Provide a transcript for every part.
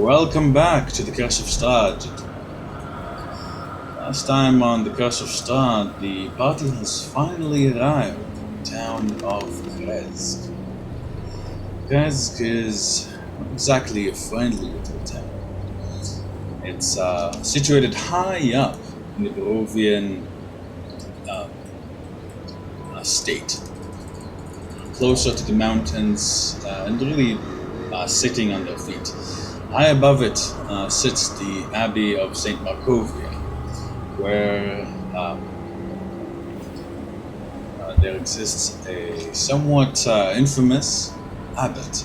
Welcome back to the Curse of Strahd. Last time on the Curse of Strahd, the party has finally arrived in the town of Krezk. Krezk is not exactly a friendly little town. It's situated high up in the Barovian state, closer to the mountains and really sitting on their feet. High above it sits the Abbey of St. Markovia, where there exists a somewhat infamous abbot.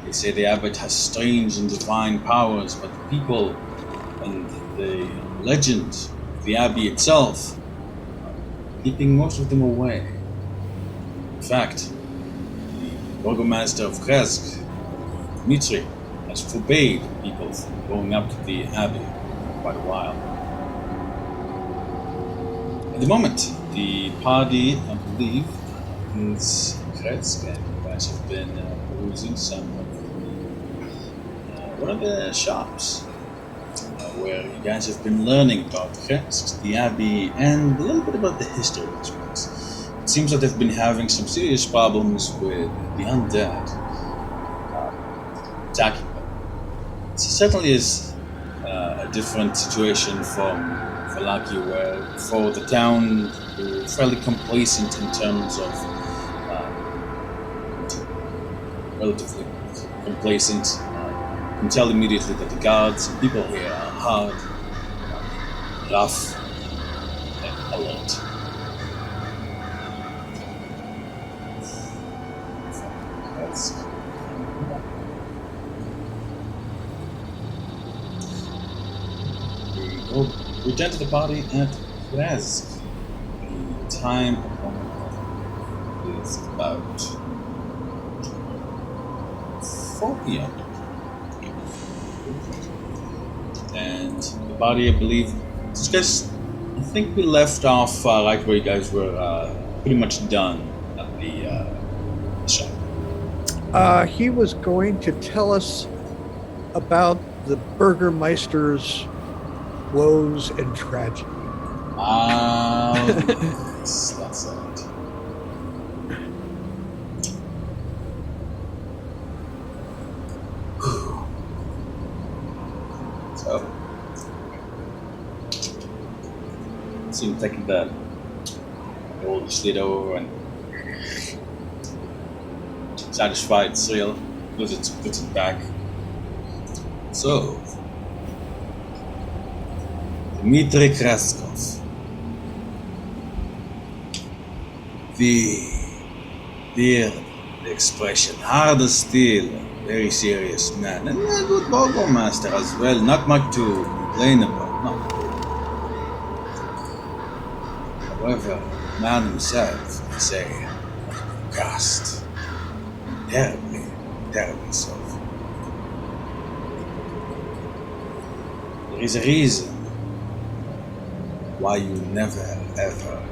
They say the abbot has strange and divine powers, but the people and the legend of the abbey itself keeping most of them away. In fact, the burgomaster of Krezk, Dmitri, has forbade people from going up to the abbey for quite a while. At the moment, the party, I believe, is Krezk, and you guys have been perusing some of one of the shops where you guys have been learning about Krezk, the abbey, and a little bit about the history of this place. It seems that they've been having some serious problems with the undead attacking them. It certainly is a different situation from Valaki, where for the town we're fairly complacent in terms of relatively complacent. You can tell immediately that the guards and people here are hard, rough, and alert. We return to the party at Krezk. The time is about 4 p.m. And the party, I believe, I think we left off right where you guys were pretty much done at the shop. He was going to tell us about the Burgermeister's woes and tragedy. Yes, that's it. So, seem taking that old slid over and satisfied seal, puts it back. So, Dmitri Kreskov, the expression, hard as steel, very serious man, and a good burgomaster as well, not much to complain about, no. However, the man himself, I say, cast, terribly so. There is a reason why you never, ever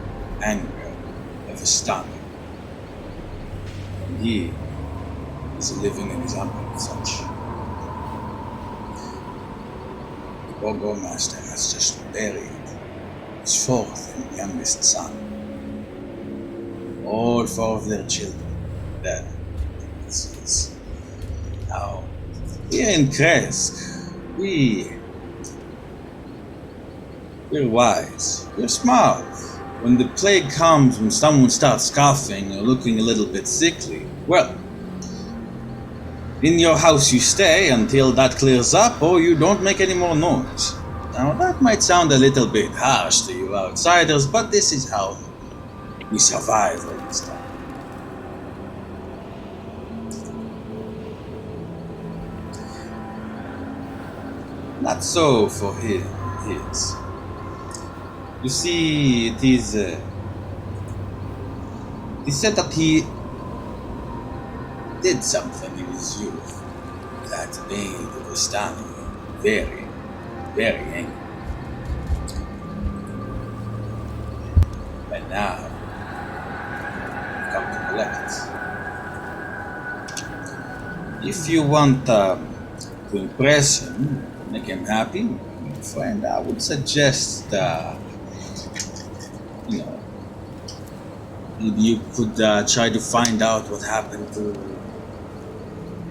anger, ever stun. And he is a living example of such. The burgomaster has just buried his fourth and youngest son. All 4 of their children dead. Now, here in Krezk, we're wise, we're smart. When the plague comes, when someone starts scoffing or looking a little bit sickly, well, in your house you stay until that clears up, or you don't make any more noise. Now that might sound a little bit harsh to you outsiders, but this is how we survive all this time. Not so for his. You see, it is said that he did something in his youth that made the Vistani very, very angry. And now, I've come to collect. If you want to impress him, make him happy, my friend, I would suggest, you know, maybe you could try to find out what happened to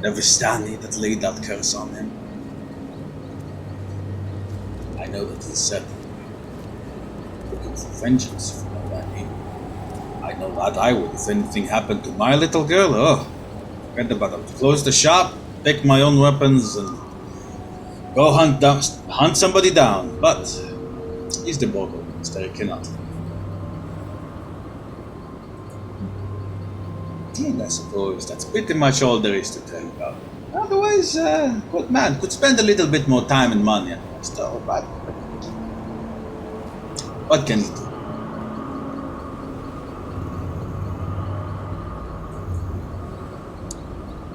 the Vistani that laid that curse on him. I know that he's certainly looking for vengeance from all that evil. I know that I would if anything happened to my little girl. Oh, forget about it. Close the shop, take my own weapons, and go hunt somebody down. But he's the burgomaster, he cannot. And I suppose that's pretty much all there is to tell you about. Otherwise, good man, could spend a little bit more time and money on my store, but what can you do?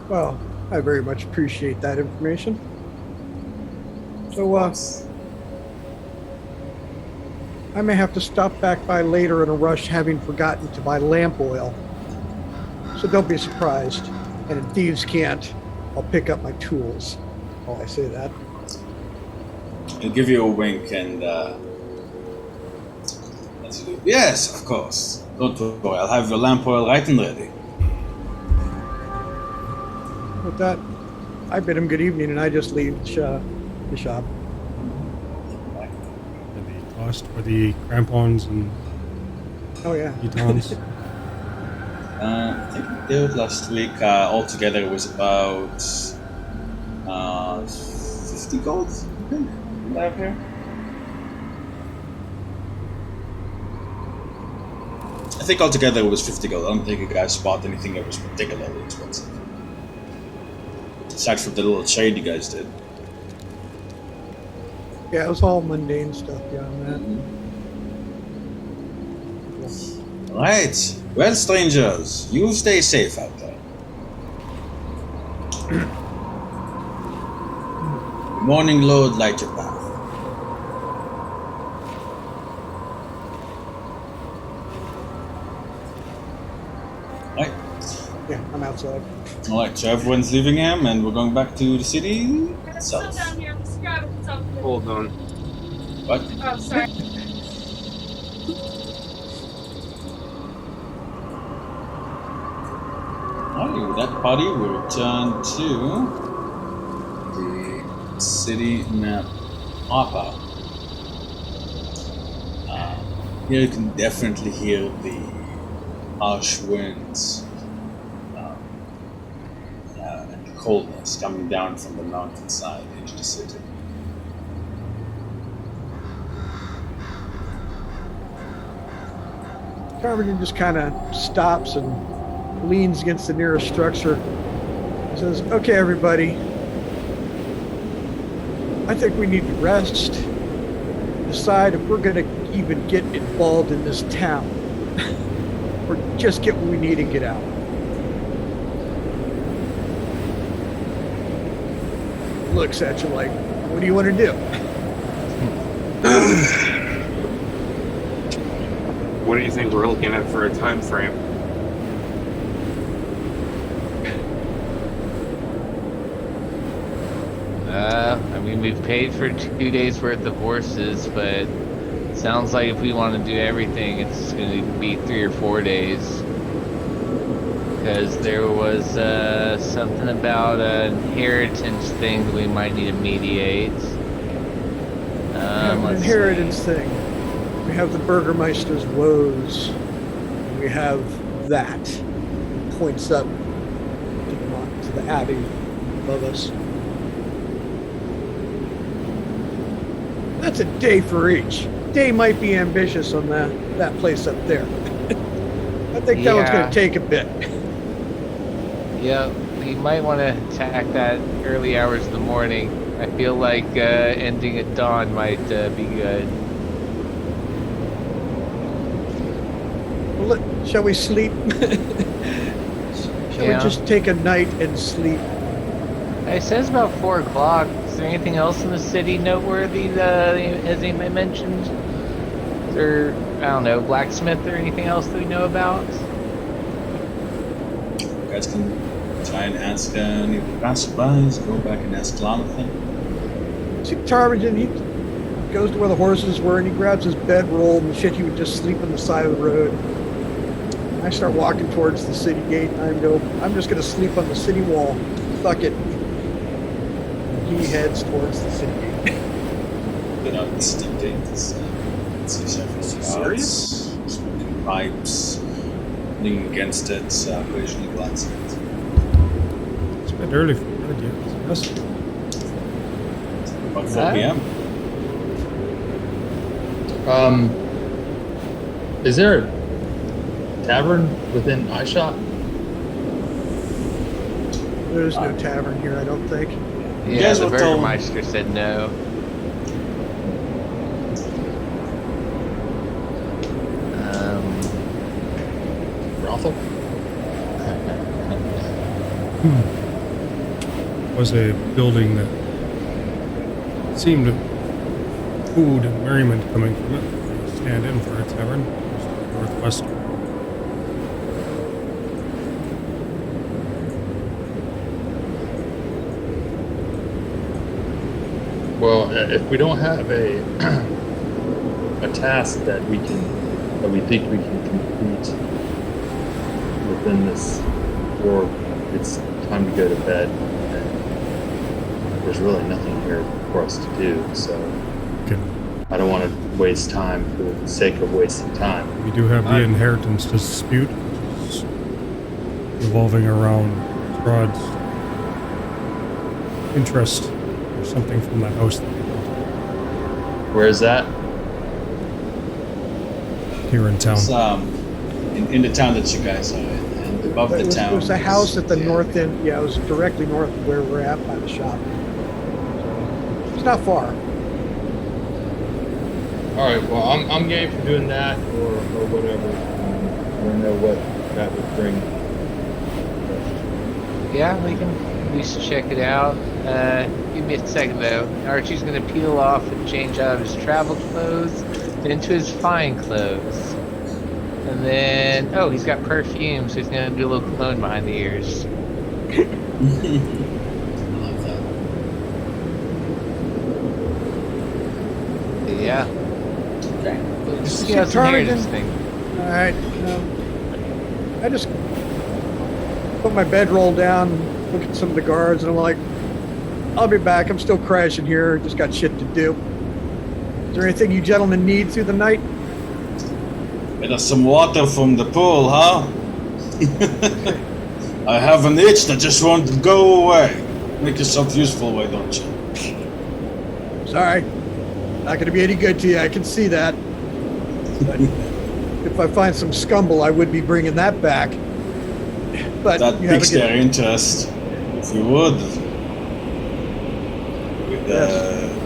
Well, I very much appreciate that information. So, I may have to stop back by later in a rush, having forgotten to buy lamp oil. So don't be surprised. And if thieves can't, I'll pick up my tools while I say that. I'll give you a wink and, yes, of course. Don't worry, I'll have your lamp oil right and ready. With that, I bid him good evening and I just leave the shop. And the cost for the crampons and Oh, yeah. pitons. I think we did last week, altogether it was about 50 gold, I think, we have here. I think altogether it was 50 gold. I don't think you guys bought anything that was particularly expensive. Aside from the little trade you guys did. Yeah, it was all mundane stuff beyond that. Right. Well, strangers, you stay safe out there. Morning load, light your path. Right. Yeah, I'm outside. Alright, so everyone's leaving him and we're going back to the city itself. Down here, I'm just grabbing something. Hold on. What? Oh, sorry. Alright, with that party, we return to the city map pop-up. Here you can definitely hear the harsh winds and the coldness coming down from the mountainside into the city. Carvington just kind of stops and leans against the nearest structure and says, okay, everybody, I think we need to rest, decide if we're going to even get involved in this town or just get what we need and get out. Looks at you like, what do you want to do? What do you think we're looking at for a time frame? I mean, we've paid for 2 days worth of horses, but sounds like if we want to do everything, it's going to be 3 or 4 days. Because there was something about an inheritance thing that we might need to mediate. An inheritance thing. We have the Burgermeister's woes. We have that. Points up to the abbey above us. That's a day for each. Day might be ambitious on that place up there. I think that one's going to take a bit. Yeah, we might want to attack that early hours of the morning. I feel like ending at dawn might be good. Well, shall we sleep? Shall we just take a night and sleep? It says about 4 o'clock. Is there anything else in the city noteworthy that has anybody mentioned? Is there, I don't know, Blacksmith or anything else that we know about? You guys can Try and ask any of the passerbys. Go back and ask Jonathan. See, Tarvin, he goes to where the horses were and he grabs his bedroll and the shit he would just sleep on the side of the road. I start walking towards the city gate and I go, I'm just going to sleep on the city wall. Fuck it. He heads towards the city gate. Get out the steam dates. See several cigars, smoking pipes, leaning against it, occasionally glancing at it. It's a bit early for bed yet. Yes. About 4 p.m. Is there a tavern within eyeshot? There's no tavern here, I don't think. You Yeah, guys the were told- Burgermeister said no. Brothel? Was a building that seemed food and merriment coming from it. Stand in for a tavern. Northwest. Well, if we don't have a a task that we think we can complete within this, or it's time to go to bed, and there's really nothing here for us to do. So Okay. I don't want to waste time for the sake of wasting time. We do have the inheritance dispute, which is revolving around Rod's interest or something from that house that we built Where is that? here in town. It's in the town that you guys are in, and above the town. There's a house at the yeah. north end. Yeah, it was directly north of where we're at by the shop. It's not far. All right. Well, I'm game for doing that or whatever. I don't know what that would bring. Yeah, we can at least check it out. Give me a second though. Archie's gonna peel off and change out of his travel clothes into his fine clothes. And then, oh, he's got perfume, so he's gonna do a little cologne behind the ears. I love that. Yeah. Okay. Just See, see how some inheritance Tarvin- thing. All right. I just put my bedroll down, look at some of the guards, and I'm like, I'll be back. I'm still crashing here. Just got shit to do. Is there anything you gentlemen need through the night? Get us some water from the pool, huh? I have an itch that just won't go away. Make yourself useful, why don't you? Sorry. Not going to be any good to you. I can see that. But if I find some scumble, I would be bringing that back. But That you have piques a good... their interest. If you would.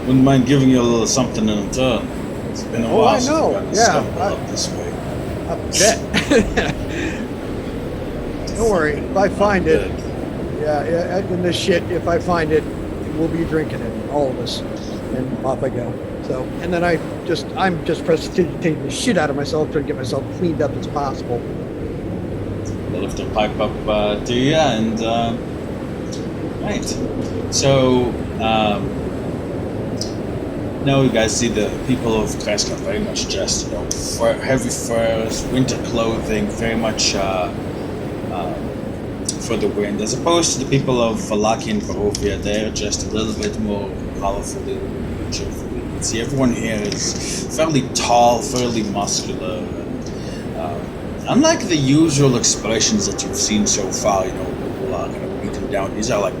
Wouldn't mind giving you a little something in return. It's been a Oh, while I since know. we've gotten Yeah, stumbled up this way. I bet. Don't worry. If I find it, yeah, in this shit, if I find it, we'll be drinking it, all of us. And off I go. So, and then I'm just precipitating the shit out of myself, trying to get myself cleaned up as possible. They'll lift their pipe up to you, and right. So now you guys see the people of Krezk are very much dressed, heavy furs, winter clothing, very much for the wind, as opposed to the people of Valaki and Barovia. They're just a little bit more colorfully, cheerfully. You can see everyone here is fairly tall, fairly muscular. Unlike the usual expressions that you've seen so far, people are kind of beaten down. These are like,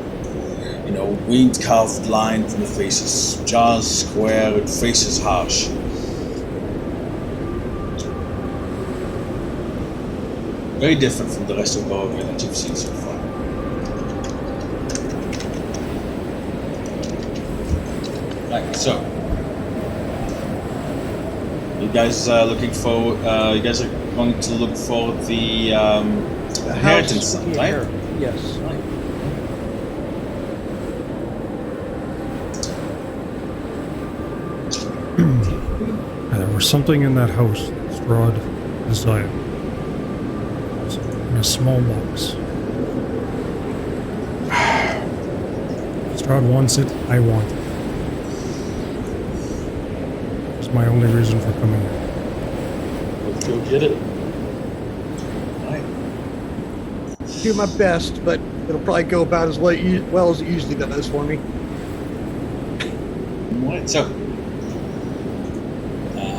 winged carved lines in the faces, jaws square, and faces harsh. Very different from the rest of Barovia that you've seen so far. Right, so you guys are looking for. You guys are going to look for the inheritance, house, right? Yes. Right. There was something in that house that Strahd desired. It was in a small box. Strahd wants it, I want it. It's my only reason for coming here. Let's go get it. Right. Do my best, but it'll probably go about as well as it usually does for me. Right, so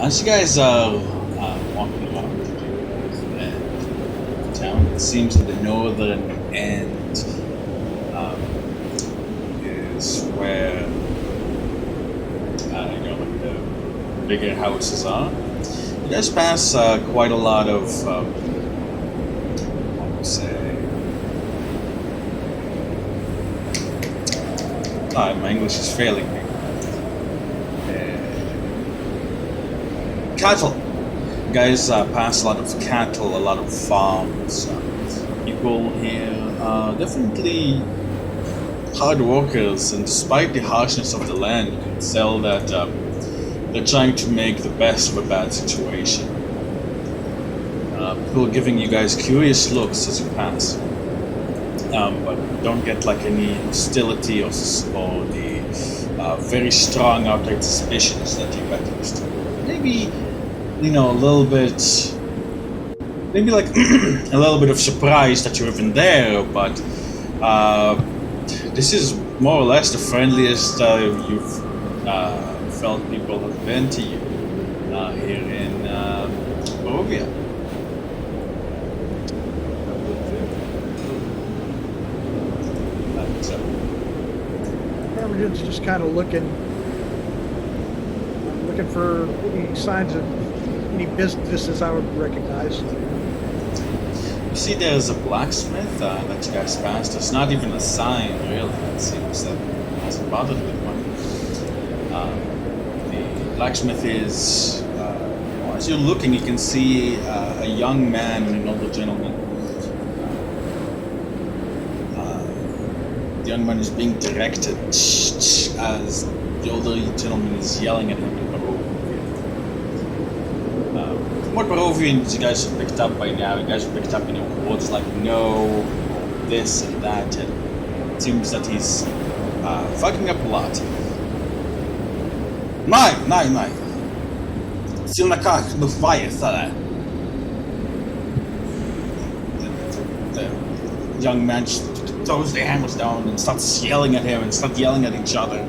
as you guys are walking around the town, it seems that the northern end is where like the bigger houses are. You guys pass quite a lot of I would say. My English is failing me. Cattle. You guys pass a lot of cattle, a lot of farms. People here are definitely hard workers, and despite the harshness of the land, you can tell that they're trying to make the best of a bad situation. People are giving you guys curious looks as you pass, but don't get like any hostility or the very strong outright suspicions that you got used to. Maybe, a little bit, maybe like a little bit of surprise that you're even there, but this is more or less the friendliest you've felt people have been to you here in Barovia. Termagant's just kind of looking for any signs of any businesses I would recognize. You see there's a blacksmith that you guys passed. There's not even a sign, really. It seems that it hasn't bothered anyone. The blacksmith is... as you're looking, you can see a young man and an older gentleman. The young man is being directed as the older gentleman is yelling at him in Barovian. From what Barovian you guys have picked up by now, you guys have picked up words like no, this and that, and it seems that he's fucking up a lot. Nej. Sina kak no fire, sådär. The young man throws the hammers down and starts yelling at him and starts yelling at each other.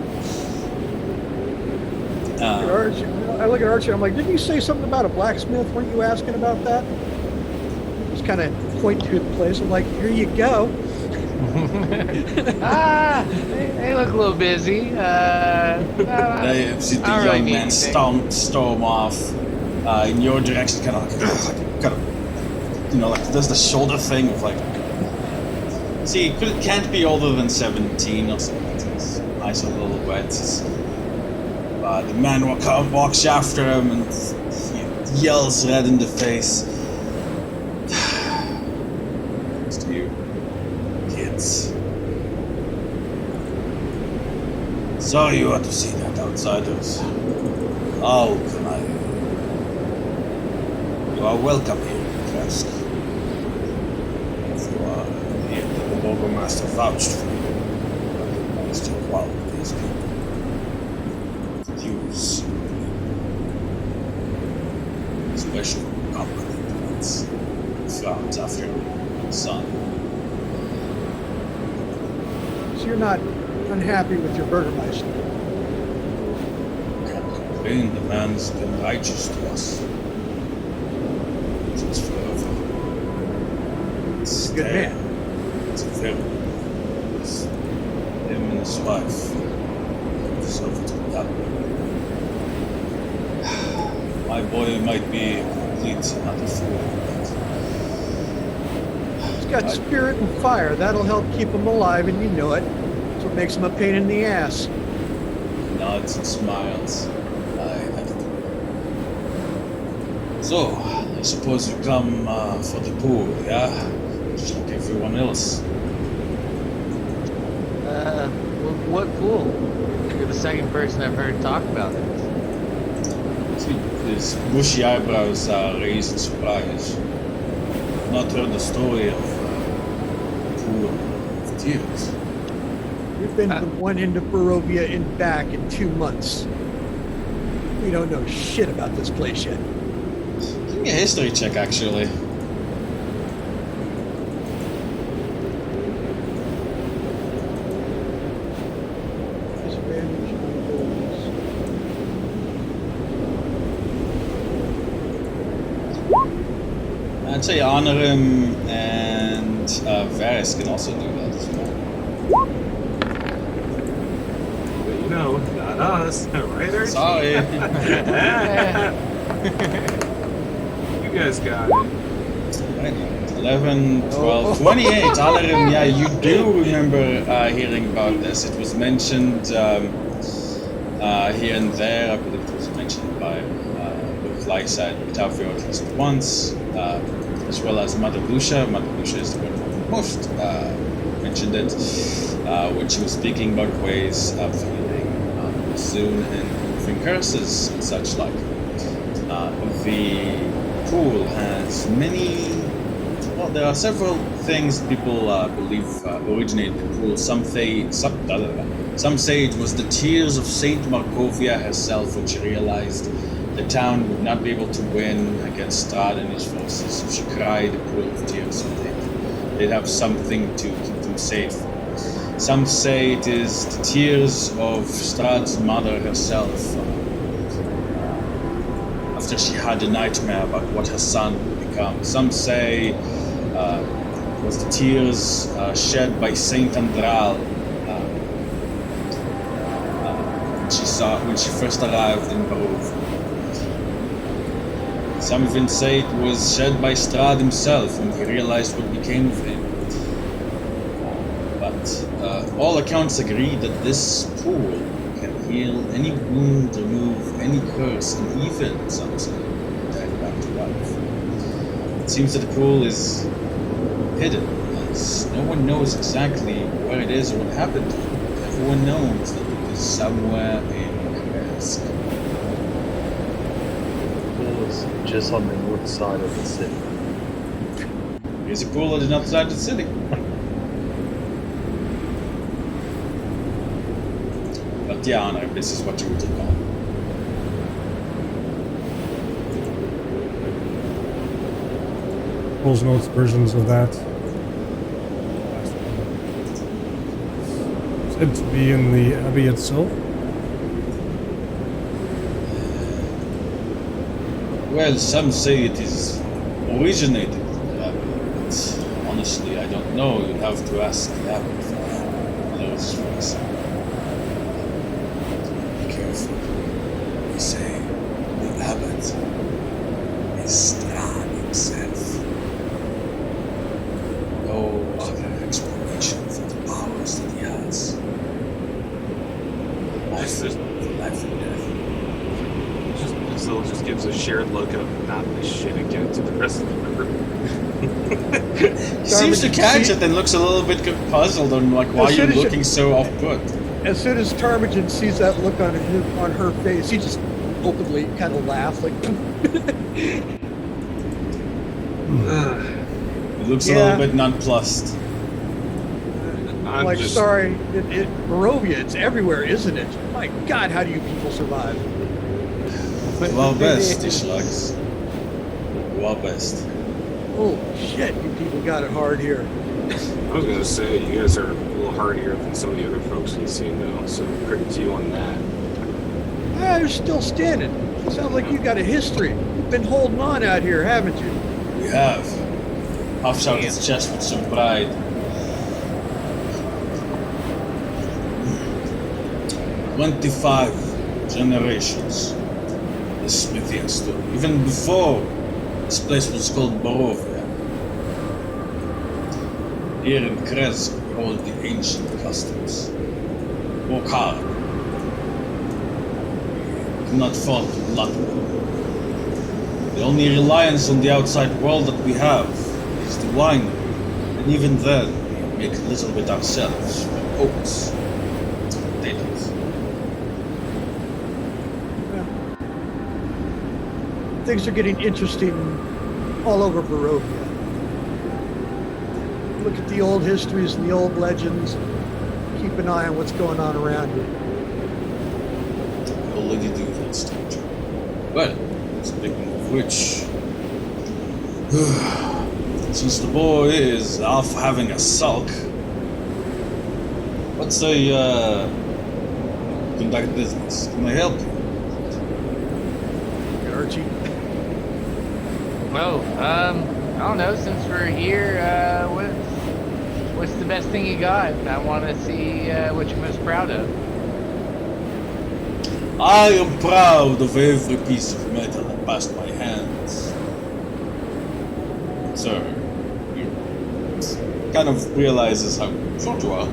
I look at Archie, I'm like, didn't you say something about a blacksmith? Weren't you asking about that? Just kind of point to the place. I'm like, here you go. They look a little busy. You see the young man storm off in your direction, kind of like does the shoulder thing of like. See, it can't be older than 17 or something. His eyes are a little wet. The man walks after him and he yells red in the face. It's to you, kids. Sorry you had to see that, outsiders. How can I? You are welcome here, Krezk. If you are here, the Burgomaster vouched for you. Recognize the quality of these people. Use special company points found after your son. So you're not unhappy with your Burgermeister? Can't complain, the man's been righteous to us. Since forever. He's a good man. It's a very him and his wife deserve to die. My boy might be a complete not a fool, He's got spirit and fire. That'll help keep him alive, and you know it. That's what makes him a pain in the ass. but nods and smiles. So, I suppose you come for the pool, yeah? Just like everyone else. What pool? You're the second person I've heard talk about it. See, his bushy eyebrows are raised in surprise. I've not heard the story of Pool of Tears. Uh, what pool? You're the second person I've heard talk about it. See, his bushy eyebrows are raised in surprise. I've not heard the story of Pool of Tears. Uh, what pool? You're the second person I've heard talk about it. Pool of Tears. We've been from one end of Barovia and back in 2 months. We don't know shit about this place yet. Give me a history check, actually. Disadvantage on rolls. I'd say honor him, and Varys can also do that as well. But you know, not us, right? Archie? Sorry. You guys got it. 11, 12, 28. Honor him. Yeah, you do remember hearing about this. It was mentioned here and there. I believe it was mentioned by both Lysa and Octavio at least once, as well as Mother Lucia. Mother Lucia is the one who most mentioned it when she was speaking about ways of healing soon and removing curses and such like. The pool has many. Well, there are several things people believe originate the pool. Some say it was the tears of Saint Markovia herself when she realized the town would not be able to win against Strahd and his forces. So she cried a pool of tears so they'd have something to keep them safe. Some say it is the tears of Strahd's mother herself after she had a nightmare about what her son would become. Some say it was the tears shed by Saint Andral when she first arrived in Barovia. Some even say it was shed by Strahd himself when he realized what became of him. But all accounts agree that this pool can heal any wound, remove any curse, and even, some say, turn back to life. It seems that the pool is hidden, as no one knows exactly where it is or what happened to it. Everyone knows that it is somewhere in Krezk. The pool is just on the north side of the city. There's a pool on the north side of the city. But yeah, Honor, this is what you would recall. Pulls notes versions of that. Said to be in the abbey itself. Well, some say it is originated in the abbey, but honestly, I don't know. You'd have to ask the abbot for those things. Be careful. They say the abbot is Strahd himself. No other explanation for the powers that he has. Life for life and death. Zil just gives a shared look of not this shit again to the rest of the group. He seems to catch it and looks a little bit puzzled on like why you're looking so off put. As soon as Tarmagen sees that look on her face, he just openly kind of laughs like. He looks a little bit nonplussed. I'm like, just, sorry, Barovia, it's everywhere, isn't it? My God, how do you people survive? Well best, he shrugs. Well best. Oh shit, you people got it hard here. I was gonna say you guys are a little hardier than some of the other folks we've seen though, so credit to you on that. Ah, you're still standing. Sounds like you got a history. You've been holding on out here, haven't you? We have. Puffs out his chest with some pride. 25 generations. The smithy has stood. Even before this place was called Barovia. Here in Krezk, we hold the ancient customs. Work hard. We do not fall to blood. The only reliance on the outside world that we have is the winery. And even then, we make a little bit ourselves from oats. Potatoes. Things are getting interesting all over Barovia. Look at the old histories and the old legends. keep an eye on what's going on around you. I'll let you do that, stranger. Well, speaking of which, since the boy is off having a sulk, let's say, conduct business. Can I help you? Archie. Oh, I don't know. Since we're here, what's the best thing you got? I want to see what you're most proud of. I am proud of every piece of metal that passed my hands. Sir, you kind of realizes how short you are.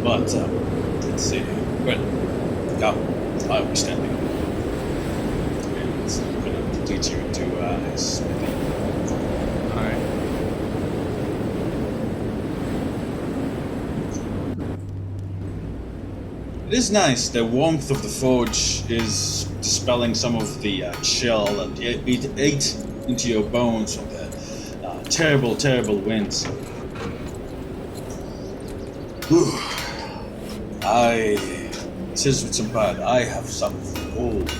But, let's see. Well, come, I'll be standing. And I'm going to teach you to smithing. Alright. It is nice. The warmth of the forge is dispelling some of the chill that it ate into your bones from the terrible, terrible winds. Whew. Says with some pride, I have some old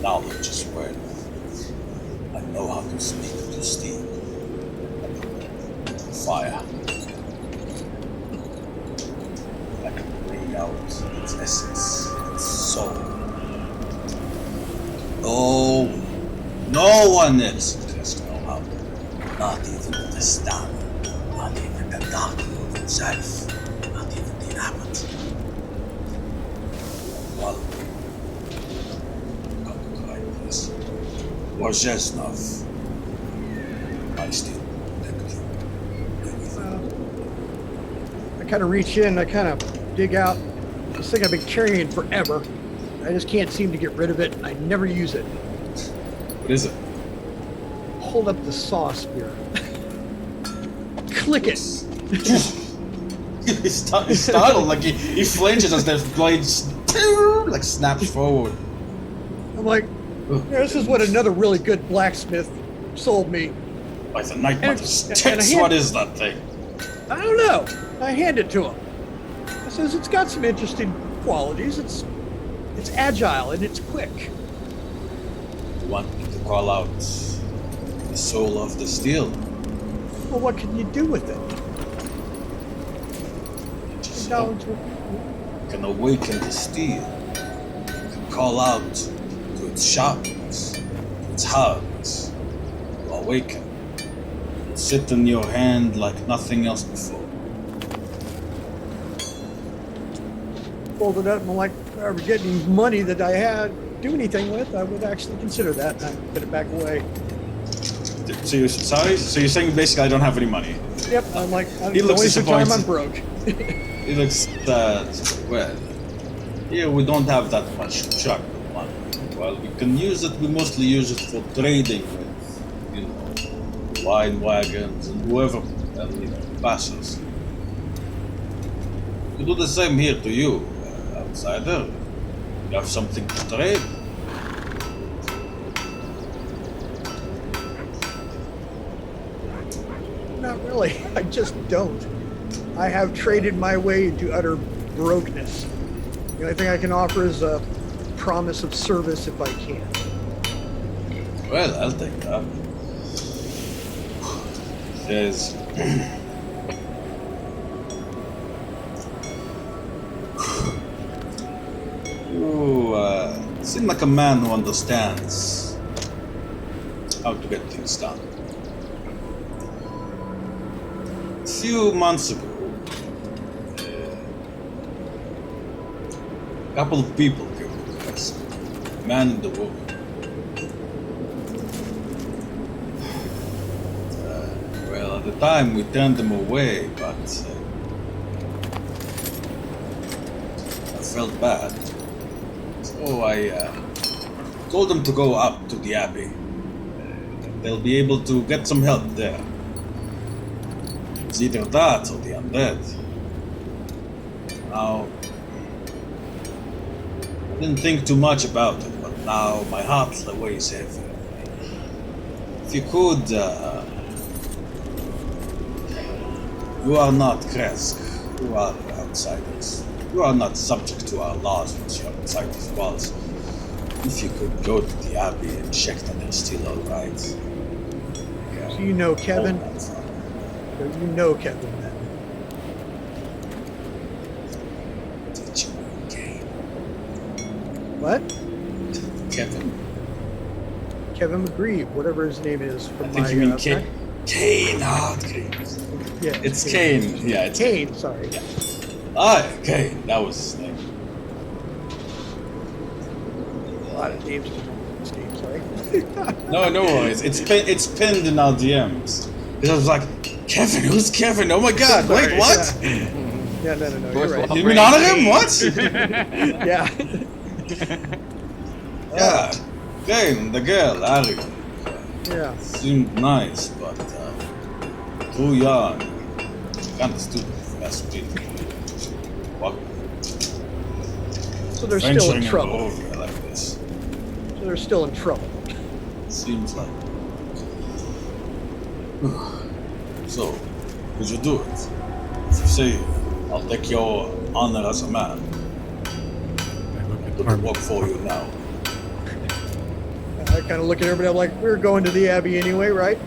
knowledge as well. I know how to speak to steel, fire. I can bring out its essence, its soul. Oh, no one else in Krezk know how. Not even the star, not even the dark lord himself, not even the abbot. Well, come to like this. Wojciech, I still protect you. I kind of reach in, I kind of dig out this thing I've been carrying forever. I just can't seem to get rid of it, and I never use it. What is it? Hold up the saw spear. Click it. He's startled, like he flinches as the blades like snaps forward. I'm like, yeah, this is what another really good blacksmith sold me. Like the night And- mother's and tits, I what is that thing? I don't know. I hand it to him. I says it's got some interesting qualities. It's agile and it's quick. You want me to call out the soul of the steel? Well, what can you do with it? Just No, you can awaken the steel. You can call out to its sharpness, to its hardness. You awaken. It sit in your hand like nothing else before. fold it up, and I'm like, if I ever get any money that I had do anything with, I would actually consider that, and I put it back away. So you're sorry? So you're saying basically I don't have any money? Yep, I'm like, I He don't looks waste your time, I'm disappointed. broke. It looks well. Here we don't have that much truck money. Well, we can use it. We mostly use it for trading with, wine wagons and whoever passes. We do the same here to you, outsider. You have something to trade. Not really, I just don't. I have traded my way into utter brokenness. The only thing I can offer is a promise of service if I can. Well, I'll take that. Says. You seem like a man who understands how to get things done. A few months ago, a couple of people came to us, a man and a woman. Well, at the time we turned them away, but I felt bad. So I told them to go up to the Abbey. They'll be able to get some help there. It's either that or the undead. Now, I didn't think too much about it, but now my heart weighs heavy. If you could You are not Krezk. You are outsiders. You are not subject to our laws once you're outside these walls. If you could go to the Abbey and check that they're still alright. So you know Kevin? So you know Kevin then. What? Kevin? Kevin McGreeve, whatever his name is. From I think my, you mean back- Kane. Ah, Kane. Yeah, It's Kane. Yeah, it's Kane, sorry. Yeah. Ah, Kane. That was his name. A lot of names to remember this game, sorry. No worries. It's pinned in our DMs. Because I was like, Kevin, who's Kevin? Oh my god, wait, Sorry, what? Yeah, no, you're right. You mean honor him? What? Yeah. Yeah. Kane, the girl, Ari. Yeah. Seemed nice, but too young. Kinda stupid for us people. What? So they're still in Venturing trouble. over like this. So they're still in trouble. Seems like. So, would you do it? If you say, I'll take your honor as a man. I look at Do the Carmen. work for you now. I kind of look at everybody, I'm like, we're going to the Abbey anyway, right?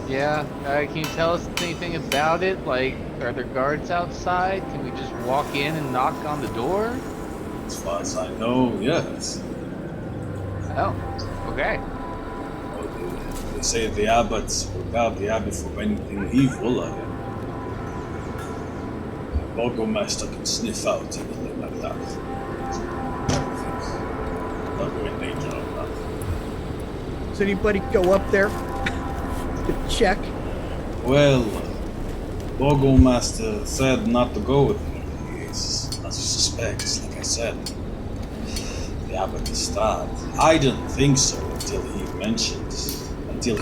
Yeah, can you tell us anything about it? Like, are there guards outside? Can we just walk in and knock on the door? As far as I know, yes. Oh, okay. Well, they say the abbots will guard the abbey from anything evil. The burgomaster can sniff out anything like that. Not we're in danger of that. Does anybody go up there to check? Well, burgomaster said not to go with me. He's, as you suspect, like I said, the abbot is starved. I didn't think so until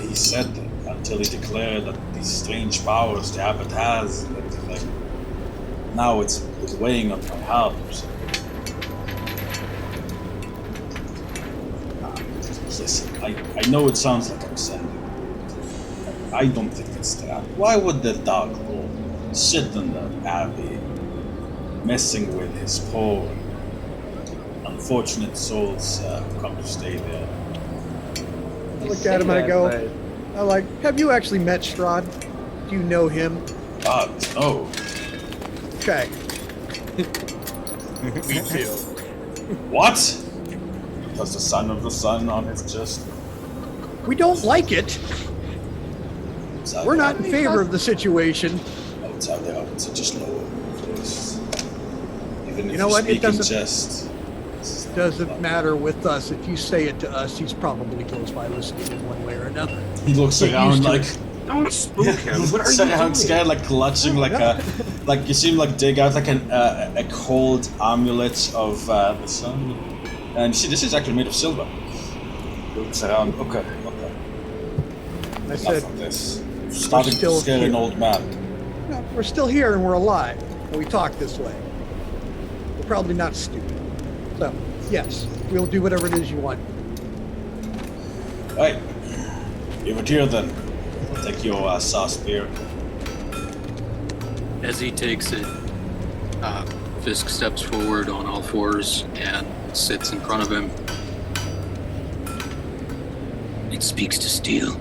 he said that, until he declared that these strange powers the abbot has and everything. Now it's weighing on my heart. Listen, I know it sounds like I'm sending. I don't think it's that. Why would the Dark Lord sit in the abbey, messing with his poor, unfortunate souls who come to stay there? I look at him and I go, I'm like, have you actually met Strahd? Do you know him? God, no. Okay. Me too. What? Does the son of the sun on his chest? We don't like it. Outside We're not in there, favor of the situation. outside there, I would say just lower your voice. Even if know what? It speak in doesn't- jest. Doesn't matter with us. If you say it to us, he's probably close by listening in one way or another. He looks Get around used to like it. Don't spook him. What are you I'm doing? scared, like clutching, like like you seem like dig out like a cold amulet of the sun, and see this is actually made of silver. Looks around. Okay. I Enough said, of this. Starting to still scare here. an old man. no, we're still here and we're alive. And we talk this way. We're probably not stupid. So, yes, we'll do whatever it is you want. Right. Give it here then. I'll take your sauce beer. As he takes it, Fisk steps forward on all fours and sits in front of him. It speaks to steel.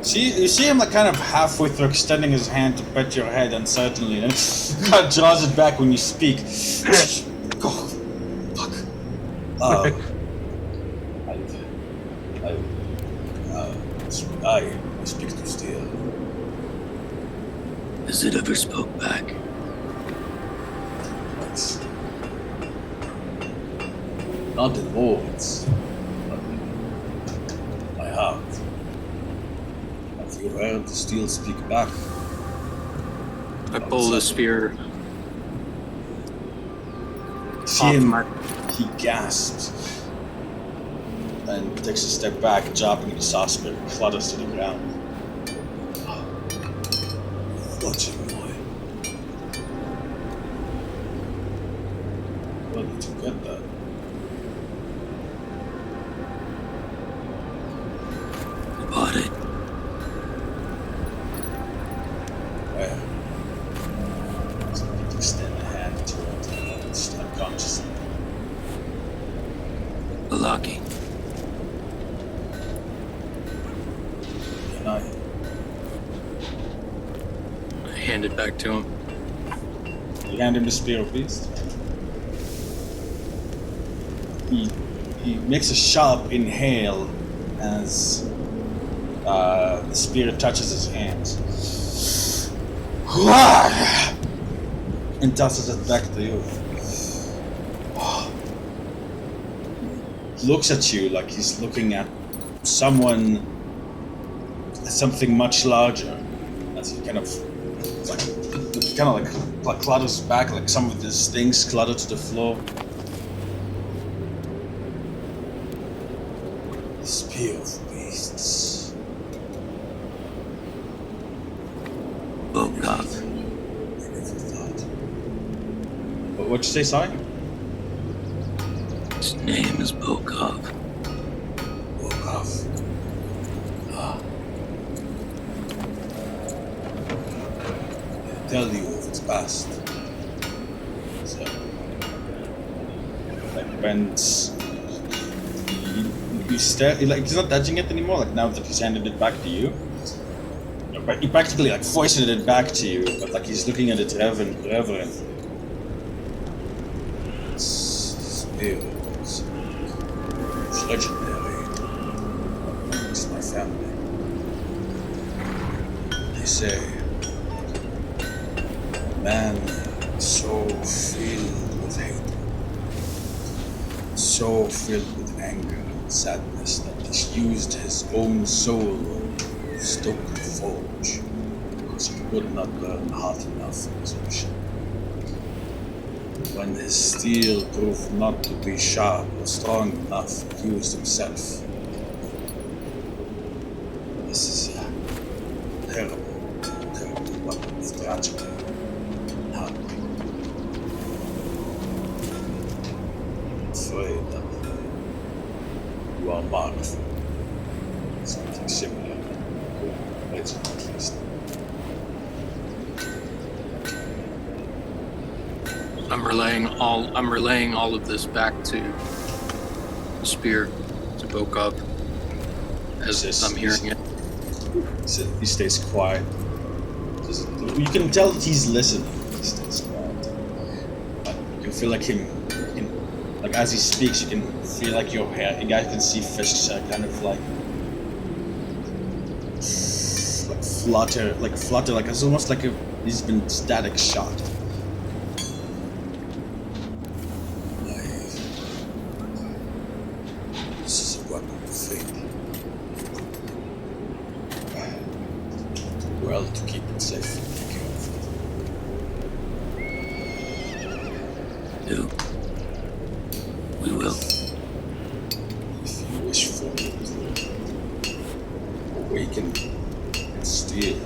You see him like kind of halfway through extending his hand to pet your head uncertainly, and kind of draws it back when you speak. Go. Fuck. I speak to steel. Has it ever spoke back? But not in words, but in my heart. Have you heard the steel speak back? I pull the spear. See him, he gasps and takes a step back, dropping the saucepan, clutters to the ground. Watching boy. Where did you get that? I bought it. I I I hand it back to him. You hand him the spear of beast. He makes a sharp inhale as the spear touches his hands. And tosses it back to you. Looks at you like he's looking at something much larger. As he kind of clutters back, like some of his things clutter to the floor. Spear of beasts. Bokov. What'd you say, sorry? His name is Bokov. Bokov. Tell you of its past. So, like bends. You stare. Like he's not touching it anymore. Like now that he's handed it back to you, but he practically like foisted it back to you. But like he's looking at it reverent. Spear. It's legendary. It's my family. They say. Man so filled with hate, so filled with anger and sadness that he used his own soul to stoke the forge because he could not burn hot enough in his ocean. When his steel proved not to be sharp or strong enough, he used himself. This is a terrible, terrible weapon of tragedy. Afraid that you are marked for something similar. At least. I'm relaying all of this back to the spear, to Bokov, as I'm hearing it. He stays quiet. You can tell that he's listening. He stays quiet. But you can feel like him. Like as he speaks, you can feel like your hair. You guys can see fists kind of like flutter. Like it's almost like he's been static shocked. This is a weapon of fate. Well, to keep it safe, take care of it. Do. We will. If you wish for me to awaken and steal,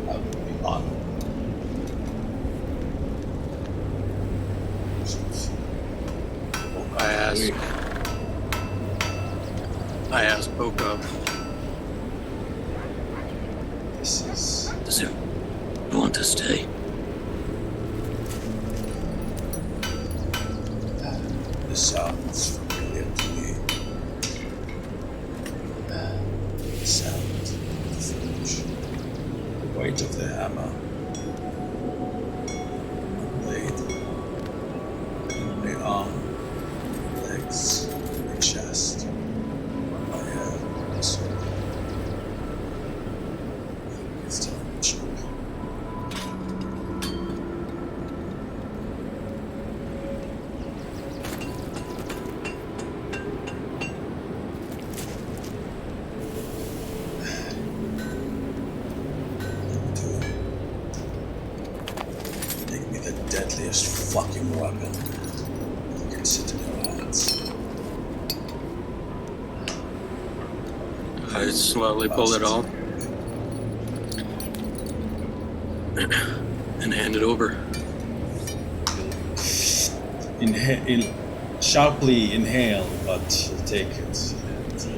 I will be honored. I asked Bokov. This is Does he want to stay? the sounds familiar to me. The sound of the forge, the weight of the hammer, the blade, my arm, my legs, my chest, my head, my soul. It's time to choke. Make me the deadliest fucking weapon you can sit in your hands. I slowly pull it off and hand it over. Sharply inhale, but take it.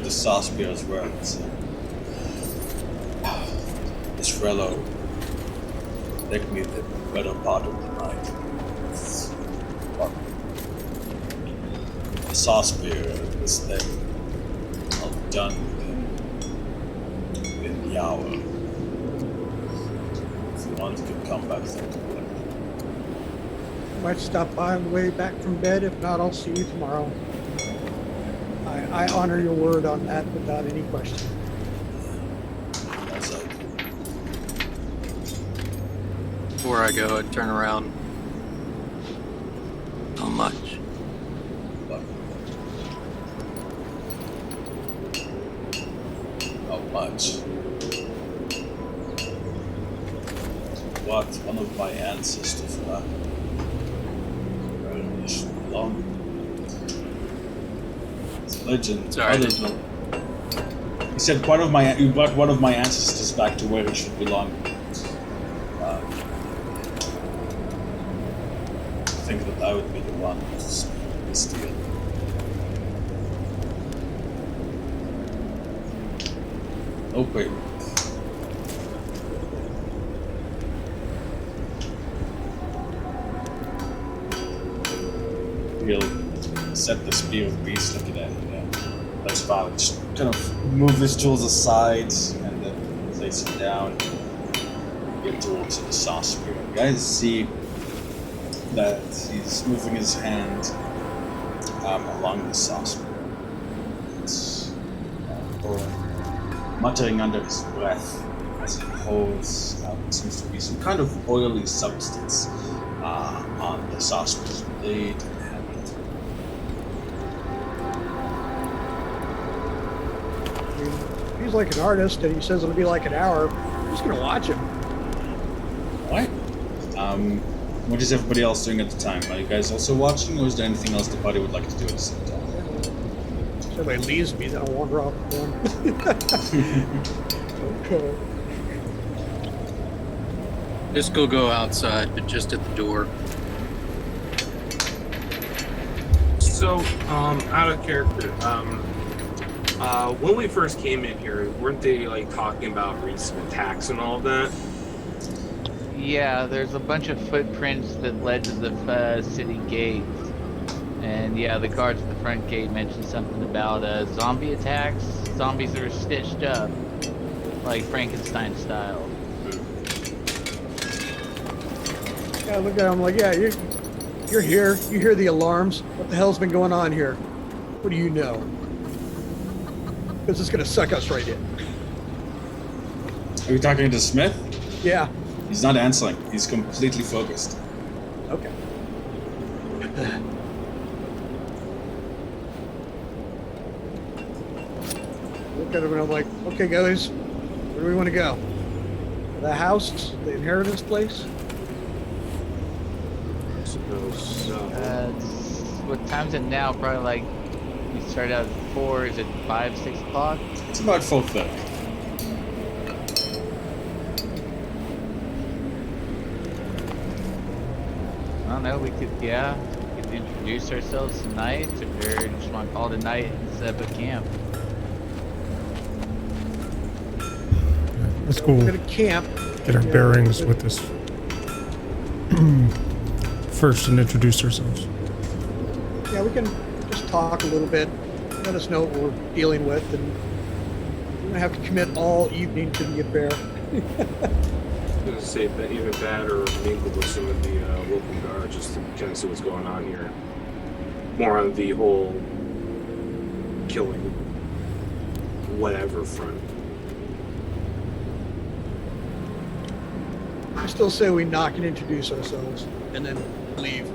The sauce beer's words. This fellow take me the better part of the night. But the sauce beer, this thing, I'll be done with him. the hour. If you want, you can come back there. Might stop by on the way back from bed. If not, I'll see you tomorrow. I honor your word on that without any question. That's it. Before I go, I turn around. How much? But how much? What one of my ancestors were. Where it should belong. It's a legend. Sorry. Other than, he said you brought one of my ancestors back to where it should belong. I think that I would be the one to steal. No payment. He'll set the spear of beast looking at it. That's fine. Just kind of move his tools aside and then place it down. Get towards the saw spear. You guys see that he's moving his hand along the saw spear. It's muttering under his breath as he holds out what seems to be some kind of oily substance on the saw spear's blade. He's like an artist, and he says it'll be like an hour. I'm just gonna watch him. Alright. What is everybody else doing at the time? Are you guys also watching, or is there anything else the party would like to do at the same time? If somebody leaves me, then I'll wander off again. Okay. Disco go outside, but just at the door. So, out of character, when we first came in here, weren't they like talking about recent attacks and all of that? Yeah, there's a bunch of footprints that led to the city gate. And yeah, the guards at the front gate mentioned something about zombie attacks. Zombies that are stitched up, like Frankenstein style. Yeah, I look at him like, yeah, you're here. You hear the alarms. What the hell's been going on here? What do you know? Because it's gonna suck us right in. Are you talking to Smith? Yeah. He's not answering. He's completely focused. Okay. Look at him and I'm like, okay, guys, where do we want to go? The house, the inheritance place. I suppose so. What time's it now? Probably like, we started out at 4, is it 5, 6 o'clock? It's about 4:30. I don't know, we could introduce ourselves tonight, or just want to call it a night and set up a camp. Let's go We're gonna camp. get our bearings with this first and introduce ourselves. Yeah, we can just talk a little bit. Let us know what we're dealing with, and we're gonna have to commit all evening to the affair. I was gonna say that either that or mingle with some of the local guards just to kind of see what's going on here. More on the whole killing whatever front. I still say we knock and introduce ourselves, and then leave.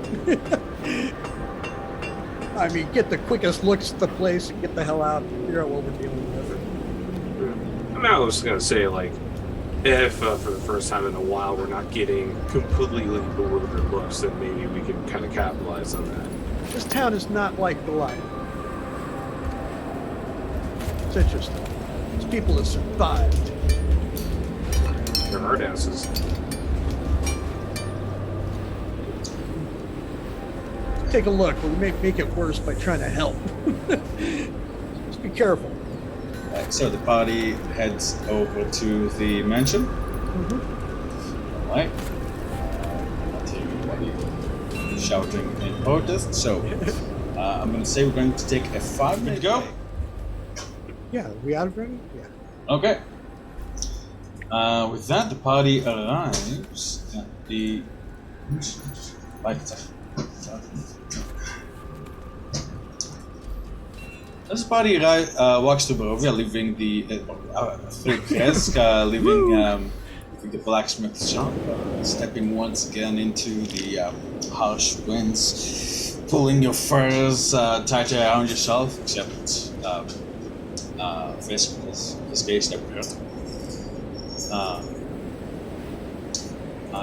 I mean, get the quickest looks at the place and get the hell out and figure out what we're dealing with. I mean, I was just gonna say, like, if for the first time in a while we're not getting completely bewildered looks, then maybe we can kind of capitalize on that. This town is not like the life. It's interesting. These people have survived. They're hard asses. Take a look. We may make it worse by trying to help. Just be careful. Right, so the party heads over to the mansion. Alright. Not everybody shouting in protest. So I'm going to say we're going to take a 5-minute go. Yeah, are we out of ready? Yeah. Okay. With that, the party arrives at the. As the party walks to Barovia, leaving through Krezk, leaving the blacksmith shop, stepping once again into the harsh winds, pulling your furs tighter around yourself, except Vesicles, in this case, they're hurt.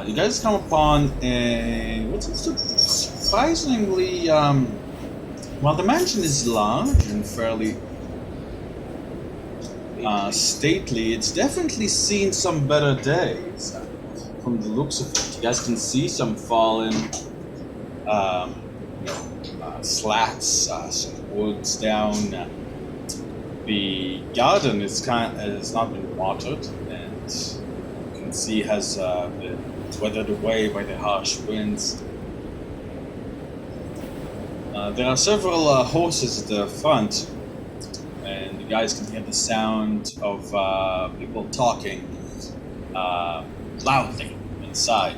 You guys come upon a what's surprisingly while the mansion is large and fairly stately, it's definitely seen some better days. From the looks of it, you guys can see some fallen slats, some woods down. The garden has not been watered, and you can see has been weathered away by the harsh winds. There are several horses at the front, and you guys can hear the sound of people talking loudly inside.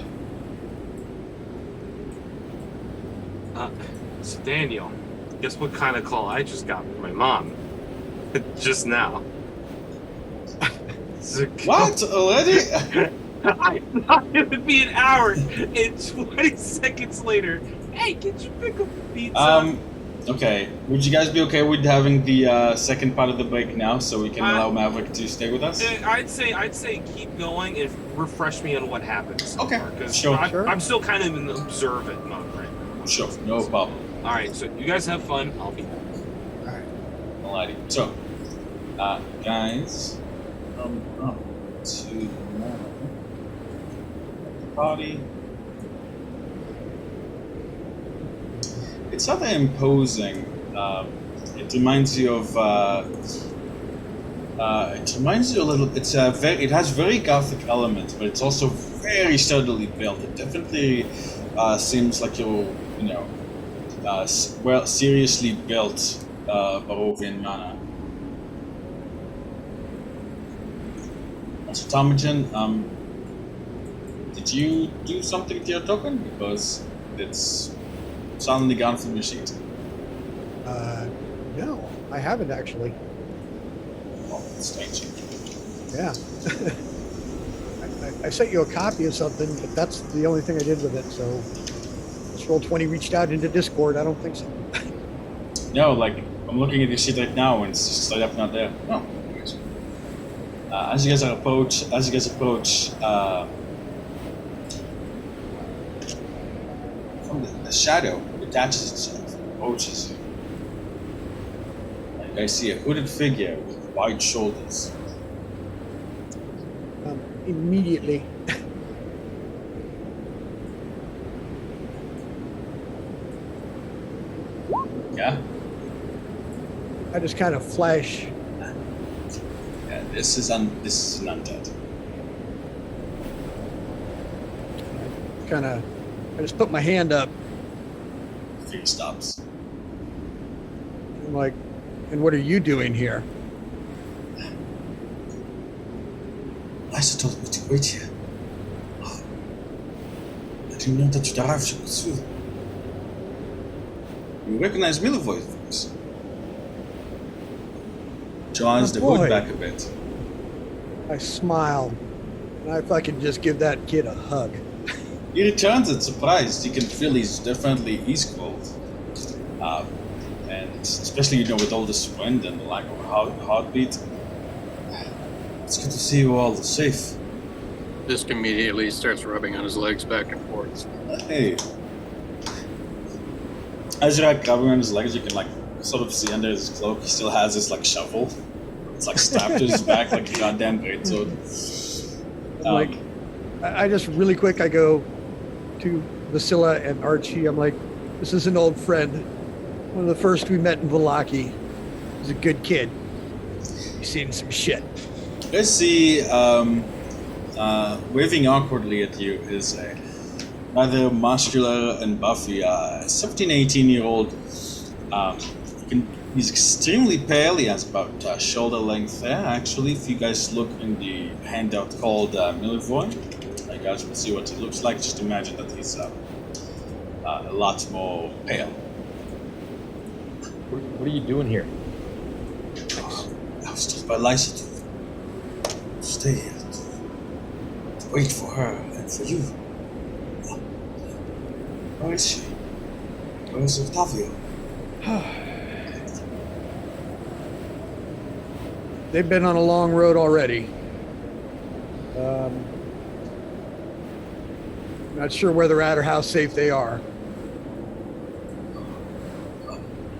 So Daniel, guess what kind of call I just got from my mom? Just now. What? Already? I thought it would be an hour, and 20 seconds later, hey, get your pickle pizza. Okay. Would you guys be okay with having the second part of the break now, so we can allow Maverick to stay with us? I'd say keep going and refresh me on what happened. So Okay, far, 'cause sure. I'm still kind of in the observant mode right now. Sure, no problem. All right, so you guys have fun. I'll be back. Alrighty. So, guys, come up to the party. It's rather imposing. It reminds you of. It reminds you a little. It has very gothic elements, but it's also very sturdily built. It definitely seems like you're, seriously built Barovian manor. So, Tomajan, did you do something to your token? Because it's suddenly gone from your sheet. No, I haven't actually. Oh, that's strange. Yeah. I sent you a copy of something, but that's the only thing I did with it. So, this Roll20 reached out into Discord. I don't think so. No, I'm looking at your sheet right now, and it's just straight up not there. Oh, anyways. As you guys approach, from the shadow detaches itself, approaches you. And you guys see a hooded figure with wide shoulders. Immediately. Yeah? I just kind of flash. Yeah, this is an undead. I just put my hand up. Figure stops. I'm like, and what are you doing here? Lisa told me to wait here. Oh, I didn't know that you'd arrive so soon. You recognize Milivoy's voice. Draws the hood back a bit. I smiled, and I fucking just give that kid a hug. He returns it surprised. You can feel he's cold. And especially, with all this wind and the lack of a heartbeat. It's good to see you all safe. Disc immediately starts rubbing on his legs back and forth. Hey. As you're rubbing on his legs, you can sort of see under his cloak, he still has this shovel. It's strapped to his back like a goddamn greatsword. I just really quick, I go to Vasila and Archie. I'm like, this is an old friend. One of the first we met in Vallaki. He's a good kid. He's seen some shit. You see, waving awkwardly at you is a rather muscular and buffy 17, 18-year-old. You can He's extremely pale. He has about shoulder length hair. Actually, if you guys look in the handout called Milivoy, you guys will see what he looks like. Just imagine that he's a lot more pale. What are you doing here? I was told by Lysa to stay here, to wait for her and for you. Where is she? Where is Octavio? They've been on a long road already. Not sure where they're at or how safe they are.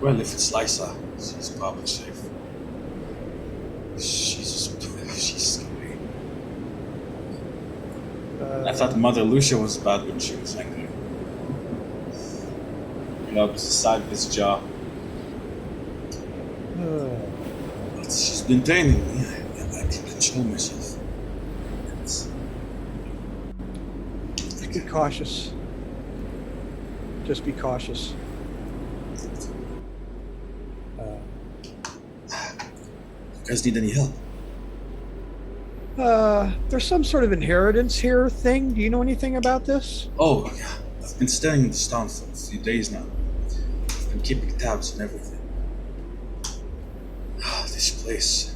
Well, if it's Lysa, she's probably safe. She's scary. I thought Mother Lucia was bad when she was angry. You know, beside this jaw. But she's been training me. I can control myself. Be cautious. Just be cautious. You guys need any help? There's some sort of inheritance here thing. Do you know anything about this? Oh, yeah. I've been staying in this town for a few days now. I've been keeping tabs on everything. This place.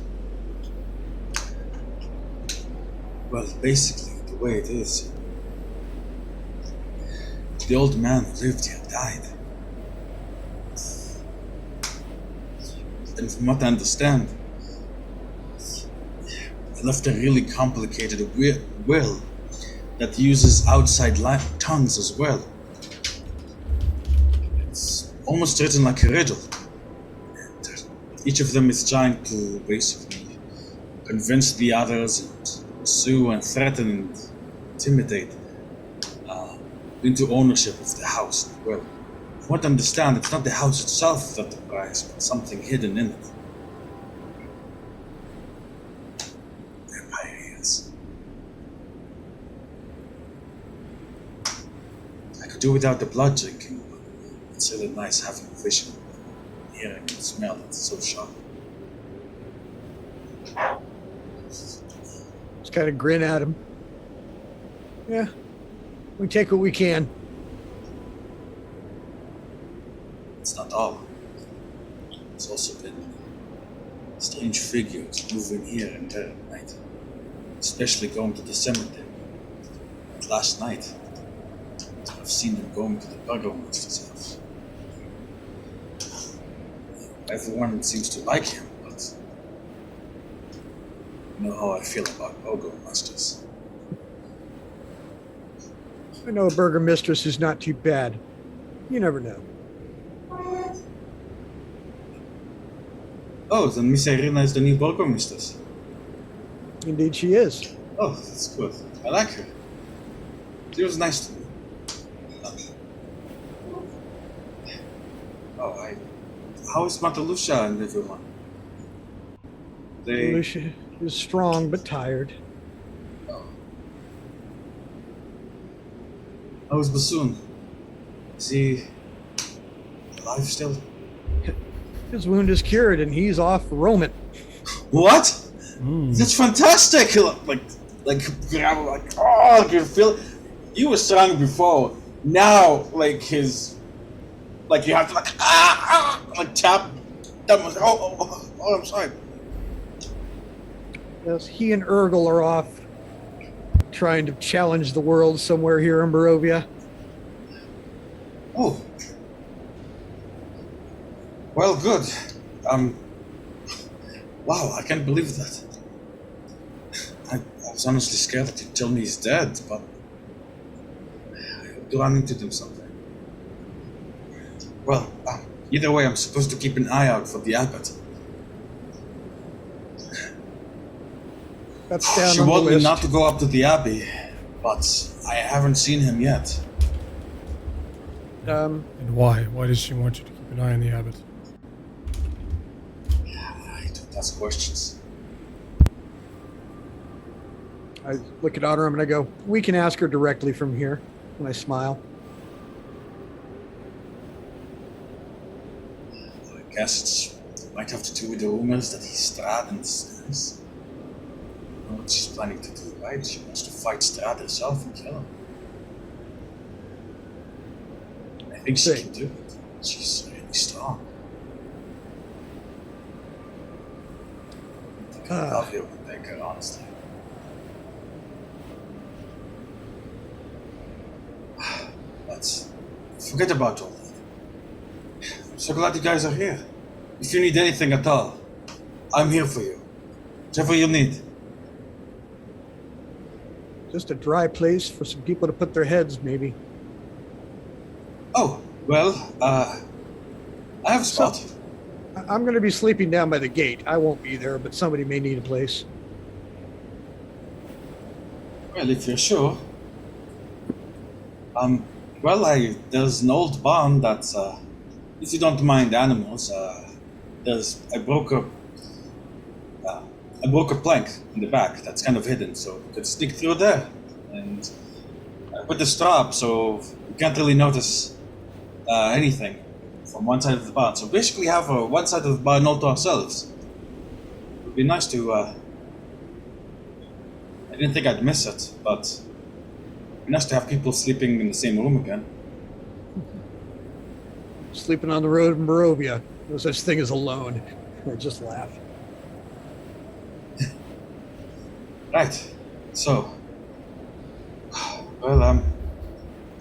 Well, basically, the way it is. The old man who lived here died. And from what I understand, he left a really complicated will that uses outside tongues as well. It's almost written like a riddle. And each of them is trying to basically convince the others and sue and threaten and intimidate into ownership of the house. Well, from what I understand, it's not the house itself that the prize, but something hidden in it. Vampire ears. I could do without the blood drinking, but it's really nice having a vision, hearing and smell that's so sharp. Just kind of grin at him. Yeah. We take what we can. It's not all. There's also been strange figures moving here and there at night, especially going to the cemetery. And last night, I've seen them going to the burgomaster's house. Everyone seems to like him, but you know how I feel about burgomasters. I know a burger mistress who's not too bad. You never know. Oh, then Miss Irina is the new burgomistress. Indeed she is. Oh, that's good. I like her. She was nice to me. How is Mata Lucia and everyone? Lucia is strong but tired. How is Bassoon? Is he alive still? His wound is cured and he's off roaming. What? That's fantastic! I can feel. He was strong before. Now, you have to tap. Oh, I'm sorry. Yes, he and Urgel are off trying to challenge the world somewhere here in Barovia. Oh. Well, good. Wow, I can't believe that. I was honestly scared that you'd tell me he's dead, but I hope to run into them someday. Well, either way, I'm supposed to keep an eye out for the abbot. That's down She on the warned me list. not to go up to the abbey, but I haven't seen him yet. And why? Why does she want you to keep an eye on the abbot? I don't ask questions. I look at Otterum and I go, we can ask her directly from here. And I smile. I guess it's Might have to do with the rumors that he's Strahd and Stairs. I know what she's planning to do, right? She wants to fight Strahd herself and kill him. I think she can do it. She's really strong. I think Octavia would take her, honestly. Let's forget about all that. I'm so glad you guys are here. If you need anything at all, I'm here for you. Whatever you need. Just a dry place for some people to put their heads, maybe. Oh, well, I have a spot. I'm going to be sleeping down by the gate. I won't be there, but somebody may need a place. Well, if you're sure. Well, there's an old barn that's, if you don't mind animals, I broke a plank in the back that's kind of hidden, so you could sneak through there. And I put the straw up so you can't really notice anything from one side of the barn. So basically have one side of the barn all to ourselves. It would be nice to, I didn't think I'd miss it, but it'd be nice to have people sleeping in the same room again. Sleeping on the road in Barovia. No such thing as alone. I just laugh. Right. So, well,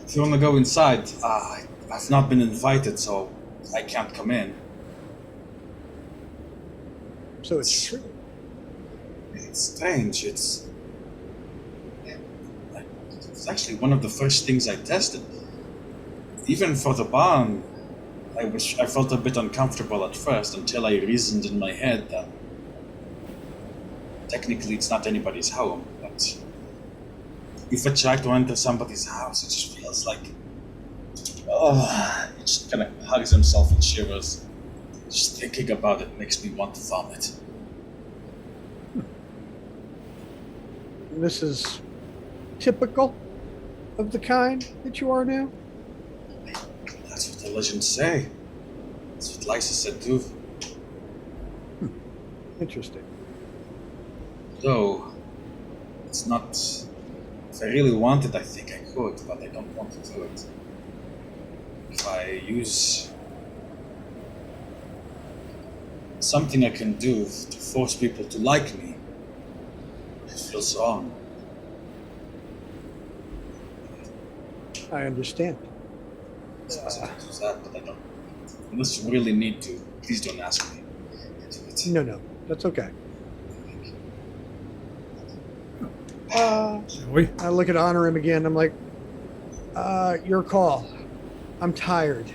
if you want to go inside, I've not been invited, so I can't come in. So it's true. It's strange. It's actually one of the first things I tested. Even for the barn, I felt a bit uncomfortable at first until I reasoned in my head that technically it's not anybody's home, but if I try to enter somebody's house, it just feels like, he just kind of hugs himself and shivers. Just thinking about it makes me want to vomit. This is typical of the kind that you are now? That's what the legends say. That's what Lysa said too. Interesting. Though, it's not... If I really wanted, I think I could, but I don't want to do it. If I use something I can do to force people to like me, it feels wrong. I understand. I'm supposed to do that, but I don't. Unless you really need to, please don't ask me to do it. No, that's okay. Shall we? I look at Honorim again. I'm like, your call. I'm tired.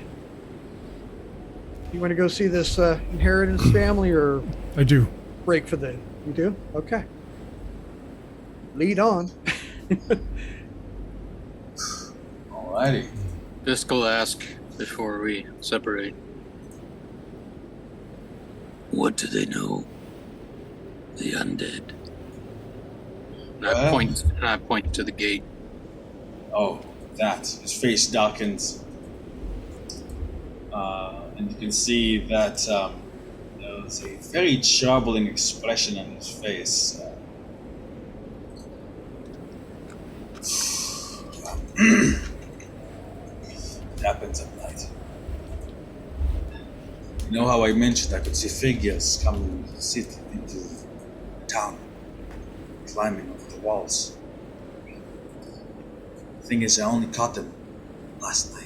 You want to go see this inheritance family or I do. break for the... You do? Okay. Lead on. Alrighty. Fiscal ask before we separate. What do they know? The undead. And I point to the gate. Oh, that. His face darkens. And you can see that there's a very troubling expression on his face. It happens at night. You know how I mentioned I could see figures come and sit into town, climbing over the walls? The thing is, I only caught them last night.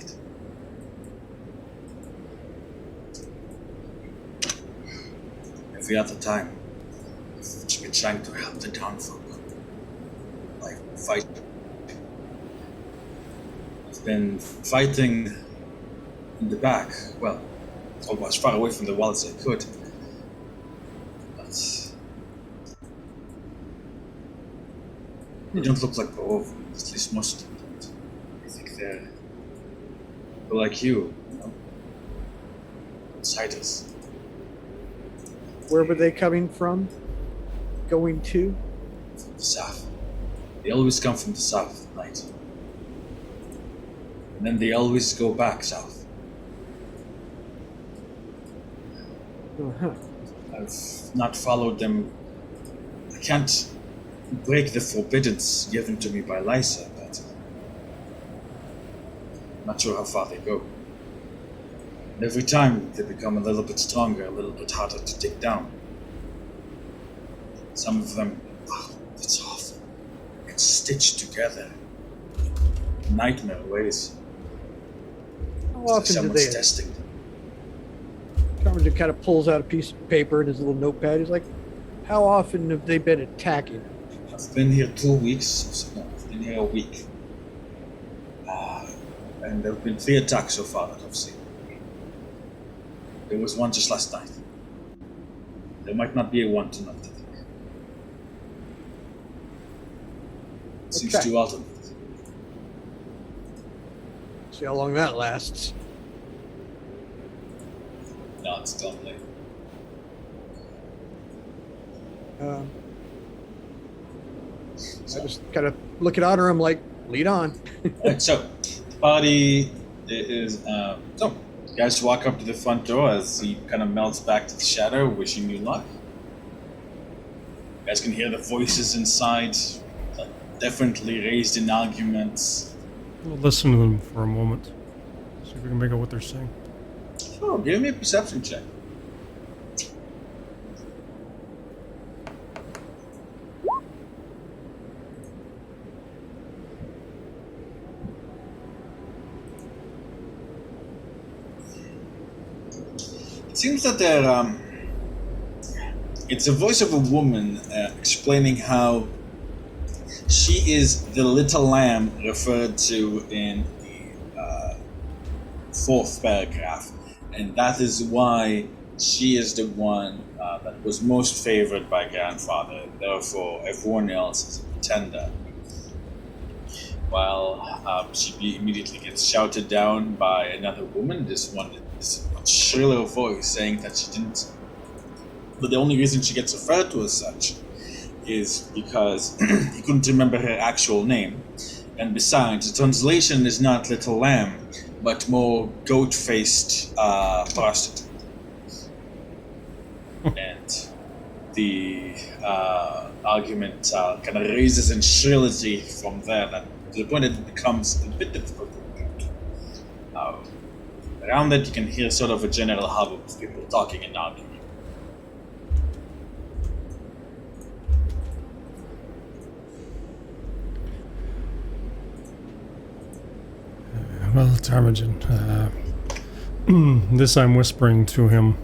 Every other time, I've been trying to help the townfolk. Like, fight. I've been fighting in the back, well, as far away from the wall as I could. But they don't look like Barovia, at least most of them don't. I think they're like you know? Outsiders. Where were they coming from? Going to? From the south. They always come from the south at night. And then they always go back south. Uh-huh. I've not followed them. I can't break the forbiddance given to me by Lysa, but I'm not sure how far they go. And every time they become a little bit stronger, a little bit harder to take down. Some of them, it's awful. It's stitched together. Nightmare ways. How often do Someone's they? testing them. Carmen kind of pulls out a piece of paper and his little notepad. He's like, "How often have they been attacking?" I've been here 2 weeks. So no, I've been here a week. And there have been 3 attacks so far that I've seen. There was one just last night. There might not be a one tonight, I think. Seems Okay. to alternate. See how long that lasts. No, it's still late. I just kind of look at Honor. I'm like, "Lead on." Alright, so the party is so you guys walk up to the front door as he kind of melts back to the shadow, wishing you luck. You guys can hear the voices inside, definitely raised in arguments. We'll listen to them for a moment. See if we can make out what they're saying. Sure, give me a perception check. It seems that they're, it's a voice of a woman explaining how she is the little lamb referred to in the 4th paragraph, and that is why she is the one that was most favored by Grandfather, and therefore everyone else is a pretender. While she immediately gets shouted down by another woman, this much shriller voice saying that she didn't. But the only reason she gets referred to as such is because he couldn't remember her actual name. And besides, the translation is not Little Lamb, but more goat-faced prostitute. And the argument kind of raises in shrility from there, that to the point that it becomes a bit difficult to compute. Around that, you can hear sort of a general hubbub of people talking and arguing. Well, Tarmagen, this I'm whispering to him.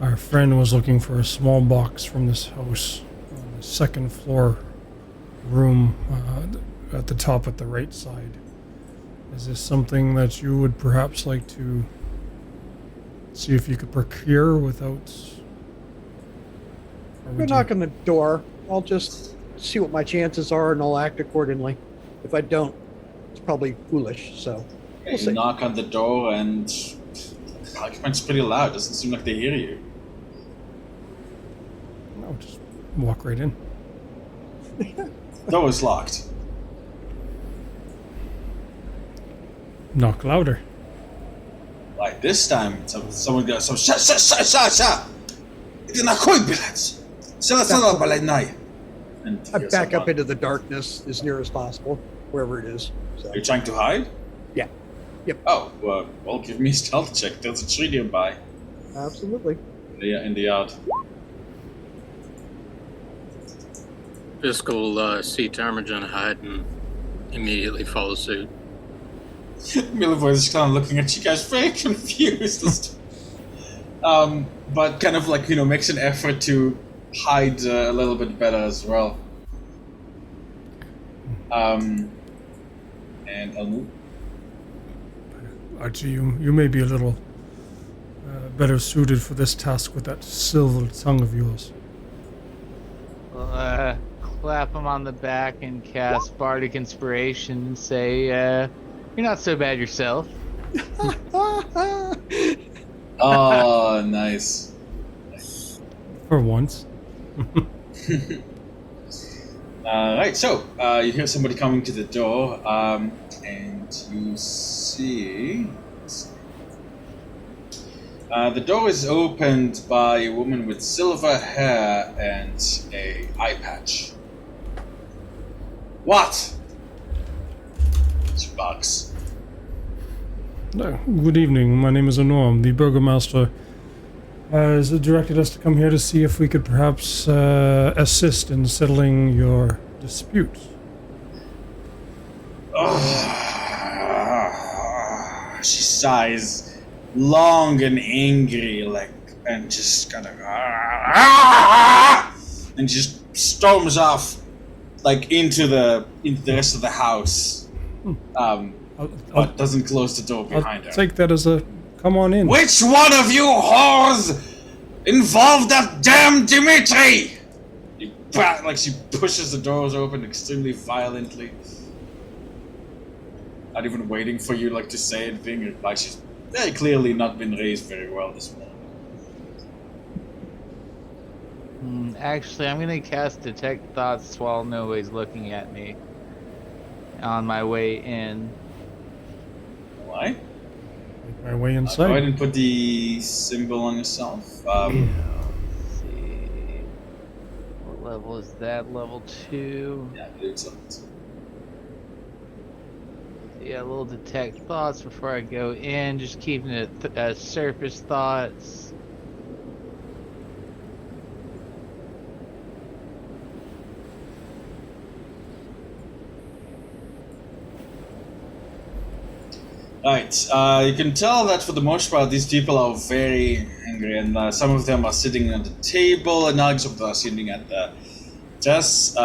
Our friend was looking for a small box from this house on the 2nd floor room at the top at the right side. Is this something that you would perhaps like to see if you could procure without... Go knock on the door. I'll just see what my chances are, and I'll act accordingly. If I don't, it's probably foolish. So You knock on the door, and the argument's pretty loud. Doesn't seem like they hear you. No, just walk right in. Door is locked. Knock louder. Like this time, someone goes, "So sha! Iди на хуй, блядь! Села, блядь, And I here's back up someone. into the darkness as near as possible, wherever it is. So Are you trying to hide? yeah, yep, Oh, well, give me a stealth check. There's a tree nearby absolutely. in the yard. Fisk will see Tarmagen hide and immediately follow suit. Milivoy is kind of looking at you guys, very confused. But kind of like, makes an effort to hide a little bit better as well. And Anu? Archie, you may be a little better suited for this task with that silver tongue of yours. Well, clap him on the back and cast Bardic Inspiration and say, you're not so bad yourself. Oh, nice. For once. Right, so you hear somebody coming to the door, and you see. The door is opened by a woman with silver hair and a eye patch. What? She barks. Good evening. My name is Anorm. The Burgomaster has directed us to come here to see if we could perhaps assist in settling your dispute. She sighs, long and angry, and just kind of, and just storms off, into the rest of the house. But doesn't close the door behind her. Take that as a come on in. Which one of you whores involved that damn Dimitri? She pushes the doors open extremely violently. Not even waiting for you to say anything. She's very clearly not been raised very well this morning. Actually, I'm gonna cast Detect Thoughts while nobody's looking at me on my way in. Why? Make my way inside. Go ahead and put the symbol on yourself. Let's see. What level is that? Level 2. Yeah, it's up. Yeah, a little Detect Thoughts before I go in. Just keeping it surface thoughts. Right, you can tell that for the most part these people are very angry, and some of them are sitting at the table, and others of them are sitting at the desk,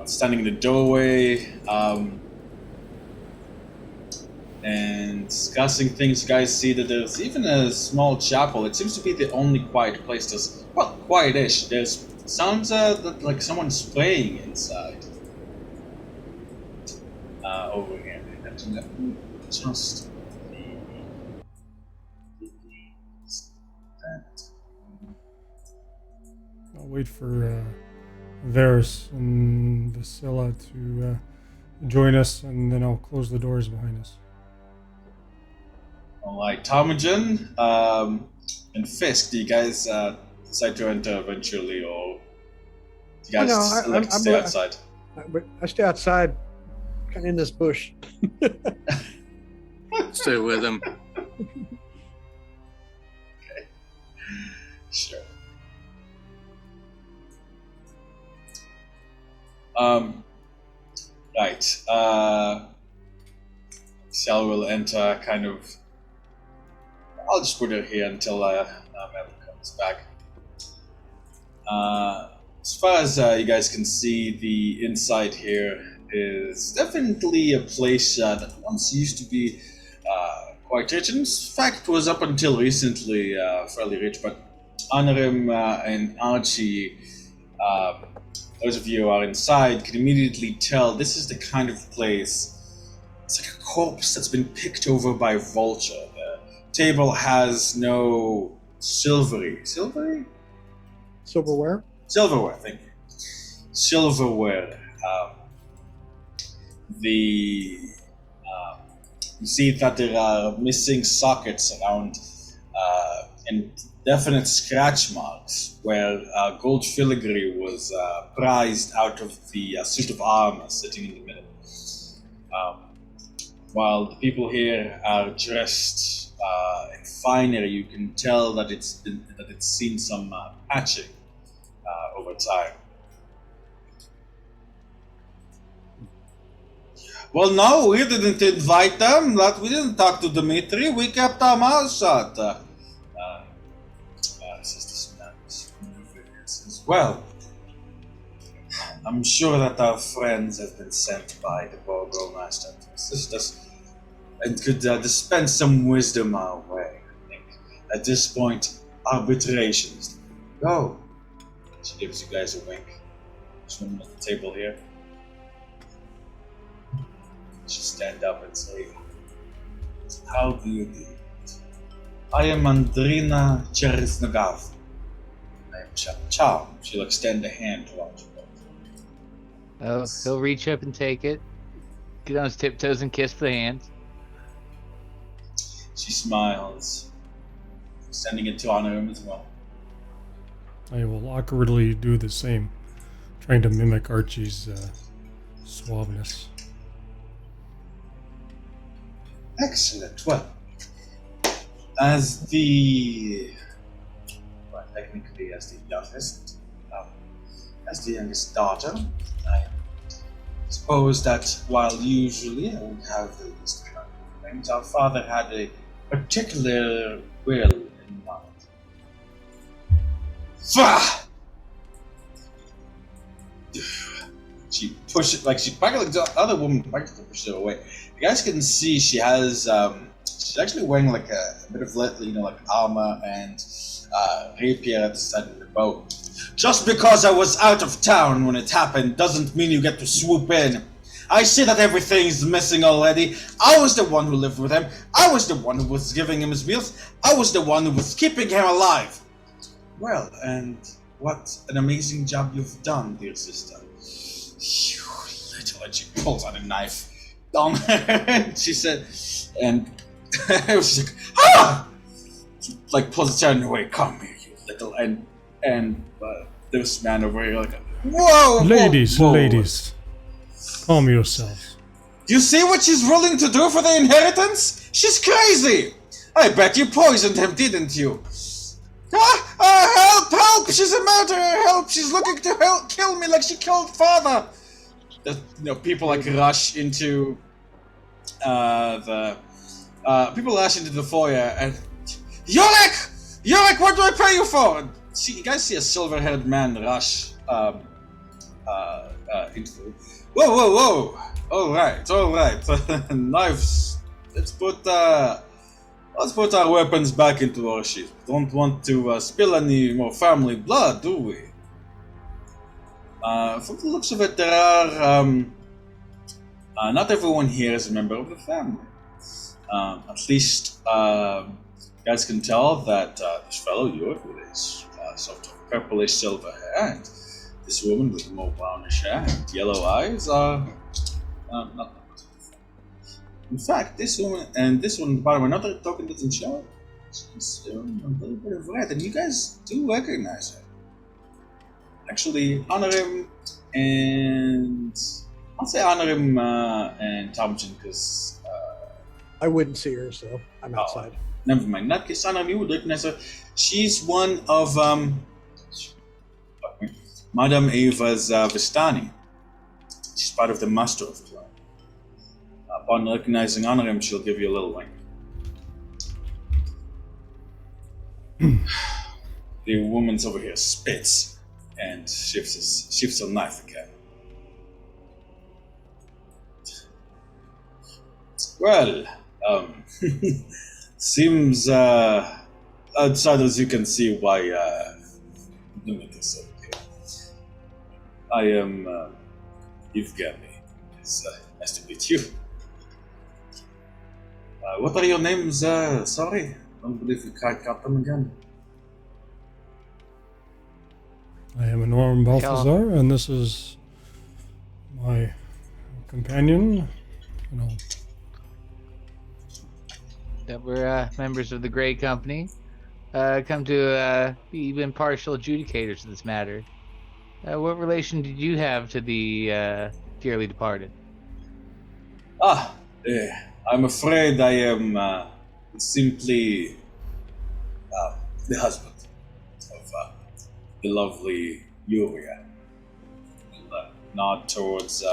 standing in the doorway, and discussing things. You guys see that there's even a small chapel. It seems to be the only quiet place. There's, quiet-ish. There's sounds like someone's praying inside. Over here. Just I'll wait for Varys and Vasilla to join us, and then I'll close the doors behind us. Alright, Ptarmigan and Fisk, do you guys decide to enter eventually, or do you guys stay outside? I stay outside, kind of in this bush. Stay with him. Okay. Sure. Right. Sal will enter kind of. I'll just put her here until Mel comes back. As far as you guys can see, the inside here is definitely a place that once used to be quite rich. In fact, was up until recently fairly rich. But Anarim and Archie, those of you who are inside, can immediately tell this is the kind of place. It's like a corpse that's been picked over by a vulture. The table has no silverware. Silverware, thank you. Silverware. You see that there are missing sockets around and definite scratch marks where gold filigree was prized out of the suit of armor sitting in the middle. While the people here are dressed in finery, you can tell that it's seen some patching over time. Well, no, we didn't invite them. We didn't talk to Dimitri. We kept our mouths shut. Says, well, I'm sure that our friends have been sent by the Burgomaster to assist us and could dispense some wisdom our way. I think at this point, arbitration is the way to go. She gives you guys a wink. This woman at the table here. She stand up and say, how do you do it? I am Andrina Cheresnagav. I am Charm. She'll extend a hand towards you both. Oh, he'll reach up and take it, get on his tiptoes and kiss the hand. She smiles. sending it to honor him as well. I will awkwardly do the same, trying to mimic Archie's suaveness. Excellent. Well, as the technically as the youngest daughter, I suppose that while usually I would have the least amount of things, our father had a particular will in mind. Fah! She pushed it, like the other woman practically pushed it away. You guys can see she has, she's actually wearing like a bit of, like armor and rapier at the side of the bow. Just because I was out of town when it happened doesn't mean you get to swoop in. I see that everything's missing already. I was the one who lived with him. I was the one who was giving him his meals. I was the one who was keeping him alive. Well, and what an amazing job you've done, dear sister. You little, and she pulls out a knife on her, and she said, and it was like, ah! She, like, pulls the chair away. Come here, you little, and this man over here, like, whoa! Ladies, whoa. ladies, calm yourselves. You see what she's willing to do for the inheritance? She's crazy! I bet you poisoned him, didn't you? Help! Help! She's a murderer! Help! She's looking to kill me like she killed father! People like rush into people rush into the foyer and Yurek! Yurek, what do I pay you for? And you guys see a silver-haired man rush into the... Whoa! All right. Knives. Let's put our weapons back into our sheath. Don't want to spill any more family blood, do we? From the looks of it, there are not everyone here is a member of the family. At least, you guys can tell that this fellow, York, with his sort of purplish silver hair, and this woman with more brownish hair and yellow eyes are not members of the family. In fact, this woman and this one, by the way, not that the token doesn't show, she's a little bit of red, and you guys do recognize her. Actually, honor him, and I'll say honor him and Thompson because I wouldn't see her, so I'm outside. Never mind. In that case, honor him. You would recognize her. She's one of Madame Eva's Vistani. She's part of the Master of Clan. Upon recognizing honor him, she'll give you a little wink. The woman's over here spits and shifts her knife again. Well, seems outsiders you can see why limit is over here. I am Evgeny. It's nice to meet you. What are your names? Sorry, don't believe you can't cut them again. I am Norm Balthazar, and this is my companion. That we're members of the Grey Company, come to be impartial adjudicators of this matter. What relation did you have to the dearly departed? I'm afraid I am simply the husband of the lovely Yuria. Nod towards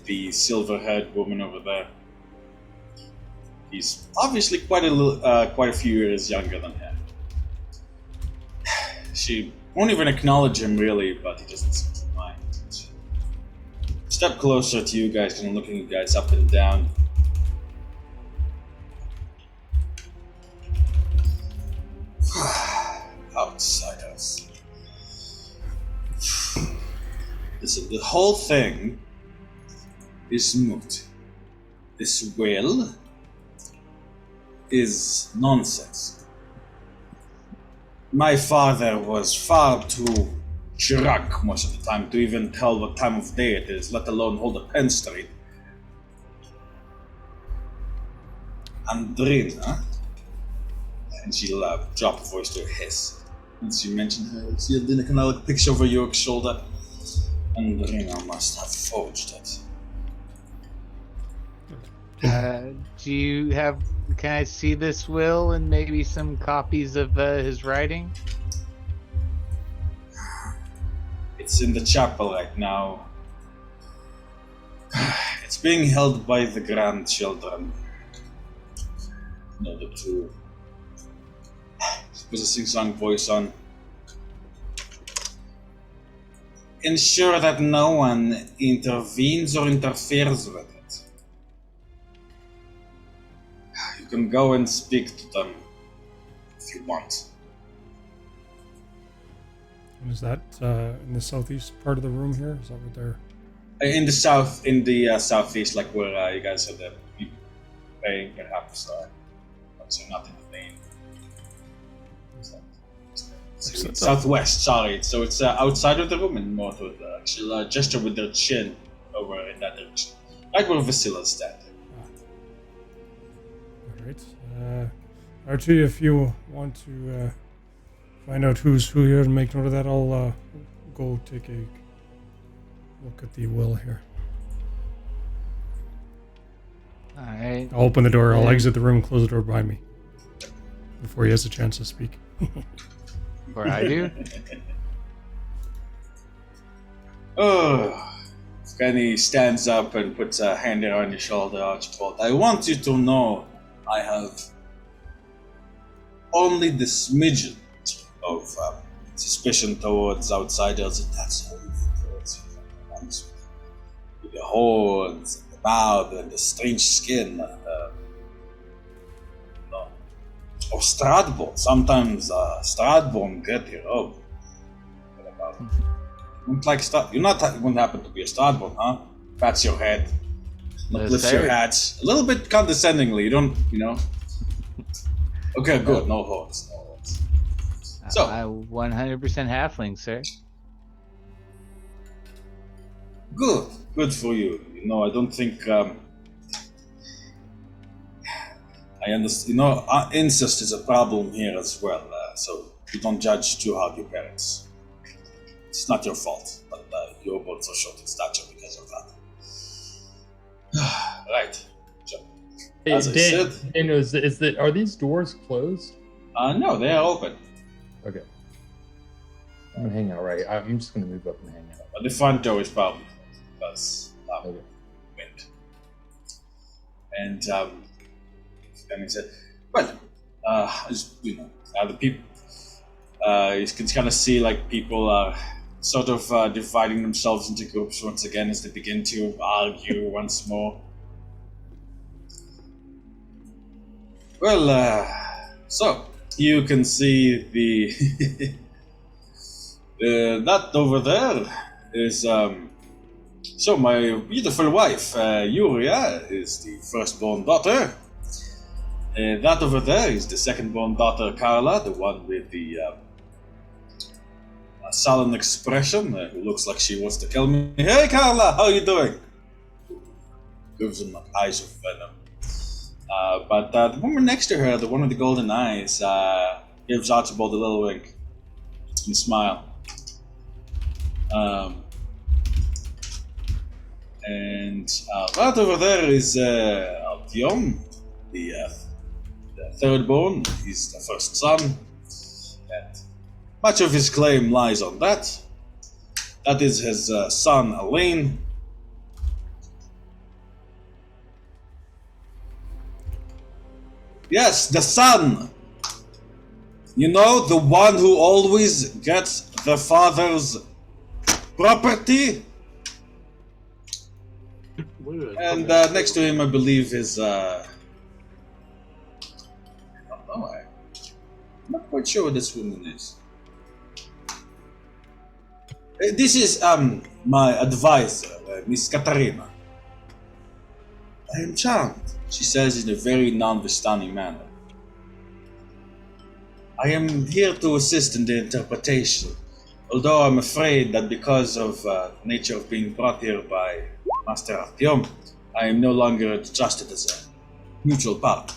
the silver-haired woman over there. He's obviously quite a few years younger than her. She won't even acknowledge him really, but he doesn't seem to mind. Step closer to you guys, kind of looking you guys up and down. Outsiders. Listen, the whole thing is moot. This will is nonsense. My father was far too drunk most of the time to even tell what time of day it is, let alone hold a pen straight. Andrina, and she'll drop a voice to a hiss. And she mentioned her. She had a kind of like picture over your shoulder, and must have forged it. Do you have? Can I see this will and maybe some copies of his writing? It's in the chapel right now. It's being held by the grandchildren. In order to put a sing-song voice on. Ensure that no one intervenes or interferes with it. You can go and speak to them if you want. And is that in the southeast part of the room here? Is that what they're... In the south, in the southeast, like where you guys are the people paying, perhaps. So not in the main. Southwest, sorry. So it's outside of the room and more to the she'll gesture with their chin over in that direction. Right where Vasila's standing. Alright. Archie, if you want to find out who's who here and make note of that, I'll go take a look at the will here. Alright. I'll open the door, I'll exit the room, close the door behind me. Before he has a chance to speak. Or I do? Oh, Kenny stands up and puts a hand on your shoulder, Archibald. I want you to know I have only the smidgen of suspicion towards outsiders, and that's only towards you. With the horns, and the mouth, and the strange skin. Or Stradborn. Sometimes Stradborn get here. Oh, what about it? Don't like You're not wouldn't happen to be a Stradborn, huh? Pats your head, lifts your hat a little bit condescendingly. You don't, Okay, good. No horns. So, 100% halfling, sir. Good for you. I don't think. I understand. Incest is a problem here as well. So you don't judge too hard your parents. It's not your fault, but you're both so short in stature because of that. Right. So, Hey, as I said, Dan, are these doors closed? no, they are open. Okay. I'm gonna hang out right. I'm just gonna move up and hang out. But the front door is probably closed because wind. And he said, "Well, the people. You can kind of see like people are sort of dividing themselves into groups once again as they begin to argue once more. Well, so you can see the that over there is so my beautiful wife Yuria is the firstborn daughter. That over there is the second-born daughter, Carla, the one with the sullen expression, who looks like she wants to kill me. Hey, Carla, how are you doing? Gives him eyes of venom. But the woman next to her, the one with the golden eyes, gives Archibald a little wink and smile. And right over there is Altion, the third-born. He's the first son, and much of his claim lies on that. That is his son, Elaine. Yes, the son! The one who always gets the father's property? And next to him, I believe, is I'm not quite sure what this woman is. This is my advisor, Miss Katarina. I am charmed, she says in a very non-Vistani manner. I am here to assist in the interpretation, although I'm afraid that because of the nature of being brought here by Master Artyom, I am no longer trusted as a neutral partner.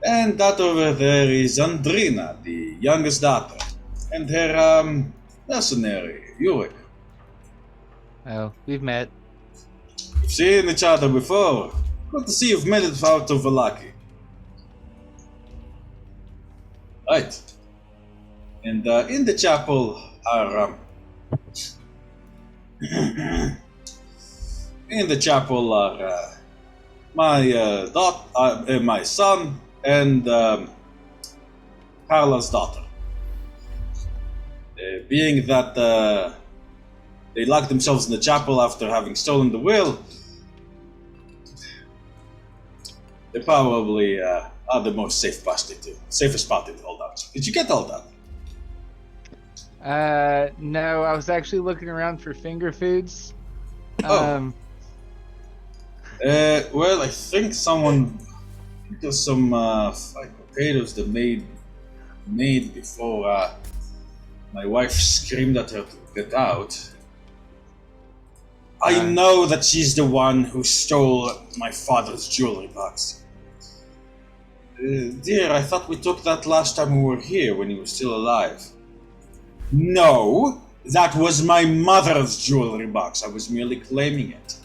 And that over there is Andrina, the youngest daughter, and her mercenary, Yurik. Oh, we've met. We've seen each other before. Good to see you've made it out of Valaki. Right. And in the chapel are my my son and Carla's daughter. Being that they locked themselves in the chapel after having stolen the will, they probably are the most safest party to hold out. Did you get all that? No, I was actually looking around for finger foods. Oh. Well, I think there's some fried potatoes that made before my wife screamed at her to get out. I know that she's the one who stole my father's jewelry box. Dear, I thought we took that last time we were here when he was still alive. No, that was my mother's jewelry box. I was merely claiming it.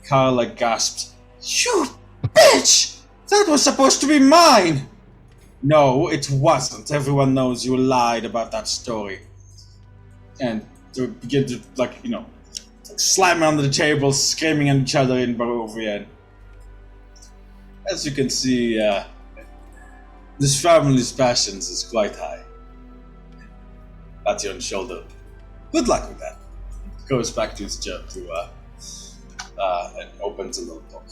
Carla gasped, "You bitch! That was supposed to be mine!" No, it wasn't. Everyone knows you lied about that story. And to begin to, slam on the table, screaming at each other in Barovian. As you can see, this family's passions is quite high. Pat you on the shoulder. Good luck with that. Goes back to his job and opens a little book.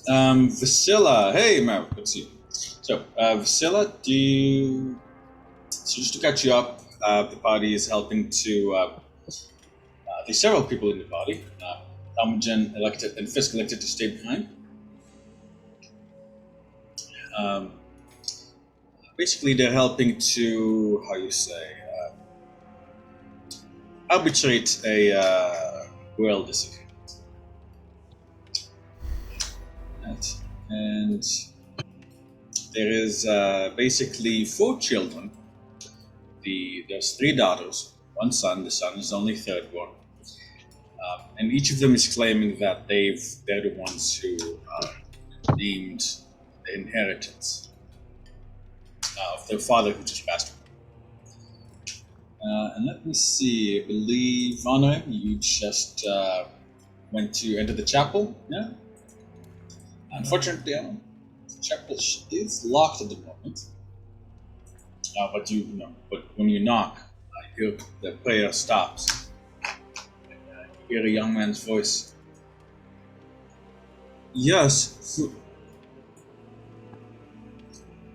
Vasila, hey Marc, good to see you. So, Vasila, just to catch you up, the party is helping to, there's several people in the party. Tamajan elected and Fisk elected to stay behind. Basically, they're helping to, arbitrate a will disagreement. Right. And there is basically 4 children. There's 3 daughters, 1 son. The son is only third born. And each of them is claiming that they're the ones who named the inheritance of their father who just passed away. And let me see, I believe, Honor, you just went to enter the chapel, yeah? Unfortunately, the chapel is locked at the moment. But when you knock, I hear the prayer stops. You hear a young man's voice. Yes.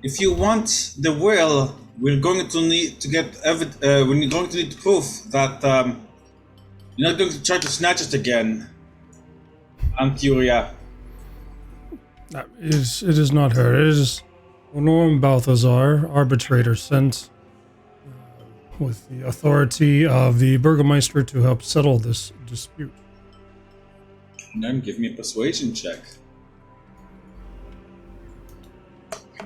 If you want the will, we're going to need to get we're going to need proof that you're not going to try to snatch it again, Anturia. It is not her. It is Honorum Balthazar, arbitrator sent with the authority of the Burgomaster to help settle this dispute. And then give me a persuasion check.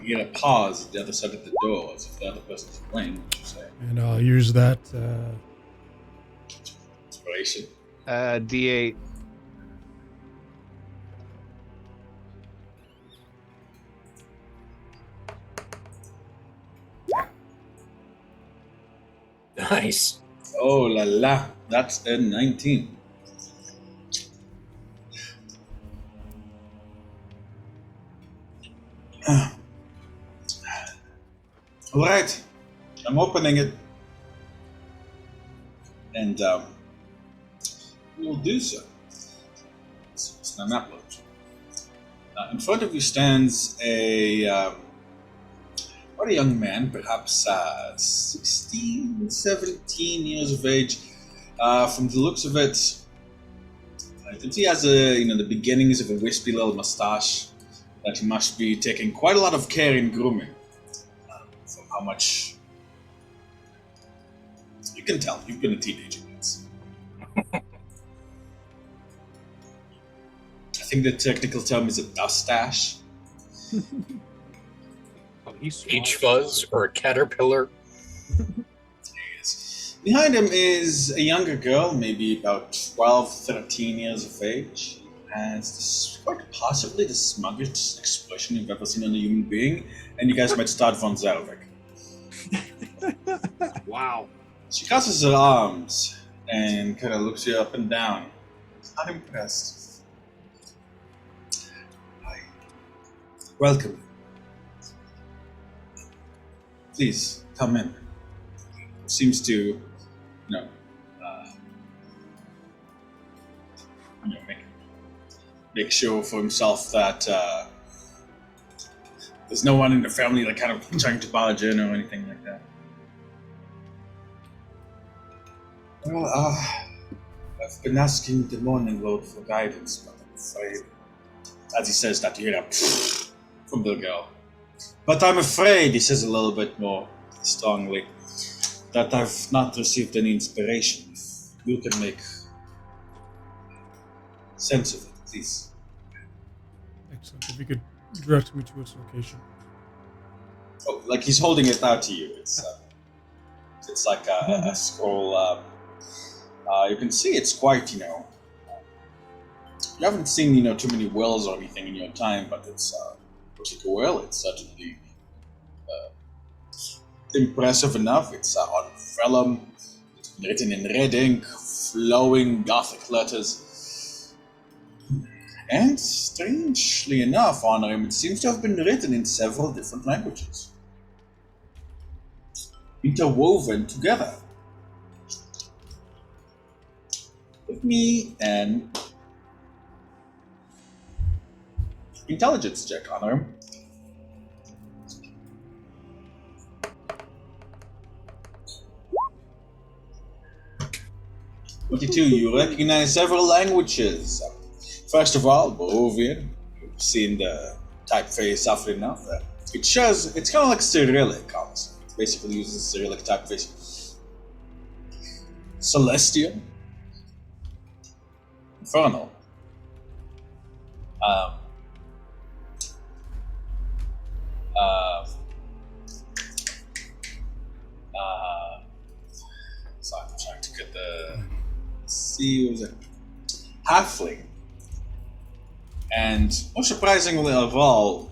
You get a pause at the other side of the door as if the other person's playing, what you say. And I'll use that. Inspiration. D8. Nice. Oh la la, that's a 19. All right, I'm opening it, and we will do so. It's my map launcher. In front of you stands quite a young man, perhaps 16, 17 years of age. From the looks of it, I think he has the beginnings of a wispy little mustache that he must be taking quite a lot of care in grooming. From how much you can tell, you've been a teenager once. I think think the technical term is a mustache. Oh, he's H fuzz or a caterpillar. Behind him is a younger girl, maybe about 12, 13 years of age. Has this, quite possibly the smuggest expression you've ever seen on a human being, and you guys might start von Zelvik. Wow. She crosses her arms and kind of looks you up and down. She's not impressed. Hi. Welcome. Please, come in. Seems to, make sure for himself that there's no one in the family like kind of trying to barge in or anything like that. Well, I've been asking the Morning Lord for guidance, but I'm afraid, as he says that, you hear that from the girl. But I'm afraid, he says a little bit more strongly, that I've not received any inspiration. If you can make sense of it, please. Excellent. If you could direct me to its location. Oh, like he's holding it out to you. It's like a scroll. You can see it's quite, you haven't seen, too many wells or anything in your time, but it's particular well. It's certainly impressive enough. It's on vellum. It's written in red ink, flowing Gothic letters. And strangely enough, on him, it seems to have been written in several different languages, interwoven together. Give me an intelligence check on him. 22, you recognize several languages. First of all, Barovian. You've seen the typeface often enough. It shows, it's kind of like Cyrillic, honestly. It basically uses Cyrillic typeface. Celestial. Infernal. So I'm trying to get the... what was it? Halfling. And most surprisingly of all,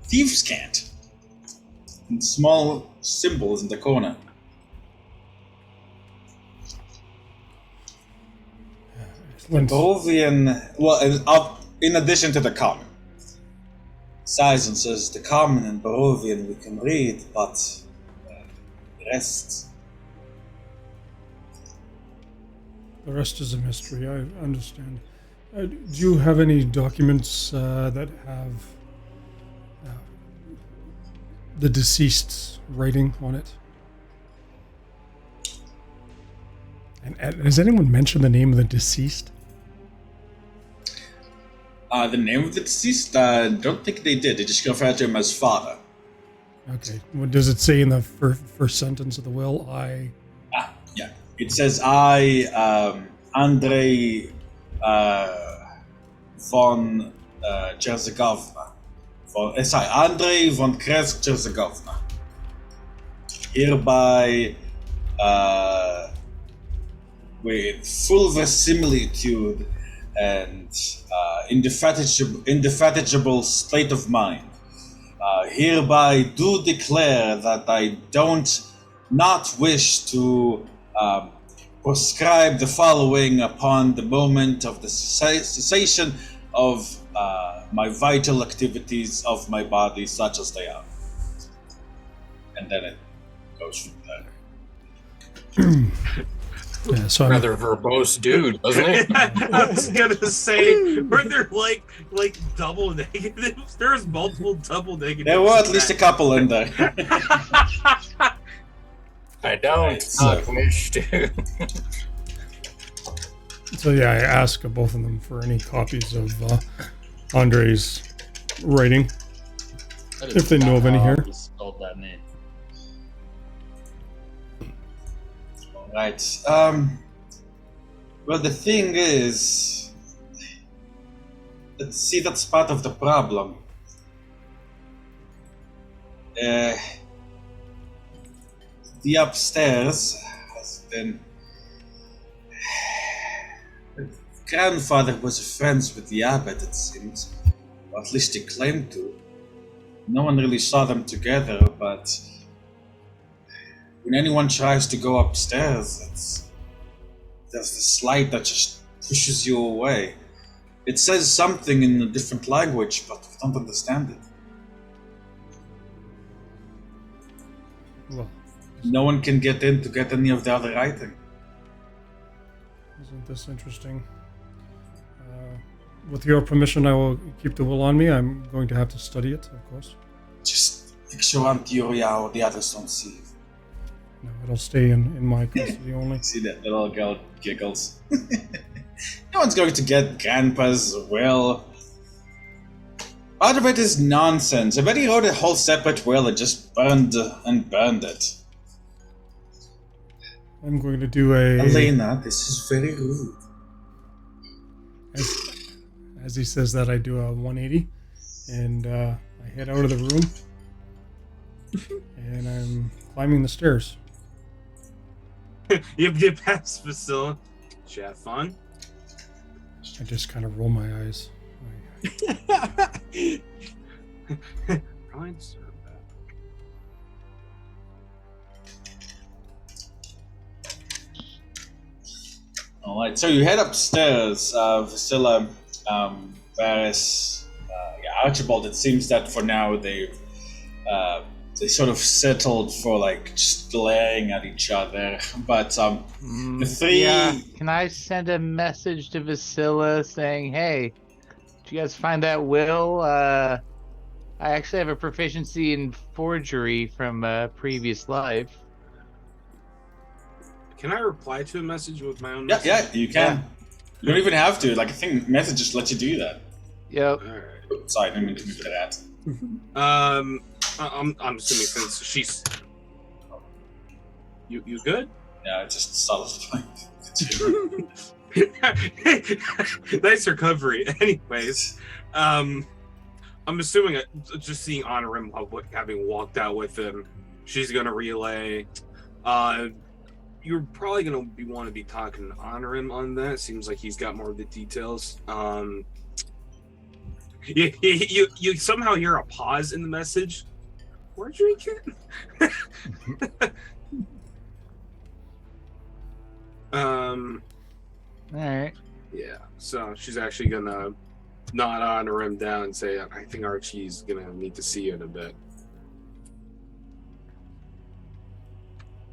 Thieves' Cant. And small symbols in the corner. Barovian, well, in addition to the common. Sizen says the common and Barovian we can read, but the rest... The rest is a mystery, I understand. Do you have any documents that have the deceased's writing on it? And has anyone mentioned the name of the deceased? The name of the deceased? I don't think they did. They just referred to him as father. Okay. What does it say in the first sentence of the will? Yeah. It says, Andrei von Cherzegovna. Andrei von Krezk Cherzegovna. Hereby, with full verisimilitude and indefatigable state of mind, hereby do declare that I don't not wish to prescribe the following upon the moment of the cessation of my vital activities of my body, such as they are. And then it goes from there. Yeah, so Rather verbose dude, doesn't it? I was gonna say, were there like double negatives? There's multiple double negatives. There were at least a couple in there. I don't not wish to. So yeah, I ask both of them for any copies of Andre's writing, if they know of any here. Spelled that name. Right. Well, the thing is, See, that's part of the problem. The upstairs has been... Grandfather was friends with the abbot, it seems. Or at least he claimed to. No one really saw them together, but... when anyone tries to go upstairs, there's this light that just pushes you away. It says something in a different language, but we don't understand it. Well, No one can get in to get any of the other writing. isn't this interesting? With your permission, I will keep the will on me. I'm going to have to study it, of course. Just make sure Aunt Yuria or the others don't see it. No, it'll stay in my custody only. See that little girl giggles. No one's going to get Grandpa's will. Part of it is nonsense. I bet he wrote a whole separate will and just burned it. I'm going to do a... Elena, this is very rude. As he says that, I do a 180, and I head out of the room, and I'm climbing the stairs. You get past Vasilla. Did you have fun? I just kind of roll my eyes. Ryan's not bad. Alright, so you head upstairs, Vasilla, Varys, Archibald. It seems that for now they sort of settled for like just glaring at each other. But the three... Yeah, can I send a message to Vasilla saying, hey, did you guys find that will? I actually have a proficiency in forgery from a previous life. Can I reply to a message with my own message? Yeah, you can. You don't even have to. Like, I think message just lets you do that. Yep. Alright. Sorry, I didn't mean to move to that. I'm assuming since she's... You good? Yeah, it just started playing. Nice recovery. Anyways, I'm assuming just seeing Honor him having walked out with him, she's gonna relay. You're probably gonna want to be talking to Honor him on that. Seems like he's got more of the details. You somehow hear a pause in the message. We're drinking. All right. Yeah, so she's actually gonna not honor him down and say, I think Archie's gonna need to see you in a bit.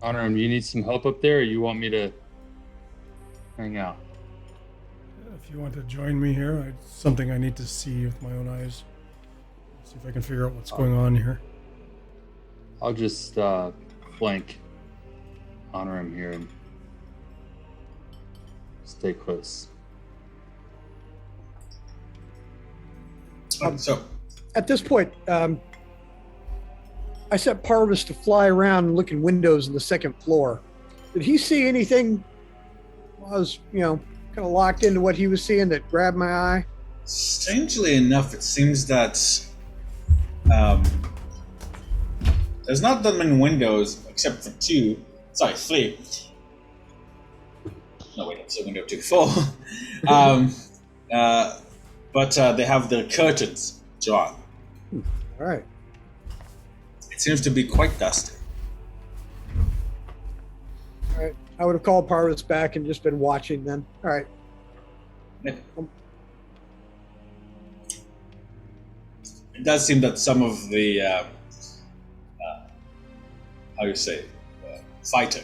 Honor him, you need some help up there, or you want me to hang out? If you want to join me here, it's something I need to see with my own eyes. See if I can figure out what's going on here. I'll just flank Honor him here and stay close. So, At this point, I set Parvis to fly around and look in windows in the second floor. Did he see anything while I was, kind of locked into what he was seeing that grabbed my eye? strangely enough, it seems that there's not that many windows except for three. No, wait, it's a window 2, 4. But they have their curtains drawn. All right. It seems to be quite dusty. All right. I would have called Parvis back and just been watching then. All right. It does seem that some of the, fighting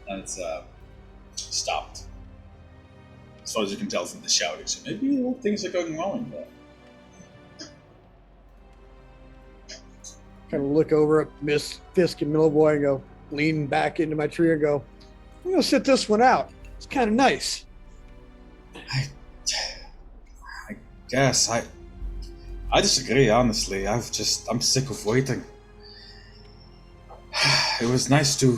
has stopped. As far as you can tell from the shouting. So maybe things are going wrong there. Kind of look over at Miss Fisk and Milivoy and go, lean back into my tree and go, I'm going to sit this one out. It's kind of nice. I guess I disagree, honestly. I'm sick of waiting. It was nice to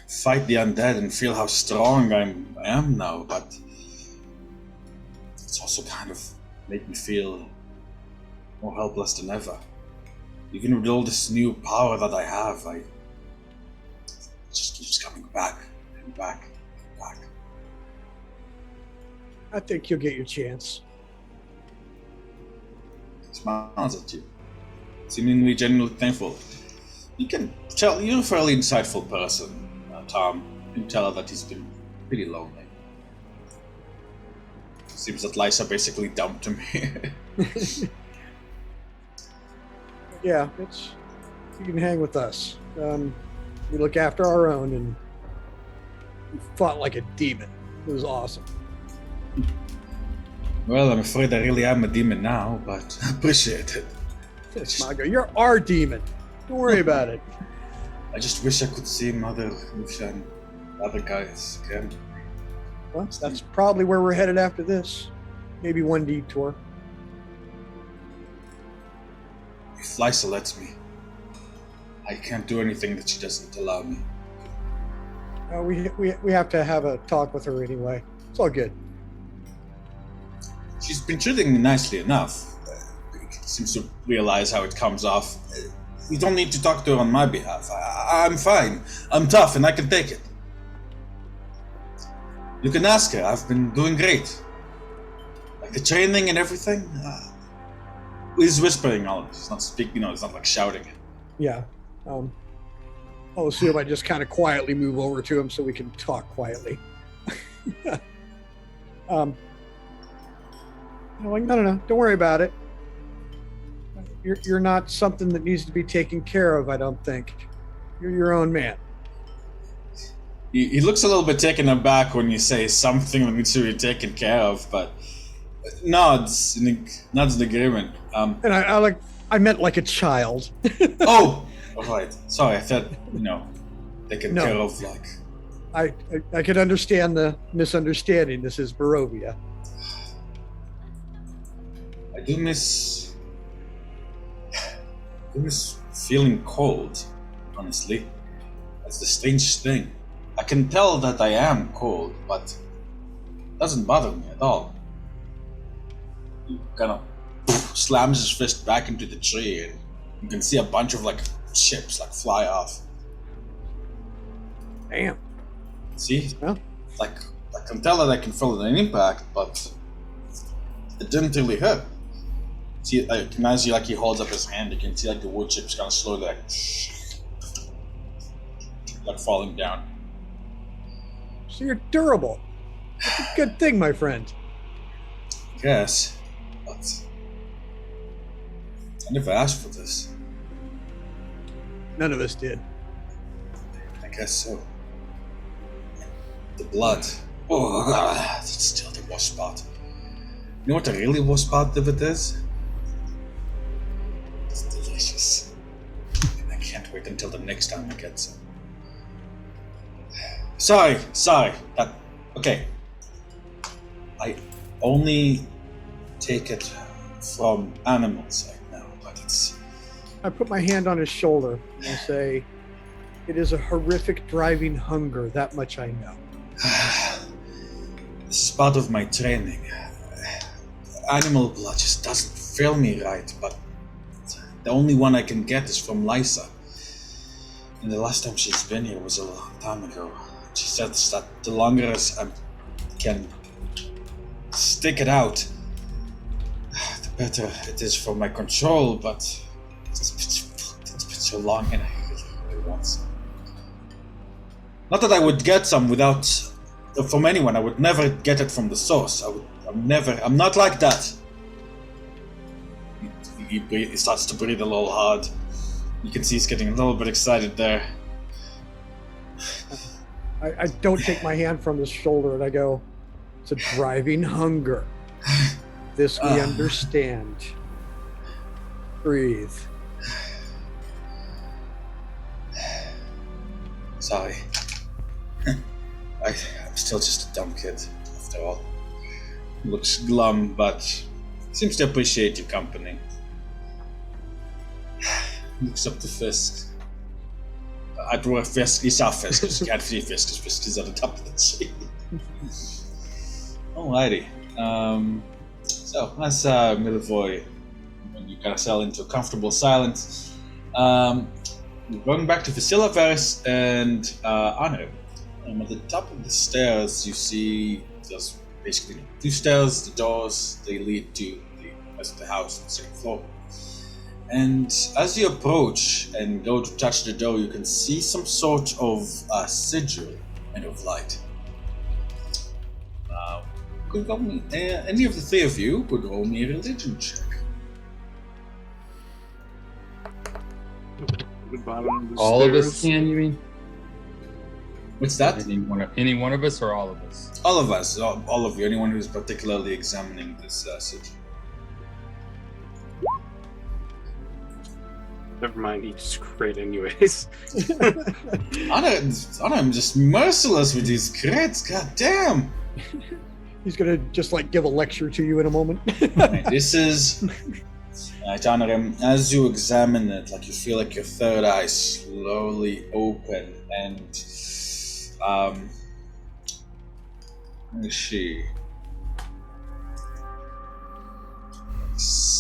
fight the undead and feel how strong I am now, but it's also kind of make me feel more helpless than ever. Even with all this new power that I have, it just keeps coming back and back and back. I think you'll get your chance. Smiles at you, seemingly genuinely thankful. You can tell you're a fairly insightful person, Tom. You can tell that he's been pretty lonely. Seems that Lysa basically dumped him here. Yeah, you can hang with us. We look after our own, and we fought like a demon. It was awesome. Well, I'm afraid I really am a demon now, but I appreciate it. Mago, you're our demon. Don't worry about it. I just wish I could see Mother Lucia and other guys again. Well, that's probably where we're headed after this. Maybe one detour. If Lysa lets me, I can't do anything that she doesn't allow me. We have to have a talk with her anyway. It's all good. She's been treating me nicely enough. Seems to realize how it comes off. You don't need to talk to her on my behalf. I'm fine. I'm tough and I can take it. You can ask her. I've been doing great. Like the training and everything. He's whispering all of it. He's not speaking, it's not like shouting it. Yeah. I'll assume I just kind of quietly move over to him so we can talk quietly. I'm like, no. Don't worry about it. You're not something that needs to be taken care of, I don't think. You're your own man. He looks a little bit taken aback when you say something that needs to be taken care of, but nods in agreement. And I meant like a child. Oh, right. Sorry, I thought taken care of like. I can understand the misunderstanding. This is Barovia. I do miss feeling cold, honestly. That's the strange thing. I can tell that I am cold, but it doesn't bother me at all. He kind of slams his fist back into the tree, and you can see a bunch of chips fly off. Damn. See? Well. I can tell that I can feel an impact, but it didn't really hurt. See, as he holds up his hand, you can see the wood chips kind of slowly falling down. So you're durable. That's a good thing, my friend. Yes, but I never asked for this. None of us did. I guess so. The blood. Oh, that's still the worst spot. You know what the really worst part of it is? It's delicious. And I can't wait until the next time I get some. Sorry. Okay. I only take it from animals right now, but it's... I put my hand on his shoulder and I say, it is a horrific driving hunger, that much I know. This is part of my training. Animal blood just doesn't feel me right, but the only one I can get is from Lysa. And the last time she's been here was a long time ago. She said that the longer as I can stick it out, the better it is for my control, but it's been so long and I really want some. Not that I would get some from anyone. I would never get it from the source. I'm not like that. He starts to breathe a little hard. You can see he's getting a little bit excited there. I don't take my hand from his shoulder and I go, it's a driving hunger. This we understand. Breathe. Sorry. I'm still just a dumb kid, after all. Looks glum, but seems to appreciate your company. Looks up to Fisk. I draw a Fisk. He saw Fisk. You can't see Fisk because Fisk is at the top of the tree. Alrighty. So, as Milivoy, when you kind of settle into a comfortable silence, we're going back to Vasilaverse and Anu. At the top of the stairs, you see there's basically 2 stairs, the doors, they lead to the rest of the house on the second floor. And as you approach and go to touch the door, you can see some sort of sigil made of light. Could roll me, any of the 3 of you could roll me a religion check. The bottom of the All of stairs. us can, you mean? What's that? Any one of us or all of us? All of us, all of you, anyone who's particularly examining this sigil. Never mind, he just crit anyways. I'm just merciless with these crits, god damn! He's gonna just like give a lecture to you in a moment. Right, this is Honorim, as you examine it, like you feel like your third eye slowly open and let me see.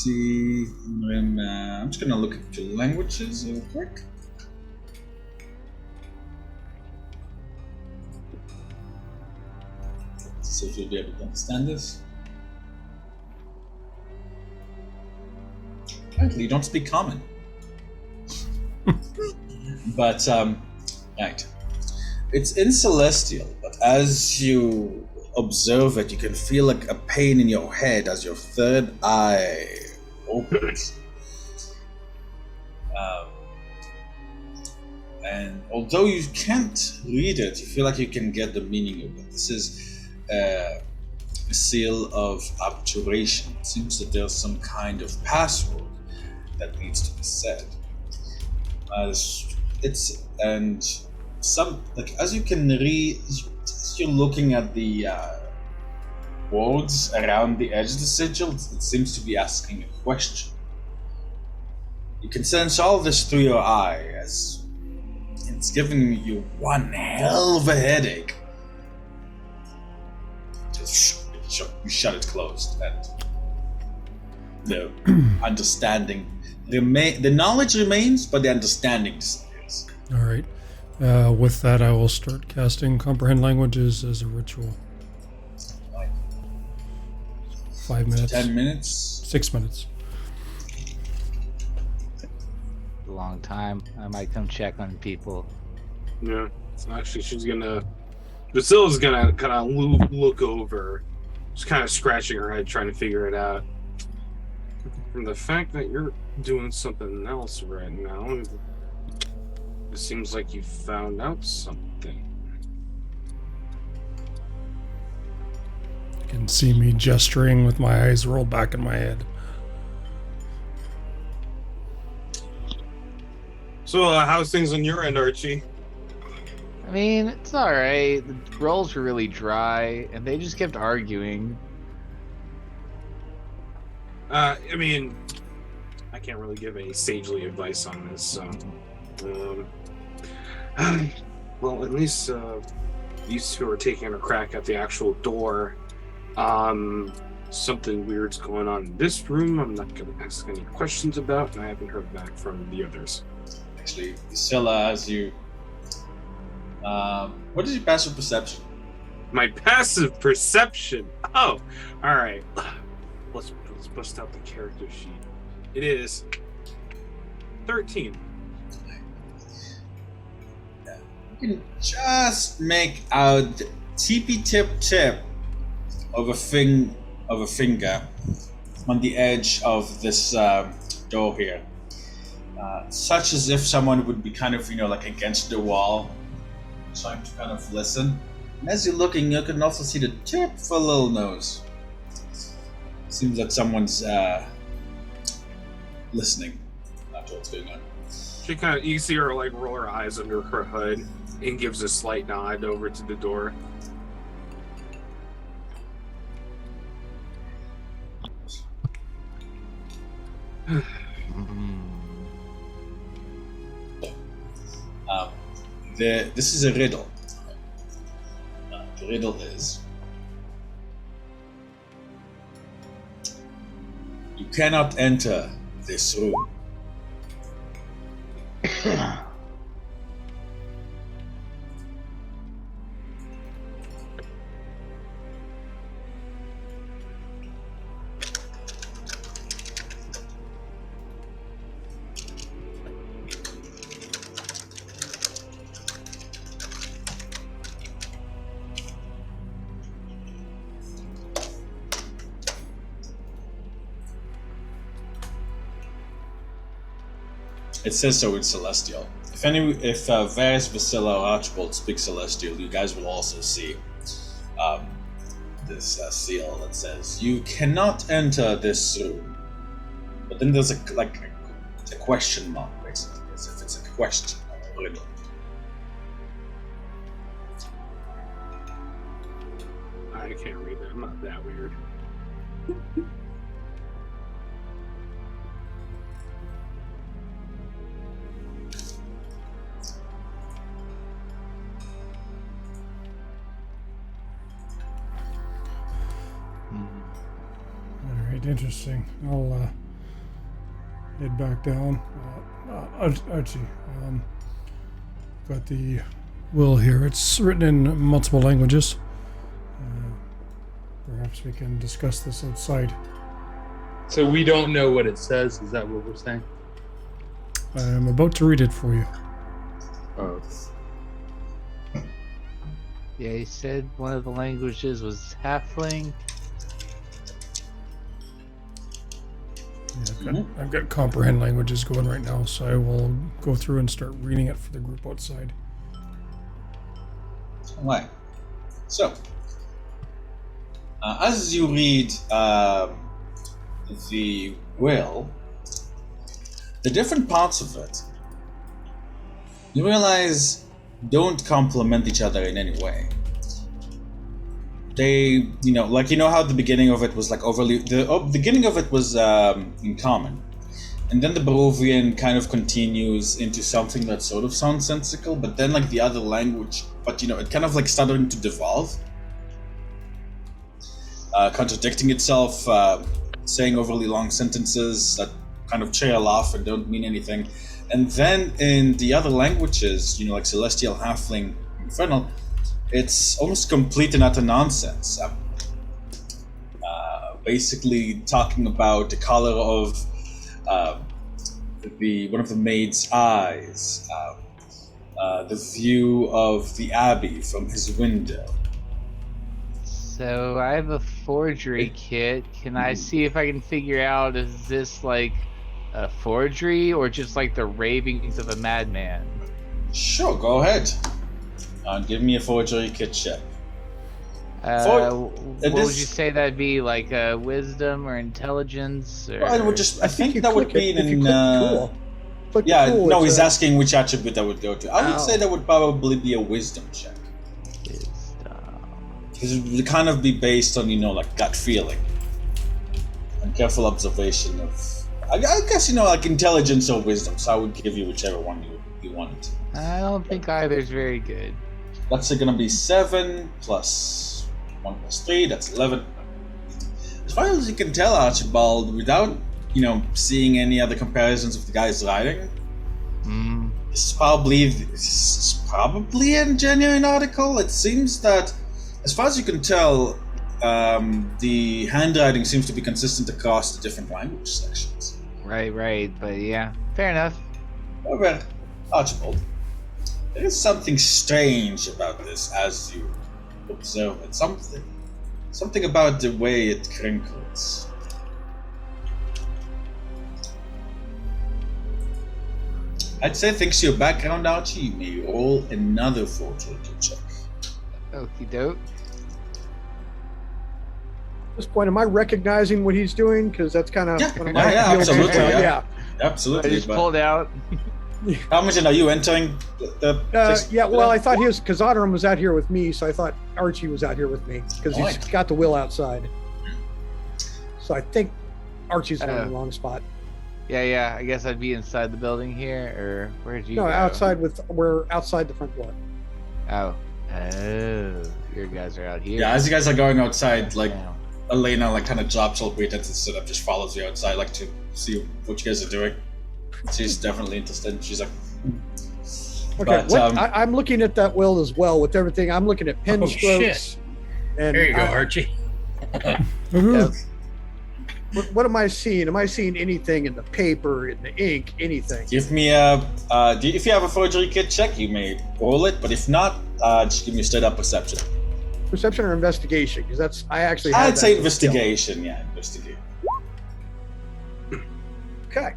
I'm just gonna look at your languages real quick. See if you'll be able to understand this. Apparently you don't speak common. But, right. It's in Celestial, but as you observe it, you can feel like a pain in your head as your third eye opens. And although you can't read it, you feel like you can get the meaning of it. This is a seal of abjuration. It seems that there's some kind of password that needs to be said. As you can read, as you're looking at the words around the edge of the sigil, it seems to be asking a question. You can sense all this through your eye, as it's giving you one hell of a headache. Just you shut it closed, and the understanding, the knowledge remains, but the understanding disappears. All right. With that, I will start casting Comprehend Languages as a ritual. 5 minutes. 10 minutes. 6 minutes. A long time. I might come check on people. Yeah. So actually, Vasila's gonna kind of look over, just kind of scratching her head, trying to figure it out. From the fact that you're doing something else right now, it seems like you found out something. You can see me gesturing with my eyes rolled back in my head. So, how's things on your end, Archie? I mean, it's alright. The rolls were really dry, and they just kept arguing. I mean, I can't really give any sagely advice on this, so... well, at least these two are taking a crack at the actual door. Something weird's going on in this room I'm not going to ask any questions about, and I haven't heard back from the others. Actually, Priscilla, as you... what is your passive perception? My passive perception? Oh, alright. Let's bust out the character sheet. It is 13. You can just make out the tippy tip of a finger on the edge of this door here. Such as if someone would be kind of, like against the wall, trying to kind of listen. And as you're looking, you can also see the tip of a little nose. Seems like someone's listening to what's going on. She you see her like roll her eyes under her hood and gives a slight nod over to the door. This is a riddle. The riddle is: You cannot enter this room. It says so in Celestial. If Varys, Vasilla, or Archibald speak Celestial, you guys will also see this seal that says, "You cannot enter this room." But then there's a question mark, basically, as if it's a question or a riddle. I can't read that. I'm not that weird. Alright, interesting. I'll head back down. Archie, got the will here. It's written in multiple languages. Perhaps we can discuss this outside. So we don't know what it says. Is that what we're saying? I'm about to read it for you. Oh. Yeah, he said one of the languages was halfling. Yeah, I've got comprehend languages going right now, so I will go through and start reading it for the group outside. Alright. So, as you read the will, the different parts of it, you realize don't complement each other in any way. They, how the beginning of it was like overly, the beginning of it was in common. And then the Barovian kind of continues into something that sort of sonsensical, but then like the other language, but it kind of like started to devolve. Contradicting itself, saying overly long sentences that kind of trail off and don't mean anything. And then in the other languages, like Celestial, Halfling, Infernal, it's almost complete and utter nonsense. Basically talking about the color of one of the maid's eyes, the view of the abbey from his window. So I have a forgery kit. Can I see if I can figure out, is this like a forgery or just like the ravings of a madman? Sure, go ahead. Give me a forgery kit check. What would you say that'd be, like wisdom or intelligence? Or... Well, I think that would be if you in. click the tool. Click the Yeah, tool, no, it's he's asking which attribute that would go to. I would say that would probably be a wisdom check. Because it would kind of be based on, like gut feeling and careful observation of. I guess like intelligence or wisdom. So I would give you whichever one you want. I don't think either's very good. That's gonna be 7 plus 1 plus 3. That's 11. As far as you can tell, Archibald, without seeing any other comparisons of the guy's writing, this is probably a genuine article. It seems that, as far as you can tell, the handwriting seems to be consistent across the different language sections. Right, but yeah, fair enough. However, Archibald, there is something strange about this as you observe it. Something about the way it crinkles. I'd say thanks to your background, Archie, you may roll another forgery check. Okie doke. At this point, am I recognizing what he's doing? Because that's kind of one of my fields. Absolutely. Yeah. Absolutely. I just pulled out. How much are you entering the Yeah, well, I thought because Otterum was out here with me, so I thought Archie was out here with me because he's got the will outside. So I think Archie's in the wrong spot. Yeah. I guess I'd be inside the building here, or where'd you go? We're outside the front door. Oh, your guys are out here. Yeah, as you guys are going outside, Elena like kind of drops all pretense and sort of just follows you outside, like to see what you guys are doing. She's definitely interested. She's like, Okay, but, I'm looking at that will as well with everything. I'm looking at pen strokes. And There you go, Archie. Woohoo. What am I seeing? Am I seeing anything in the paper, in the ink, anything? give me a. If you have a forgery kit check, you may roll it. But if not, just give me a straight up perception. Perception or investigation? Because that's I actually. Had I'd that say as a skill. investigation. Yeah, investigate. Okay.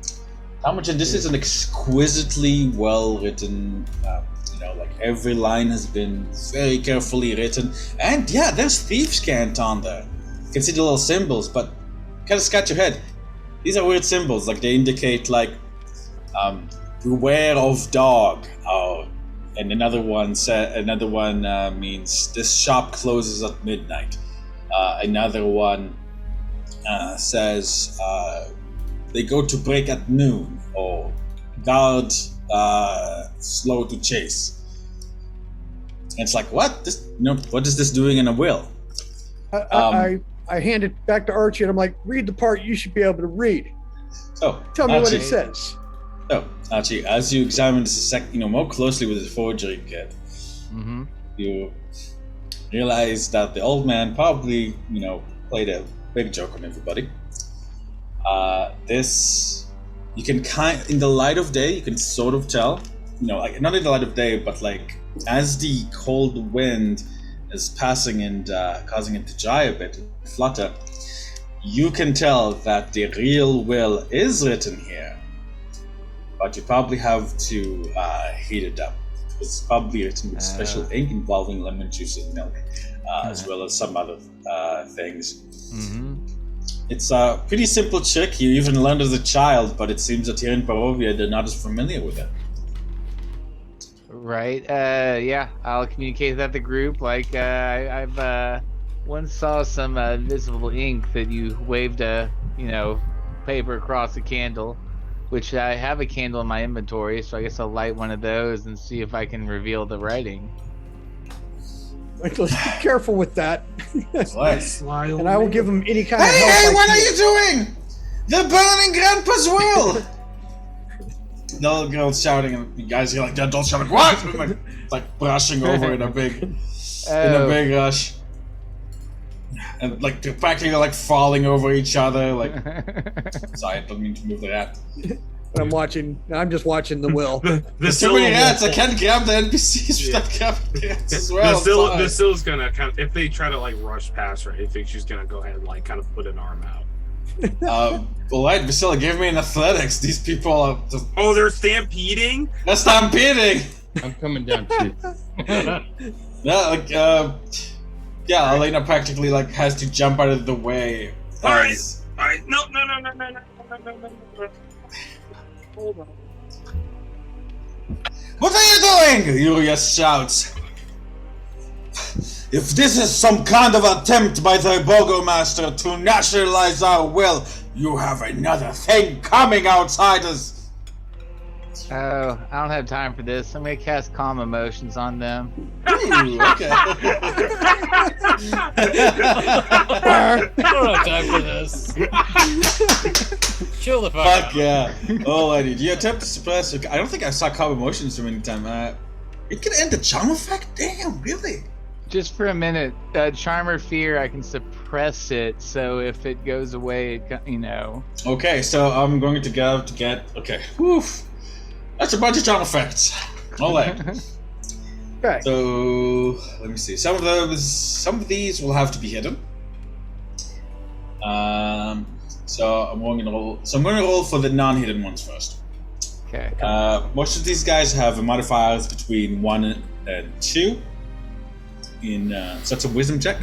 How much? And this is an exquisitely well written. Like every line has been very carefully written, and yeah, there's thieves' cant on there. You can see the little symbols, but kind of scratch your head. These are weird symbols, like they indicate beware of dog. And another one means this shop closes at midnight. Another one says they go to break at noon, or guard slow to chase. And it's like, what? What is this doing in a will? I hand it back to Archie and I'm like, read the part you should be able to read. So Tell me what Archie, it says. So Archie, as you examine this more closely with the forgery kit, you realize that the old man probably, played a big joke on everybody. This, you can in the light of day, you can sort of tell, not in the light of day, but like as the cold wind is passing and causing it to dry a bit, flutter, you can tell that the real will is written here, but you probably have to heat it up. It's probably written with special ink involving lemon juice and milk, as well as some other things. It's a pretty simple trick. You even learned as a child, but it seems that here in Barovia they're not as familiar with it. Right. Yeah, I'll communicate that to the group. Like, I've once saw some invisible ink that you waved a, paper across a candle, which I have a candle in my inventory, so I guess I'll light one of those and see if I can reveal the writing. Like, let's be careful with that. What? And I will give him any kind of help. Hey, I what can. are you doing? They're burning Grandpa's will! The little girl's shouting, and the guys are like, don't shout, what? like brushing over in a big rush. And like they're practically falling over each other. Sorry, I don't mean to move the rat. But I'm just watching the will. There's too many rats. I can't grab the NPCs without grabbing the rats as well. The Sill's gonna if they try to rush past her, I think she's gonna go ahead and kind of put an arm out. Alright, Vasila, give me an athletics. These people are just... Oh, they're stampeding? They're stampeding! I'm coming down too. Elena practically has to jump out of the way. Alright, no. Hold on. What are you doing? Urias shouts. If this is some kind of attempt by the Burgomaster to nationalize our will, you have another thing coming, outsiders! Oh, I don't have time for this. I'm gonna cast calm emotions on them. Ooh, okay. I don't have time for this. Chill the fuck out. Fuck yeah. Alrighty, do you attempt to suppress? I don't think I saw calm emotions from any time. It can end the charm effect? Damn, really? Just for a minute, charm or fear, I can suppress it. So if it goes away, Okay, so I'm going to go to get. Okay, woof. That's a bunch of charm effects. Alright. Okay. So let me see. Some of these will have to be hidden. So I'm going to roll. So I'm going to roll for the non-hidden ones first. Okay. Most of these guys have modifiers between 1 and 2. So it's a wisdom check?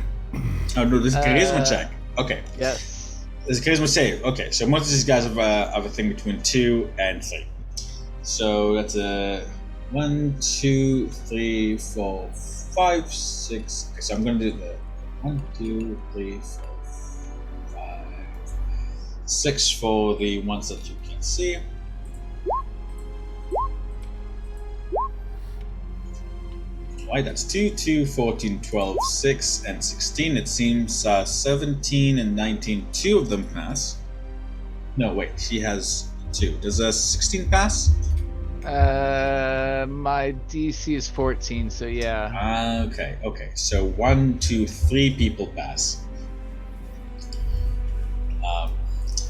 Oh no, this is a charisma check. Okay. Yes. There's a charisma save. Okay, so most of these guys have a thing between 2 and 3. So that's a 1, 2, 3, 4, 5, 6. Okay, so I'm going to do the 1, 2, 3, 4, 5, 6 for the ones that you can see. Right, that's 2, 2, 14, 12, 6, and 16. It seems 17 and 19, 2 of them pass. No, wait, she has 2. Does a 16 pass? My DC is 14, so yeah. Okay. So 1, 2, 3 people pass.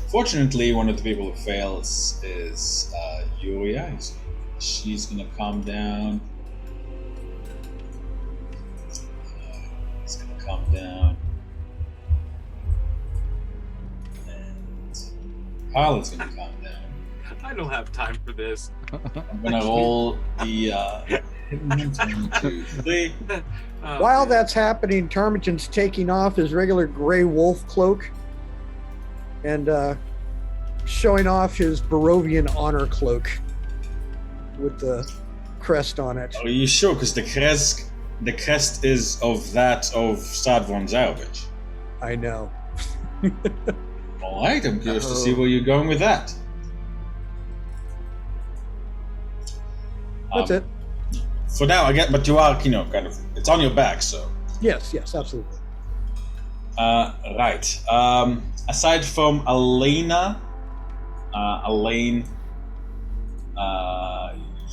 Fortunately, one of the people who fails is Yuria. She's gonna calm down. He's gonna calm down. And Harlan's gonna calm down. I don't have time for this. I'm gonna roll the 1, 2, 3. While that's happening, Ptarmigan's taking off his regular gray wolf cloak and showing off his Barovian honor cloak with the crest on it. Are you sure? Because the crest is of that of Stradvorn Zarovich. I know. All right, I'm curious to see where you're going with that. That's it. For now, I get, but you are, kind of, it's on your back, so. Yes, absolutely. Right. Aside from Elaine,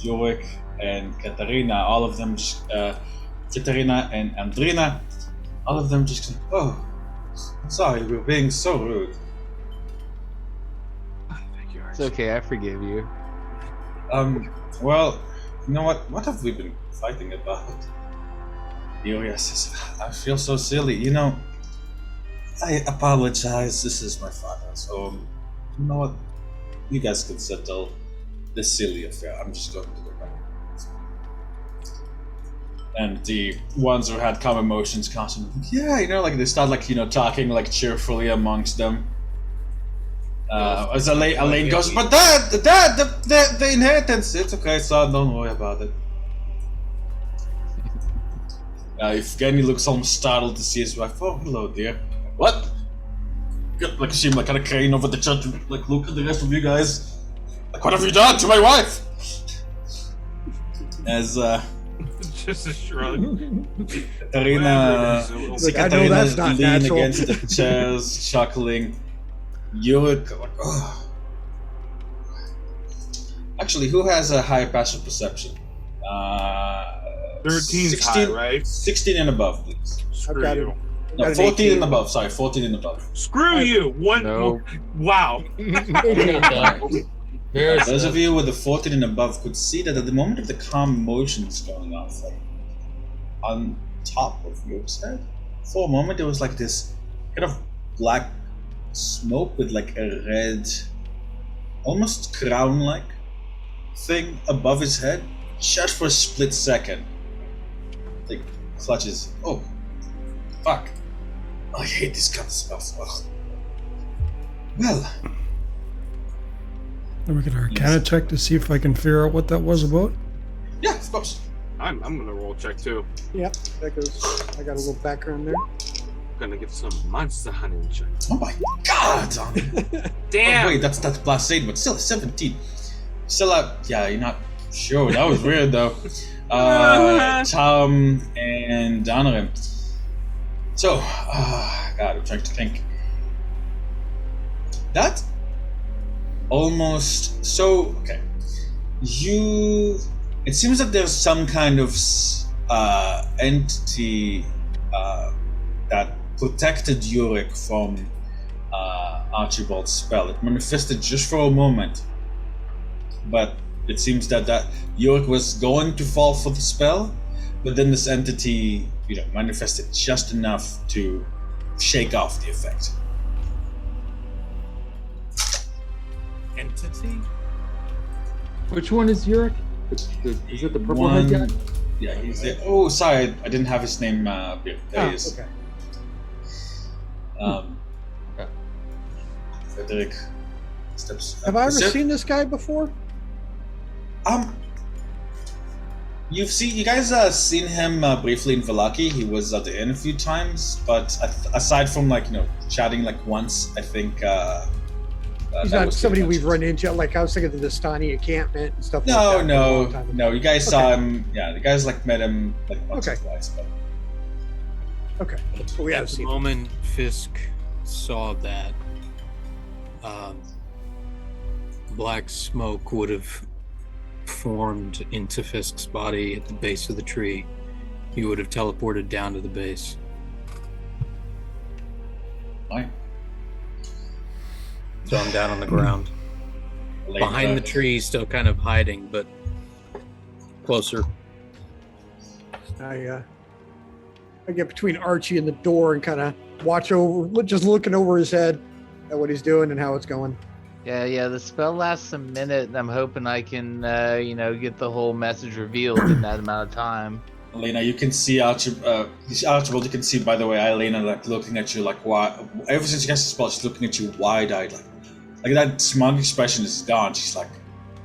Yorick, and Katarina, all of them, Katarina and Andrina, all of them just, oh, sorry, we're being so rude. Thank you, It's okay, I forgive you. Well, you know what? What have we been fighting about? Yuria says, I feel so silly. I apologize. This is my father. So, you know what? You guys can settle this silly affair. I'm just going to go back. And the ones who had calm emotions constantly, they start talking cheerfully amongst them. As Elaine goes, but Dad, the inheritance. It's okay, son. Don't worry about it. Evgeny looks almost startled to see his wife. Oh, hello, dear. What? See him kind of crane over the church, look at the rest of you guys. What have you done to my wife? As just a shrug. Katarina that's not lean natural. against the chairs, chuckling. Yurik, oh. Actually, who has a high passive perception? 13's high, right? 16 and above, please. Screw got you. it. No, 14 and above. Sorry, 14 and above. Screw you! One. No. Wow. Those of you with the 14 and above could see that at the moment of the calm motions going off, on top of your head, for a moment there was this kind of black smoke with a red, almost crown-like thing above his head, just for a split second. Clutches. Oh, fuck. I hate this kind of stuff. Ugh. Well. Then we can Arcana check to see if I can figure out what that was about. Yeah, of course. I'm gonna roll check too. Yep, that goes. I got a little background there. Gonna get some monster hunting check. Oh my god! Damn! Oh, wait, that's plus 8, but still 17. Still, you're not sure. That was weird though. Tom and Donovan. So, God, I'm trying to think. That almost okay. It seems that there's some kind of entity that protected Yurik from Archibald's spell. It manifested just for a moment, but it seems that Yurik was going to fall for the spell, but then this entity, manifested just enough to shake off the effect. Entity? Which one is Yurik? Is it the purple head guy? Yeah, he's there. Oh, sorry, I didn't have his name up here. There he is. Okay. Frederick steps. Have I ever seen this guy before? You guys seen him briefly in Vallaki. He was at the inn a few times, but aside from chatting once, I think He's that not was somebody pretty we've much run into. Like I was thinking of the Stani encampment and stuff it. like No, that. a long time ago. no. You guys saw Okay. him. Yeah, the guys like met him like once or Okay. twice. But Okay. But we At have the seen him. moment Fisk saw that, black smoke would have formed into Fisk's body at the base of the tree. He would have teleported down to the base. fine. So I'm down on the ground. Behind the tree, still kind of hiding, but closer. I get between Archie and the door and kind of watch over, just looking over his head at what he's doing and how it's going. Yeah, the spell lasts a minute, and I'm hoping I can, get the whole message revealed in that amount of time. Elena, you can see Archibald. You can see, by the way, Elena like looking at you like why. Ever since you cast the spell, she's looking at you wide-eyed, like that smug expression is gone. She's like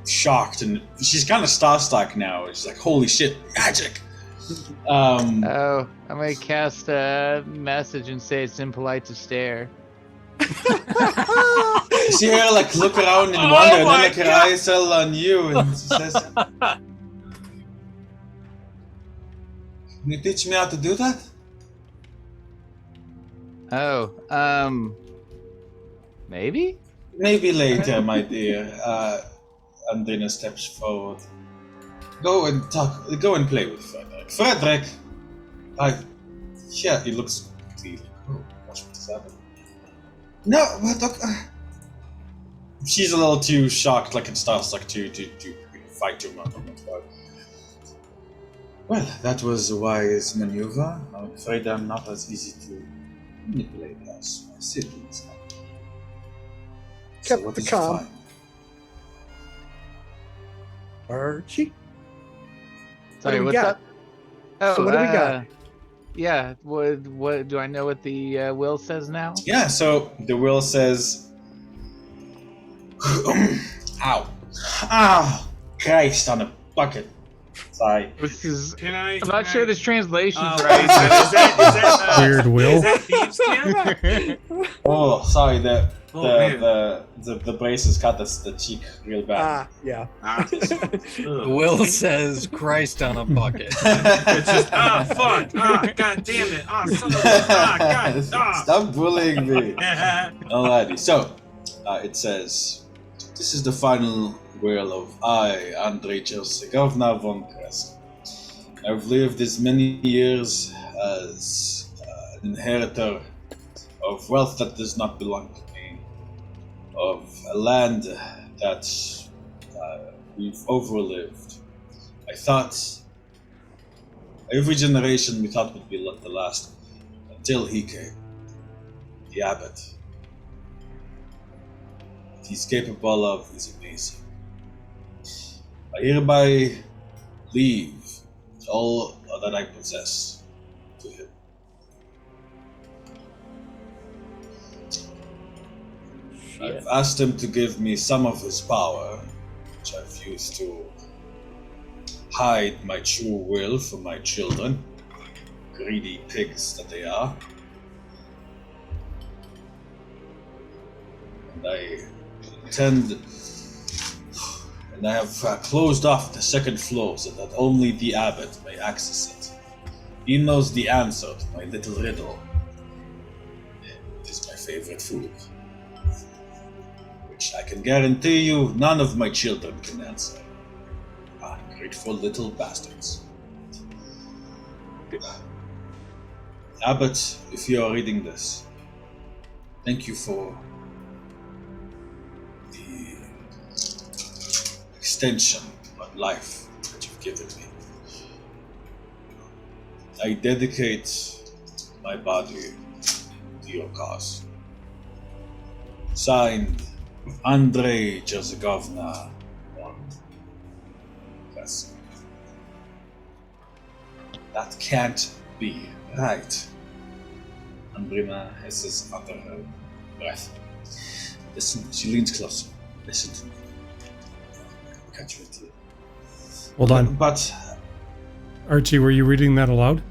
shocked, and she's kind of starstruck now. She's like, "Holy shit, magic!" Oh, I'm gonna cast a message and say it's impolite to stare. You see her like look around and wonder, and then like her eyes settle on you, and she says, "Can you teach me how to do that?" Oh, maybe? Maybe later, my dear. Andrina steps forward. Go and play with Frederick. Frederick! Yeah, he looks really cool. Watch what's happening. No, but look. She's a little too shocked, like, and starstruck to fight too much. Well, that was a wise maneuver. I'm afraid I'm not as easy to manipulate as my siblings. Kept what the did you calm. find? Archie? Sorry, do we what's got? up? Oh, So what do we got? Yeah, what do I know what the will says now? Yeah, so the will says, ow, Christ on a bucket. Sorry. This is. Can I? I'm not sure this translation's Is right. that Weird will. Is that thieves' camp? Oh, sorry, the braces cut the cheek real bad. Yeah. Will says Christ on a bucket. It's just fuck, god damn it, son of a god, Stop bullying me. Alrighty, so it says, this is the final will of I, Andrei Chersegovna von Krezk. I've lived as many years as an inheritor of wealth that does not belong to me, of a land that we've overlived. I thought every generation we thought would be the last, until he came, the abbot. What he's capable of is amazing. I hereby leave all that I possess to him. I've asked him to give me some of his power, which I've used to hide my true will from my children, greedy pigs that they are. And I intend, and I have closed off the second floor so that only the abbot may access it. He knows the answer to my little riddle. It is my favorite food, which I can guarantee you none of my children can answer. Ungrateful little bastards. Abbot, if you are reading this, thank you for the extension of life that you've given me. I dedicate my body to your cause. Signed, Andrei Chersegovna von Krezk. That can't be right. Andrina hisses under her breath. Listen, she leans closer. Listen to me. Catch your teeth. Hold on. But Archie, were you reading that aloud?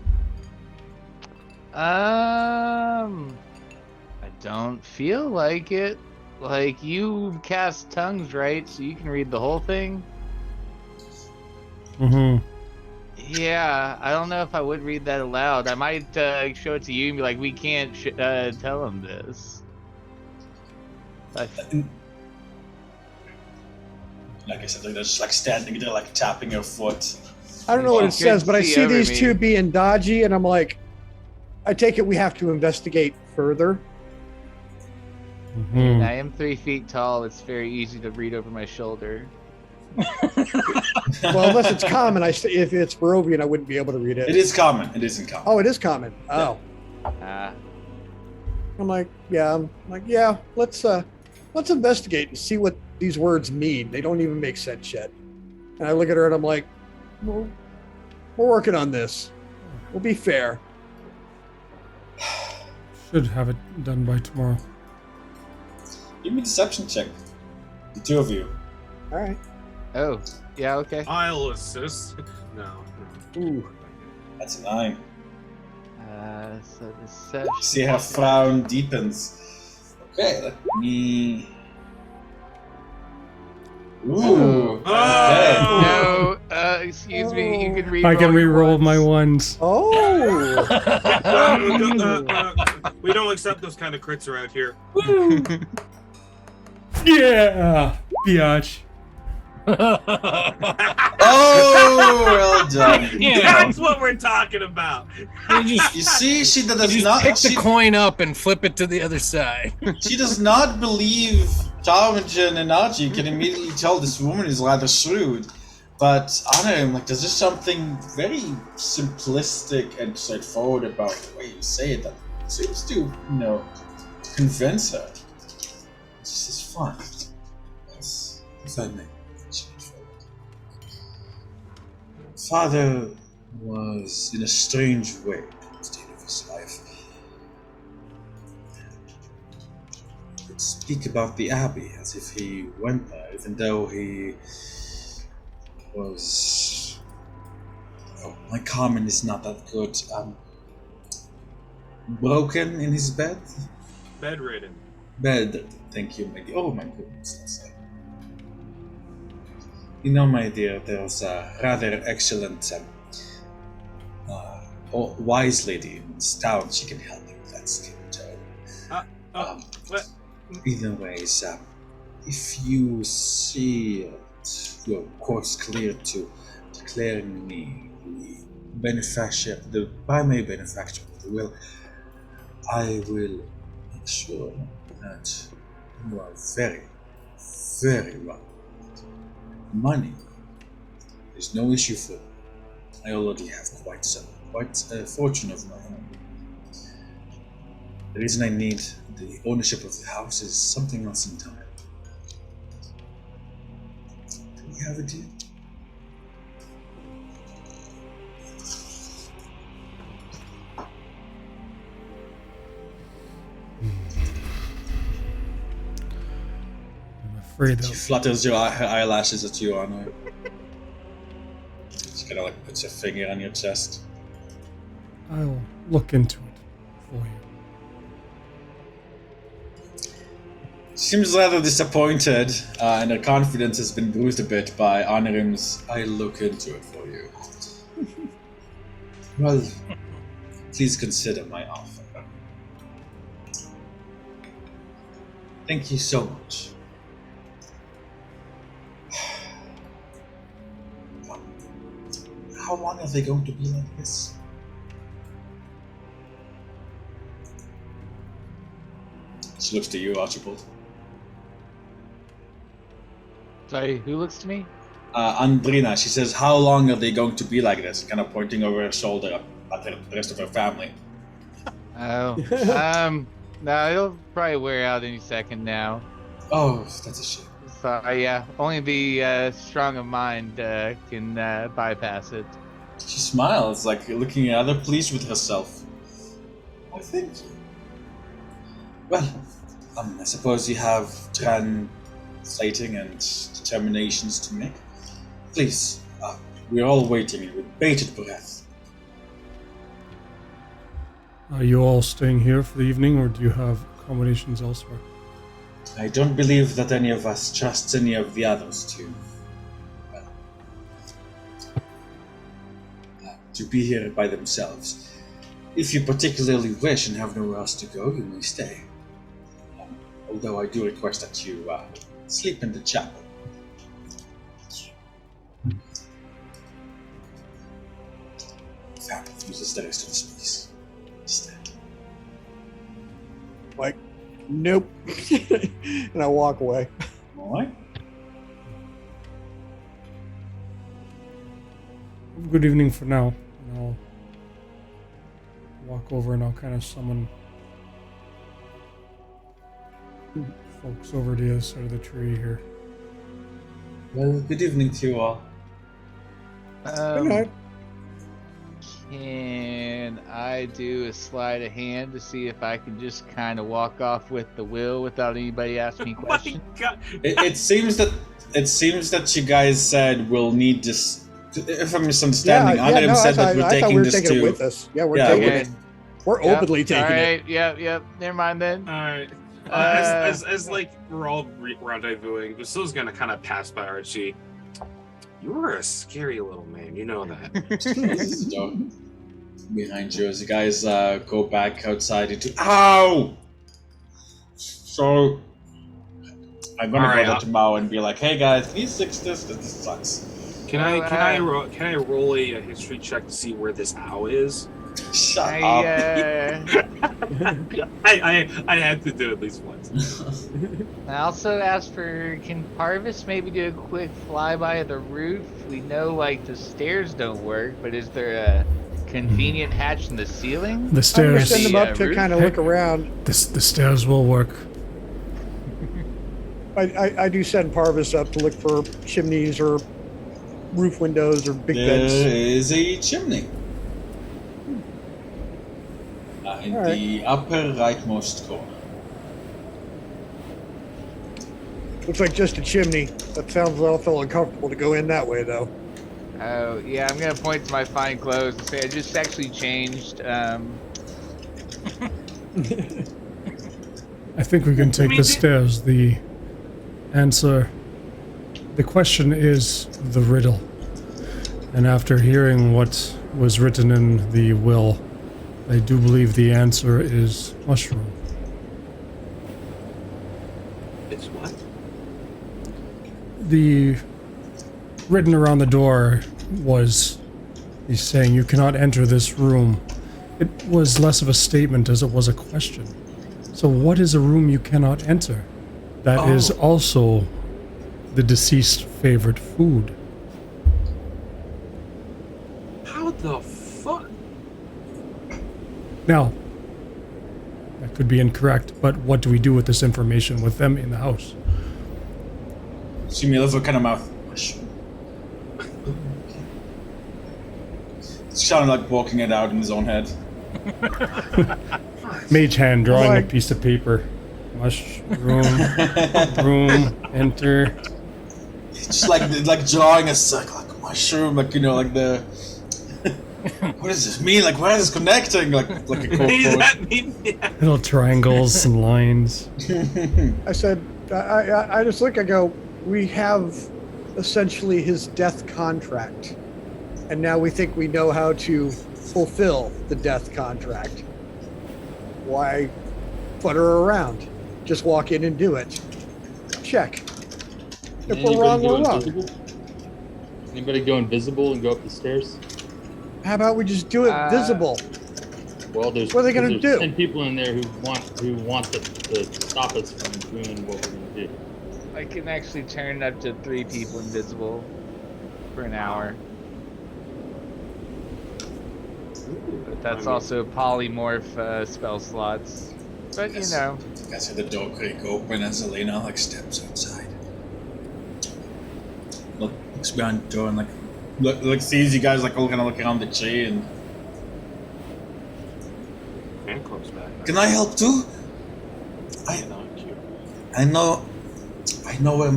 I don't feel like it. Like, you cast tongues, right? So you can read the whole thing? Mm-hmm. Yeah, I don't know if I would read that aloud. I might show it to you and be like, we can't tell him this. Like I said, they're just like standing there, like tapping your foot. I don't know what it says, but I see over these me. two being dodgy, and I'm like, I take it we have to investigate further. Mm-hmm. I am 3 feet tall. It's very easy to read over my shoulder. Well, unless it's common, if it's Barovian, I wouldn't be able to read it. It is common. It isn't common. Oh, it is common. Oh, I'm like, yeah, let's investigate and see what these words mean. They don't even make sense yet. And I look at her and I'm like, well, we're working on this. We'll be fair. Should have it done by tomorrow. Give me a deception check. The two of you. All right. Oh, yeah, okay. I'll assist. No. Ooh. That's a 9. So deception. See her frown deepens. Okay, let me. Ooh. Okay. No, excuse me. You can read. I can re-roll my ones. Oh. We don't accept those kind of crits around here. Yeah, biatch. Oh, well done. That's what we're talking about. You see, she does not. Pick the coin up and flip it to the other side. She does not believe Tarmajan and Archie can immediately tell this woman is rather shrewd. But Anna, like, there's just something very simplistic and straightforward about the way you say it that seems to, convince her. This is fun. Yes, if I may. Father was in a strange way at the state of his life. He'd speak about the Abbey as if he went there, even though he was... Oh, my Carmen is not that good. Broken in his bed? Bedridden. Bed, thank you, my dear. Oh my goodness, that's it. You know, my dear, there's a rather excellent wise lady in this town. She can help you with that skin tone. What? Either ways, if you see your course clear to declaring me the primary benefactor of the will, I will make sure that you are very, very welcome. Money is no issue for me. I already have quite a fortune of my own. The reason I need the ownership of the house is something else entirely. Do we have a deal? Afraid She of. flutters her eyelashes at you, Anna. She kind of like puts her finger on your chest. I'll look into it for you. She seems rather disappointed, and her confidence has been bruised a bit by Anarim's "I'll look into it for you." Well, please consider my offer. Thank you so much. How long are they going to be like this? She looks to you, Archibald. Sorry, who looks to me? Andrina, she says, how long are they going to be like this? Kind of pointing over her shoulder at the rest of her family. Oh, no, it'll probably wear out any second now. Oh, that's a shame. So, yeah, only the strong of mind can bypass it. She smiles, like looking rather pleased with herself. Oh, thank you. Well, I suppose you have translating and determinations to make. Please, we're all waiting with bated breath. Are you all staying here for the evening, or do you have accommodations elsewhere? I don't believe that any of us trusts any of the others to be here by themselves. If you particularly wish and have nowhere else to go, you may stay. Although I do request that you sleep in the chapel. Family uses the rest of the space. Stay. Like, nope. And I walk away. Alright. Good evening for now. And I'll walk over and I'll kind of summon folks over to the other side of the tree here. Well, good evening to you all. Good night. Can I do a sleight of hand to see if I can just kind of walk off with the will without anybody asking me questions? My God. It seems that you guys said we'll need this. If I'm misunderstanding, Anirim said that we're taking this taking it to. with us. Yeah, we're taking it. We're openly taking it. Yep. Never mind then. All right. As like we're all rendezvousing, Basile's gonna kind of pass by Archie. You're a scary little man, you know that. Behind you as you guys go back outside into. Ow! So I'm gonna go to Mao and be like, "Hey guys, can you fix this? This sucks." Can I roll a history check to see where this owl is? Shut up. I had to do it at least once. I also asked for, can Parvis maybe do a quick flyby of the roof? We know like the stairs don't work, but is there a convenient hatch in the ceiling? The I'm stairs. gonna send them up to roof? kind of look around. The stairs will work. I do send Parvis up to look for chimneys or roof windows or big There vents. is a chimney. In the upper rightmost corner. Looks like just a chimney. That sounds awful uncomfortable to go in that way, though. Oh, yeah, I'm gonna point to my fine clothes and say I just actually changed. I think we can take the stairs. The answer... The question is the riddle. And after hearing what was written in the will, I do believe the answer is mushroom. It's what? The written around the door was he's saying you cannot enter this room. It was less of a statement as it was a question. So what is a room you cannot enter? That is also the deceased's favorite food. How the fuck? Now, that could be incorrect, but what do we do with this information with them in the house? See Milivoy kind of mouth. It's kind of like walking it out in his own head. Mage hand drawing Like- a piece of paper. Mushroom, room, enter. Just like drawing a circle, like a mushroom, like like the. What does this mean? Like, where is this connecting? Like a Does cockroach. that mean? Yeah. Little triangles and lines. I said, I just look, I go, we have essentially his death contract. And now we think we know how to fulfill the death contract. Why futter around? Just walk in and do it. Check. If we're wrong, we're wrong. Anybody go invisible and go up the stairs? How about we just do it visible? Well, there's What are they gonna do? 10 people in there who want to stop us from doing what we're gonna do. I can actually turn up to 3 people invisible for an hour. But that's also polymorph spell slots. But you know. You guys hear the door creak open as Elena steps outside. Looks behind the door and sees you guys all kind of look around the tree and. And close back. Can I help too? I know where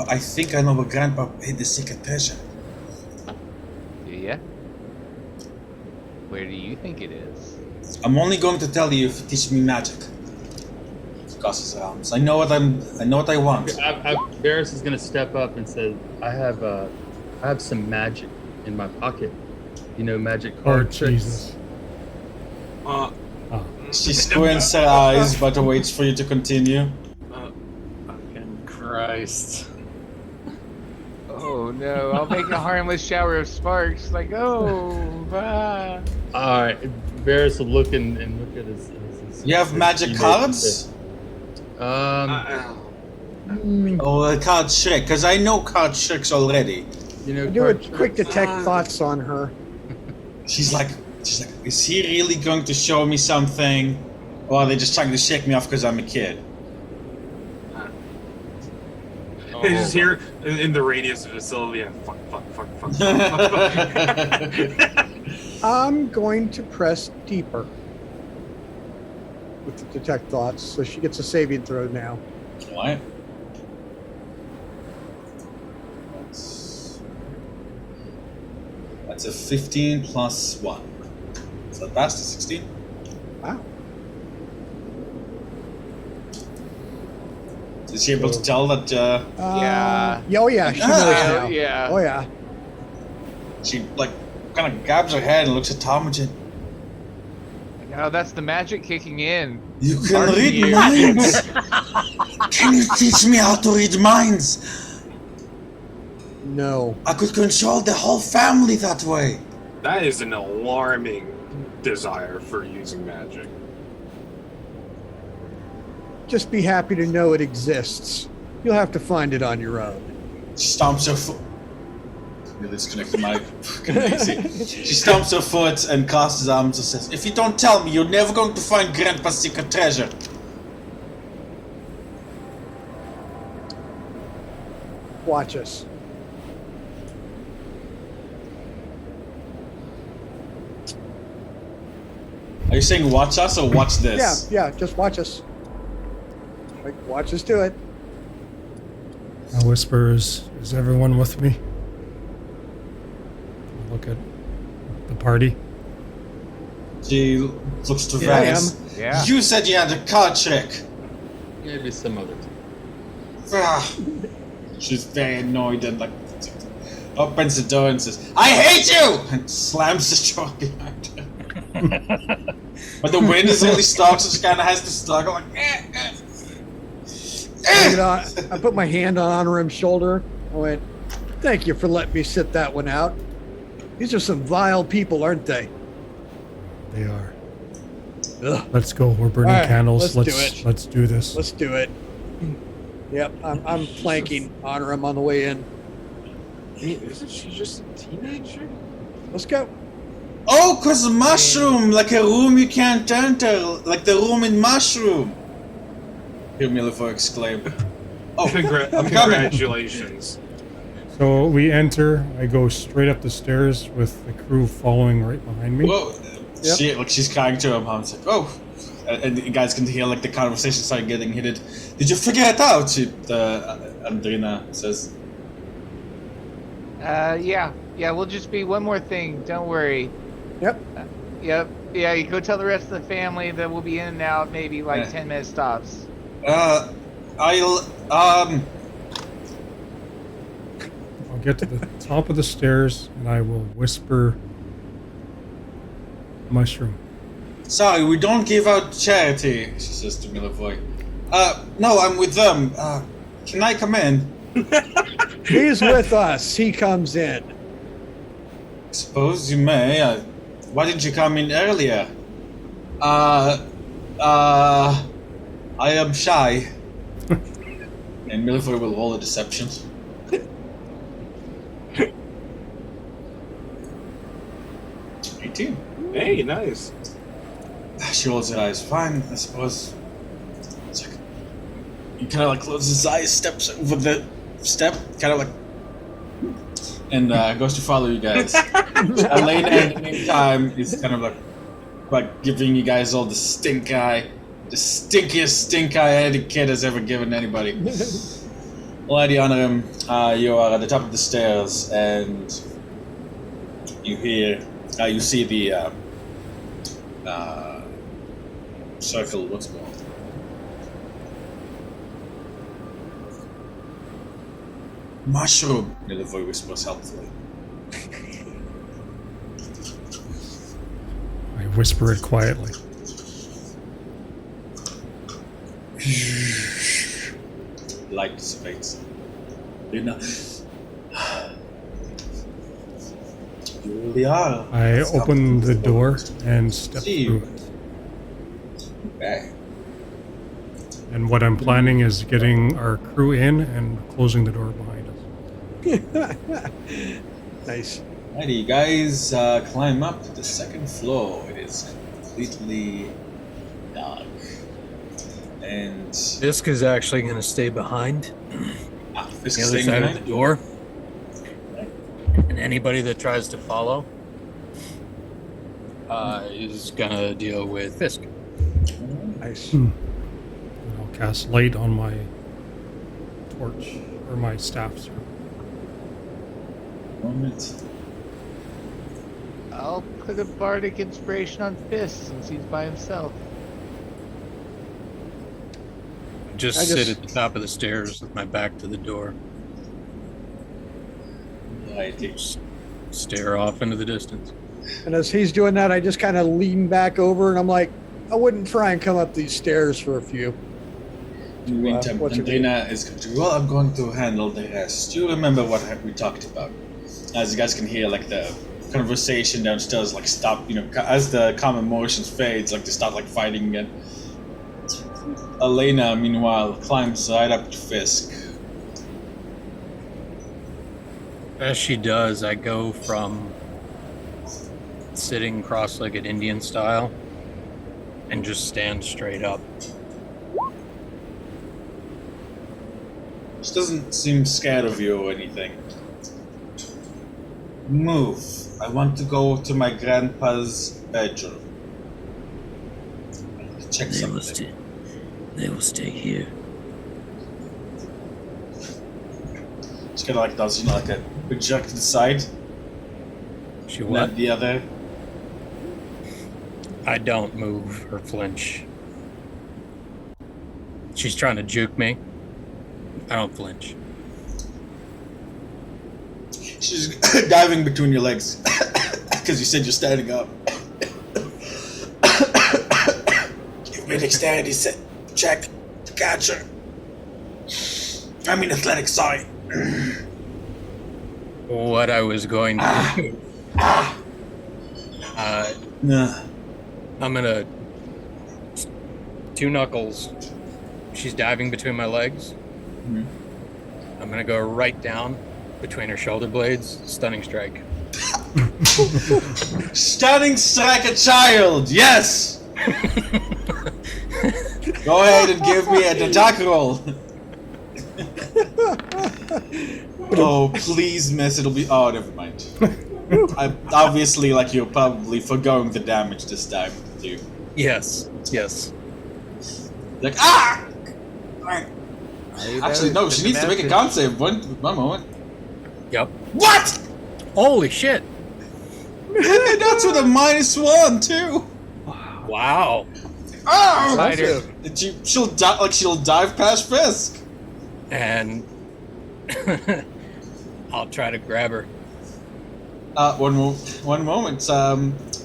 I think I know where Grandpa hid the secret treasure. Do ya? Where do you think it is? I'm only going to tell you if you teach me magic. crosses her arms. I know what I want. Varys is gonna step up and say, "I have some magic in my pocket. You know, magic Oh, card tricks." Jesus. She squints her eyes, but waits for you to continue. Fucking Christ. Oh no, I'll make a harmless shower of sparks. Like, oh, ah. All right, Varys will look and look at his You have magic cards? Or a card trick? Because I know card tricks already. You know, Do a card quick tricks? detect thoughts on her. She's like, is he really going to show me something? Or are they just trying to shake me off because I'm a kid? They just hear in the radius of the facility, yeah, fuck. I'm going to press deeper with the detect thoughts, so she gets a saving throw now. What? That's a 15 plus 1. So that's the 16. Wow. Is she able to tell that Yeah. Oh yeah, she knows now. Yeah. Oh yeah. she like kind of grabs her head and looks at Tomogen? Oh, that's the magic kicking in. You can Marc read here. minds! Can you teach me how to read minds? No. I could control the whole family that way. That is an alarming desire for using magic. Just be happy to know it exists. You'll have to find it on your own. She stomps her foot. Really disconnected my fucking AC. She stomps her foot and crosses her arms and says, "If you don't tell me, you're never going to find Grandpa's secret treasure." Watch us. Are you saying watch us or watch this? Yeah, just watch us. Like, watch us do it. I whisper, is everyone with me? Look at the party. She looks to Yeah, I Varys. Yeah. You said you had a card trick. Maybe some other time. Ah. She's very annoyed and like opens the door and says, "I hate you!" and slams the door behind her. But the wind is really strong, so she kind of has to struggle. Like, I put my hand on Honorim's shoulder. I went, "Thank you for letting me sit that one out. These are some vile people, aren't they?" They are. Ugh. Let's go. We're burning All right, candles. let's do it. Let's do this. Let's do it. Yep, I'm flanking Honorim on the way in. Isn't she just a teenager? Let's go. "Oh, 'cause mushroom, like a room you can't enter, like the room in Mushroom." Hear Milivoy exclaim. "Oh, I'm coming." Congratulations. So we enter. I go straight up the stairs with the crew following right behind me. Whoa. Yep. She's crying to him. It's like, "Oh," and you guys can hear like the conversation start getting heated. "Did you figure it out?" Andrina says. Yeah. We'll just be one more thing. Don't worry. Yep. Yep. Yeah, you go tell the rest of the family that we'll be in and out, maybe like Yeah. 10-minute stops. I'll get to the top of the stairs and I will whisper mushroom. Sorry, we don't give out charity, she says to Milivoy. No, I'm with them. Can I come in? He's with us. He comes in. Suppose you may. Why didn't you come in earlier? I am shy. And Milivoy will roll a deception. 18. Hey, nice. She rolls her eyes. Fine, I suppose. It's like, he kind of like closes his eyes, steps over the step, kind of like, and goes to follow you guys. Elena, in the meantime, is kind of like giving you guys all the stink eye, the stinkiest stink eye any kid has ever given anybody. Lady Honorim, you are at the top of the stairs, and you see the circle. What's it called? Mushroom, Milivoy whispers helpfully. I whisper it quietly. Light dissipates. Lena. You really are. I open the door and step See through you. it. Okay. And what I'm planning is getting our crew in and closing the door behind us. Nice. Alrighty, you guys climb up to the second floor. It is completely dark. And Fisk is actually going to stay behind Fisk the is other staying side of behind. the door. And anybody that tries to follow is going to deal with Fisk. Nice. And I'll cast light on my torch, or my staff, sorry. Moment. I'll put a bardic inspiration on Fist since he's by himself. Just I sit just- at the top of the stairs with my back to the door. Alrighty. Stare off into the distance. And as he's doing that, I just kind of lean back over and I'm like, I wouldn't try and come up these stairs for a few. In the meantime, what's your Andrina is going to. Well, I'm going to handle the rest. Do you remember what we talked about? As you guys can hear, like the conversation downstairs, like stop. You know, as the calm emotions fades, like they start like fighting again. Elena, meanwhile, climbs right up to Fisk. As she does, I go from sitting cross-legged Indian style and just stand straight up. She doesn't seem scared of you or anything. Move. I want to go to my grandpa's bedroom. Check something. They will stay here. She kind of like does, you know, like a big jerk to the side. She And what? then the other. I don't move or flinch. She's trying to juke me. I don't flinch. She's diving between your legs because you said you're standing up. Give me dexterity check to catch her. I mean athletics, sorry. What I was going to do. Nah. I'm gonna two knuckles. She's diving between my legs. Mhm. I'm gonna go right down between her shoulder blades, stunning strike. Stunning strike a child, yes! Go ahead and give me an attack roll. Oh, please miss, it'll be... Oh, never mind. Obviously, like, you're probably foregoing the damage this time, too. Yes, yes. Like, ah! Alright. Actually, no, she needs to make a con save. One moment. Yep. What?! Holy shit! And that's with a -1, too! Wow. Oh! Spider. She'll dive past Fisk. And I'll try to grab her. One moment.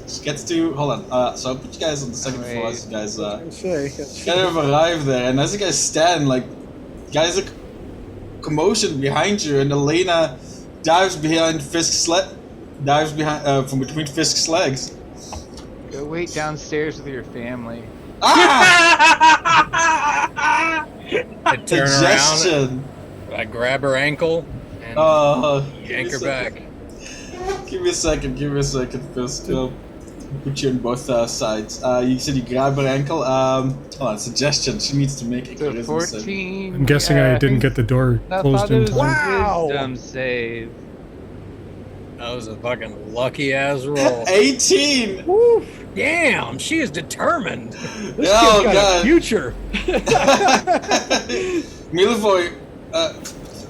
She gets to... Hold on. So I'll put you guys on the second floor as you guys, I'd say. That's kind of arrive there. And as you guys stand, like, guys, a commotion behind you, and Elena dives behind Fisk's dives behind, from between Fisk's legs. Go wait downstairs with your family. Ah! I turn around, Suggestion. I grab her ankle, and yank her back. Give me a second, Fisk. I'll put you on both sides. You said you grab her ankle. Hold on, suggestion. She needs to make a So charisma save. 14. I'm guessing I didn't get the door I closed thought it in was time. Wow. a wisdom save. That was a fucking lucky ass roll. 18! Woo! Damn, she is determined. This Oh, kid's got God. a future. Milivoy,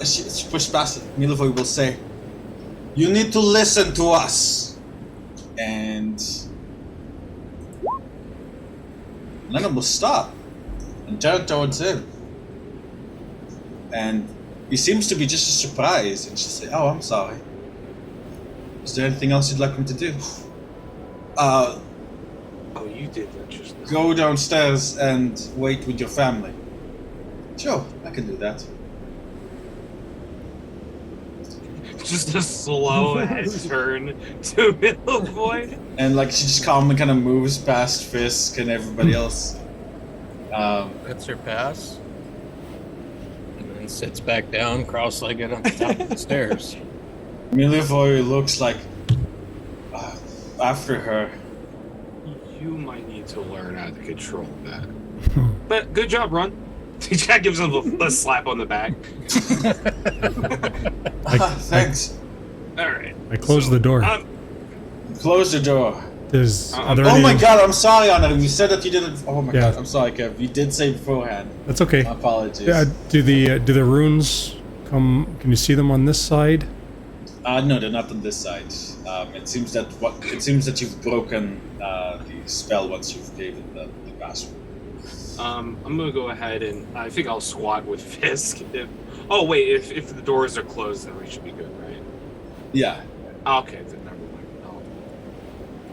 she pushed past it. Milivoy will say, "You need to listen to us." And Lena will stop and turn towards him. And He seems to be just as surprised and just say, "Oh, I'm sorry. Is there anything else you'd like me to do?" Oh, you did that just now. Go downstairs and wait with your family. Sure, I can do that. Just a slow head turn to Milivoy. And like she just calmly kind of moves past Fisk and everybody else. That's her pass. And then sits back down, cross-legged on the top of the stairs. Milivoy looks like after her. You might need to learn how to control that. But good job, Ron. Jack gives him a slap on the back. Thanks. All right. I closed the door. Close the door. Are there Oh any... my god, I'm sorry, Anna. You said that you didn't. Oh my Yeah. god, I'm sorry, Kev. You did say beforehand. That's okay. My apologies. Do the runes come? Can you see them on this side? No, they're not on this side. It seems that you've broken the spell once you've gave it the password. I'm gonna go ahead and I think I'll squat with Fisk. If the doors are closed, then we should be good, right? Yeah. Okay, then never mind.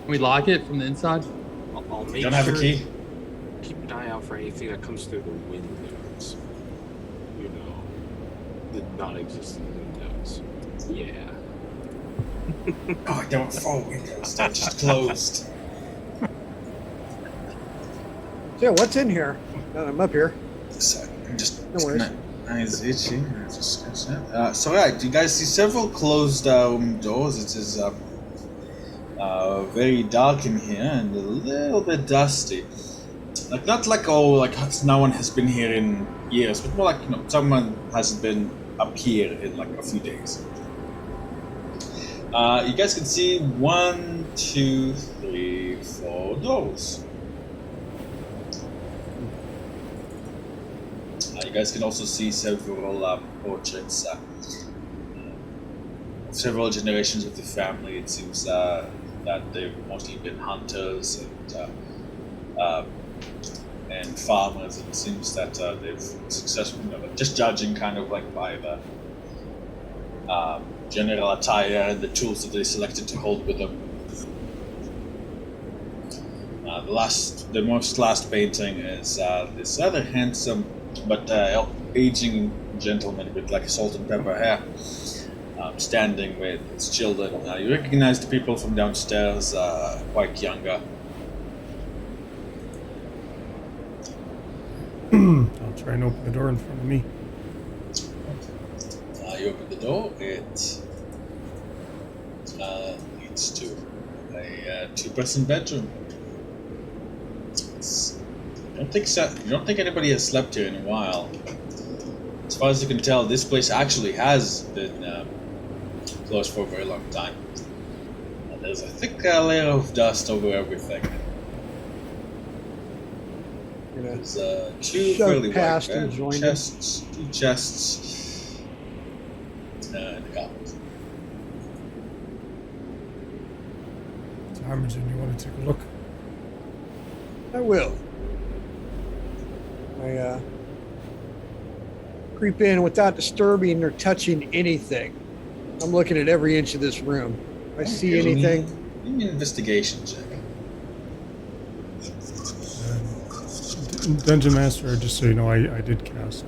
Can we lock it from the inside? I'll make You don't have a key? Keep an eye out for anything that comes through the windows. You know, the non-existent windows. Yeah. Oh, there were 4 windows. They're just closed. So, what's in here? I'm up here. So, I'm just. No worries. My eyes itchy. So right, you guys see several closed doors. It is very dark in here and a little bit dusty. Like not like no one has been here in years, but more like someone hasn't been up here in like a few days. You guys can see 1, 2, 3, 4 doors. You guys can also see several portraits, several generations of the family. It seems that they've mostly been hunters and farmers. It seems that they've successfully, just judging kind of like by the general attire and the tools that they selected to hold with them. The most last painting is this rather handsome but aging gentleman with like salt and pepper hair, standing with his children. You recognize the people from downstairs, quite younger. I'll try and open the door in front of me. You open the door. It leads to a 2-person bedroom. You don't think anybody has slept here in a while. As far as you can tell, this place actually has been closed for a very long time. There's a thick layer of dust over everything. There's 2 fairly wide chests, 2 chests, and a cupboard. Harmon, you want to take a look? I will. I creep in without disturbing or touching anything. I'm looking at every inch of this room. If I see anything. Give me an investigation check. Dungeon Master, just so you know, I did cast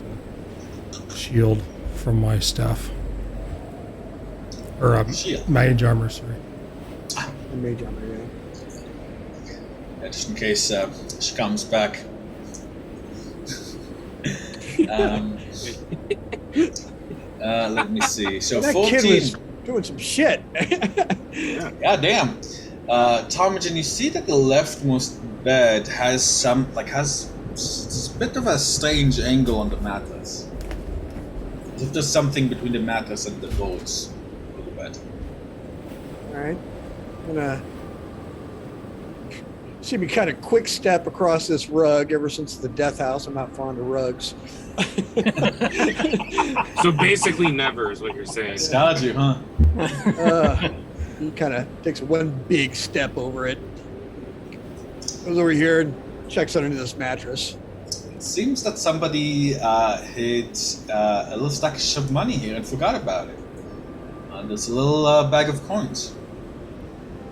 a shield from my staff. Or mage armor, sorry. Mage armor, yeah. Just in case she comes back. Let me see. So that 14. kid was doing some shit. God damn. Tarmagen, you see that the leftmost bed has a bit of a strange angle on the mattress. As if there's something between the mattress and the bolts of the bed. Alright. I'm gonna see me kind of quick step across this rug. Ever since the death house, I'm not fond of rugs. So basically never is what you're saying. Got you, huh? He kind of takes one big step over it. Goes over here and checks underneath this mattress. It seems that somebody hid a little stack of money here and forgot about it. There's a little bag of coins.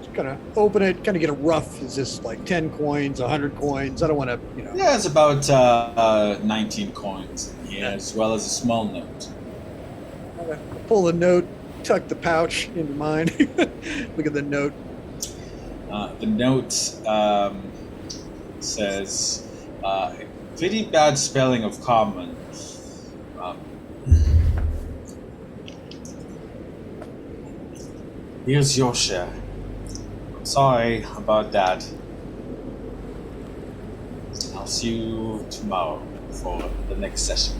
Just gonna open it, kind of get a rough. Is this like 10 coins, 100 coins? I don't want to, Yeah, it's about 19 coins in here, as well as a small note. I'm gonna pull the note, tuck the pouch into mine. Look at the note. The note says, pretty bad spelling of common. Here's your share. Sorry about that. I'll see you tomorrow for the next session.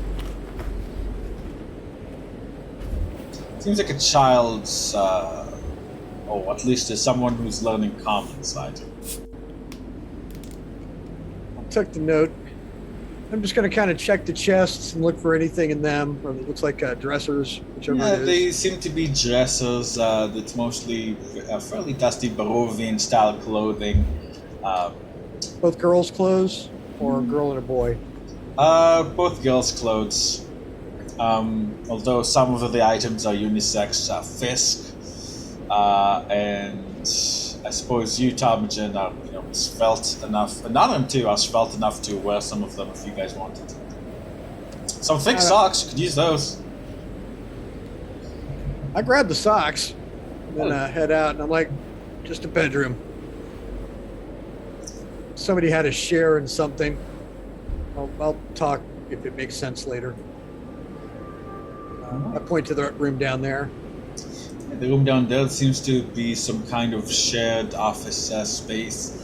Seems like a child's, or at least there's someone who's learning common side. I'll tuck the note. I'm just going to kind of check the chests and look for anything in them, or it looks like dressers, whichever Yeah, it is. they seem to be dressers. That's mostly fairly dusty Barovian style clothing. Both girls' clothes, or a girl and a boy? Both girls' clothes. Although some of the items are unisex. Fisk, and I suppose you, Tarmagen, are svelte enough, and Anarym too, are svelte enough to wear some of them if you guys wanted. Some thick socks, you could use those. I grab the socks, and then head out, and I'm like, just a bedroom. Somebody had a share in something. I'll talk if it makes sense later. I point to the room down there. The room down there seems to be some kind of shared office space.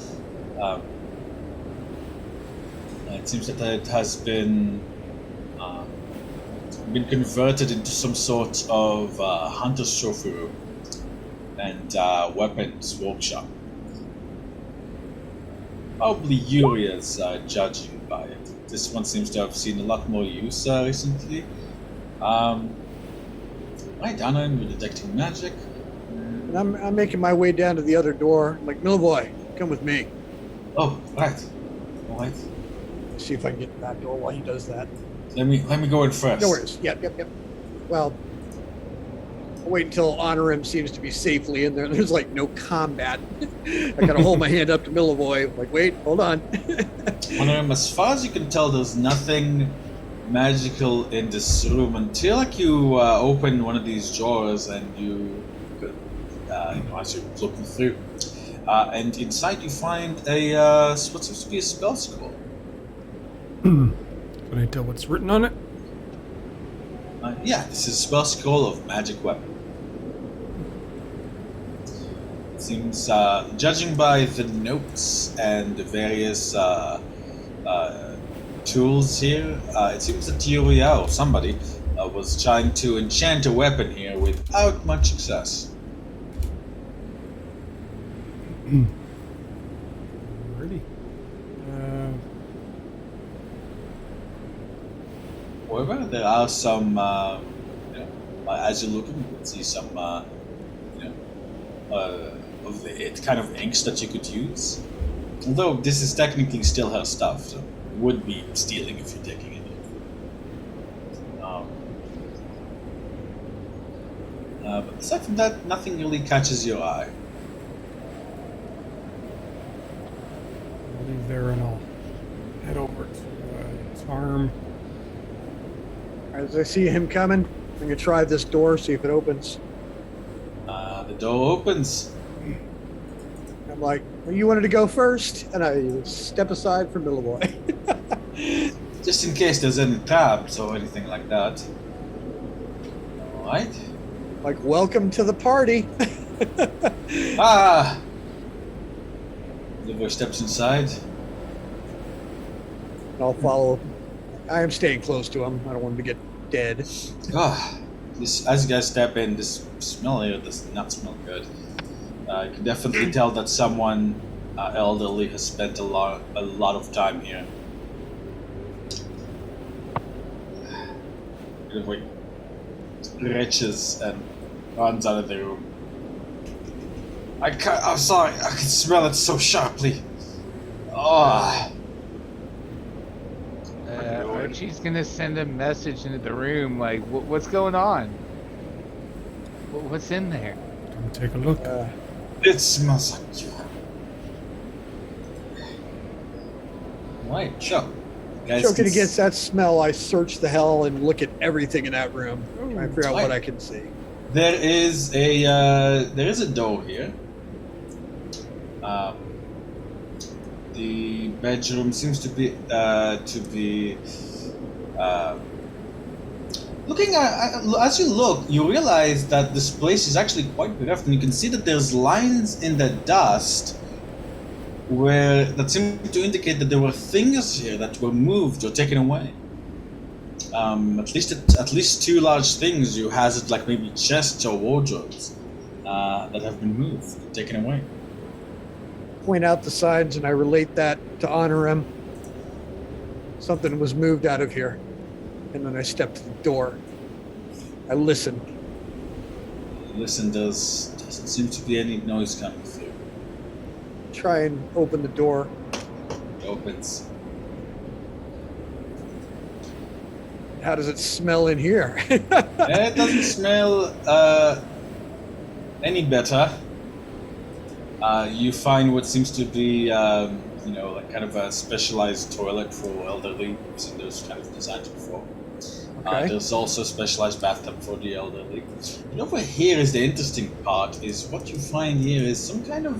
It seems that it has been converted into some sort of hunter's trophy room and weapons workshop. Probably Uria's judging by it. This one seems to have seen a lot more use recently. Right, Anna, you're detecting magic. And I'm making my way down to the other door. I'm like, Milivoy, come with me. Oh, right. All right. See if I can get the back door while he does that. Let me go in first. No worries. Yep. Well, I'll wait until Anarym seems to be safely in there. There's like no combat. I gotta hold my hand up to Milivoy. Like, wait, hold on. Anarym, as far as you can tell, there's nothing magical in this room until you open one of these drawers and you as you're looking through, and inside you find what seems to be a spell scroll. Can I tell what's written on it? Yeah, this is a spell scroll of magic weapon. It seems, judging by the notes and the various tools here, it seems that Uriel, or somebody, was trying to enchant a weapon here without much success. Alrighty. However, there are some, as you're looking, you can see some, of the kind of inks that you could use. Although this is technically still her stuff, so it would be stealing if you're taking it. But aside from that, nothing really catches your eye. I'll leave there and I'll head over to Tarm. As I see him coming, I'm gonna try this door, see if it opens. The door opens. I'm like, well, you wanted to go first? And I step aside for Milivoy. Just in case there's any traps or anything like that. Alright. Like, welcome to the party. Ah! Milivoy steps inside. I'll follow. I am staying close to him. I don't want him to get dead. As you guys step in, this smell here does not smell good. You can definitely tell that someone elderly has spent a lot of time here. Milivoy retches and runs out of the room. I'm sorry, I can smell it so sharply. Oh. Archie's gonna send a message into the room like, what's going on? What's in there? Come take a look. It smells like you. Right, sure. Guys Choking can against that smell, I search the hell and look at everything in that room. Try to figure out what I can see. There is a door here. The bedroom seems to be looking at as you look, you realize that this place is actually quite bereft, and you can see that there's lines in the dust that seem to indicate that there were things here that were moved or taken away. At least two large things you hazard, like maybe chests or wardrobes that have been moved, taken away. Point out the signs and I relate that to honor him. Something was moved out of here. And then I step to the door. I listen. Listen, doesn't seem to be any noise coming through. Try and open the door. It opens. How does it smell in here? It doesn't smell any better. You find what seems to be, like kind of a specialized toilet for elderly. I've seen those kind of designed before. Okay. There's also a specialized bathtub for the elderly. And over here is the interesting part, is what you find here is some kind of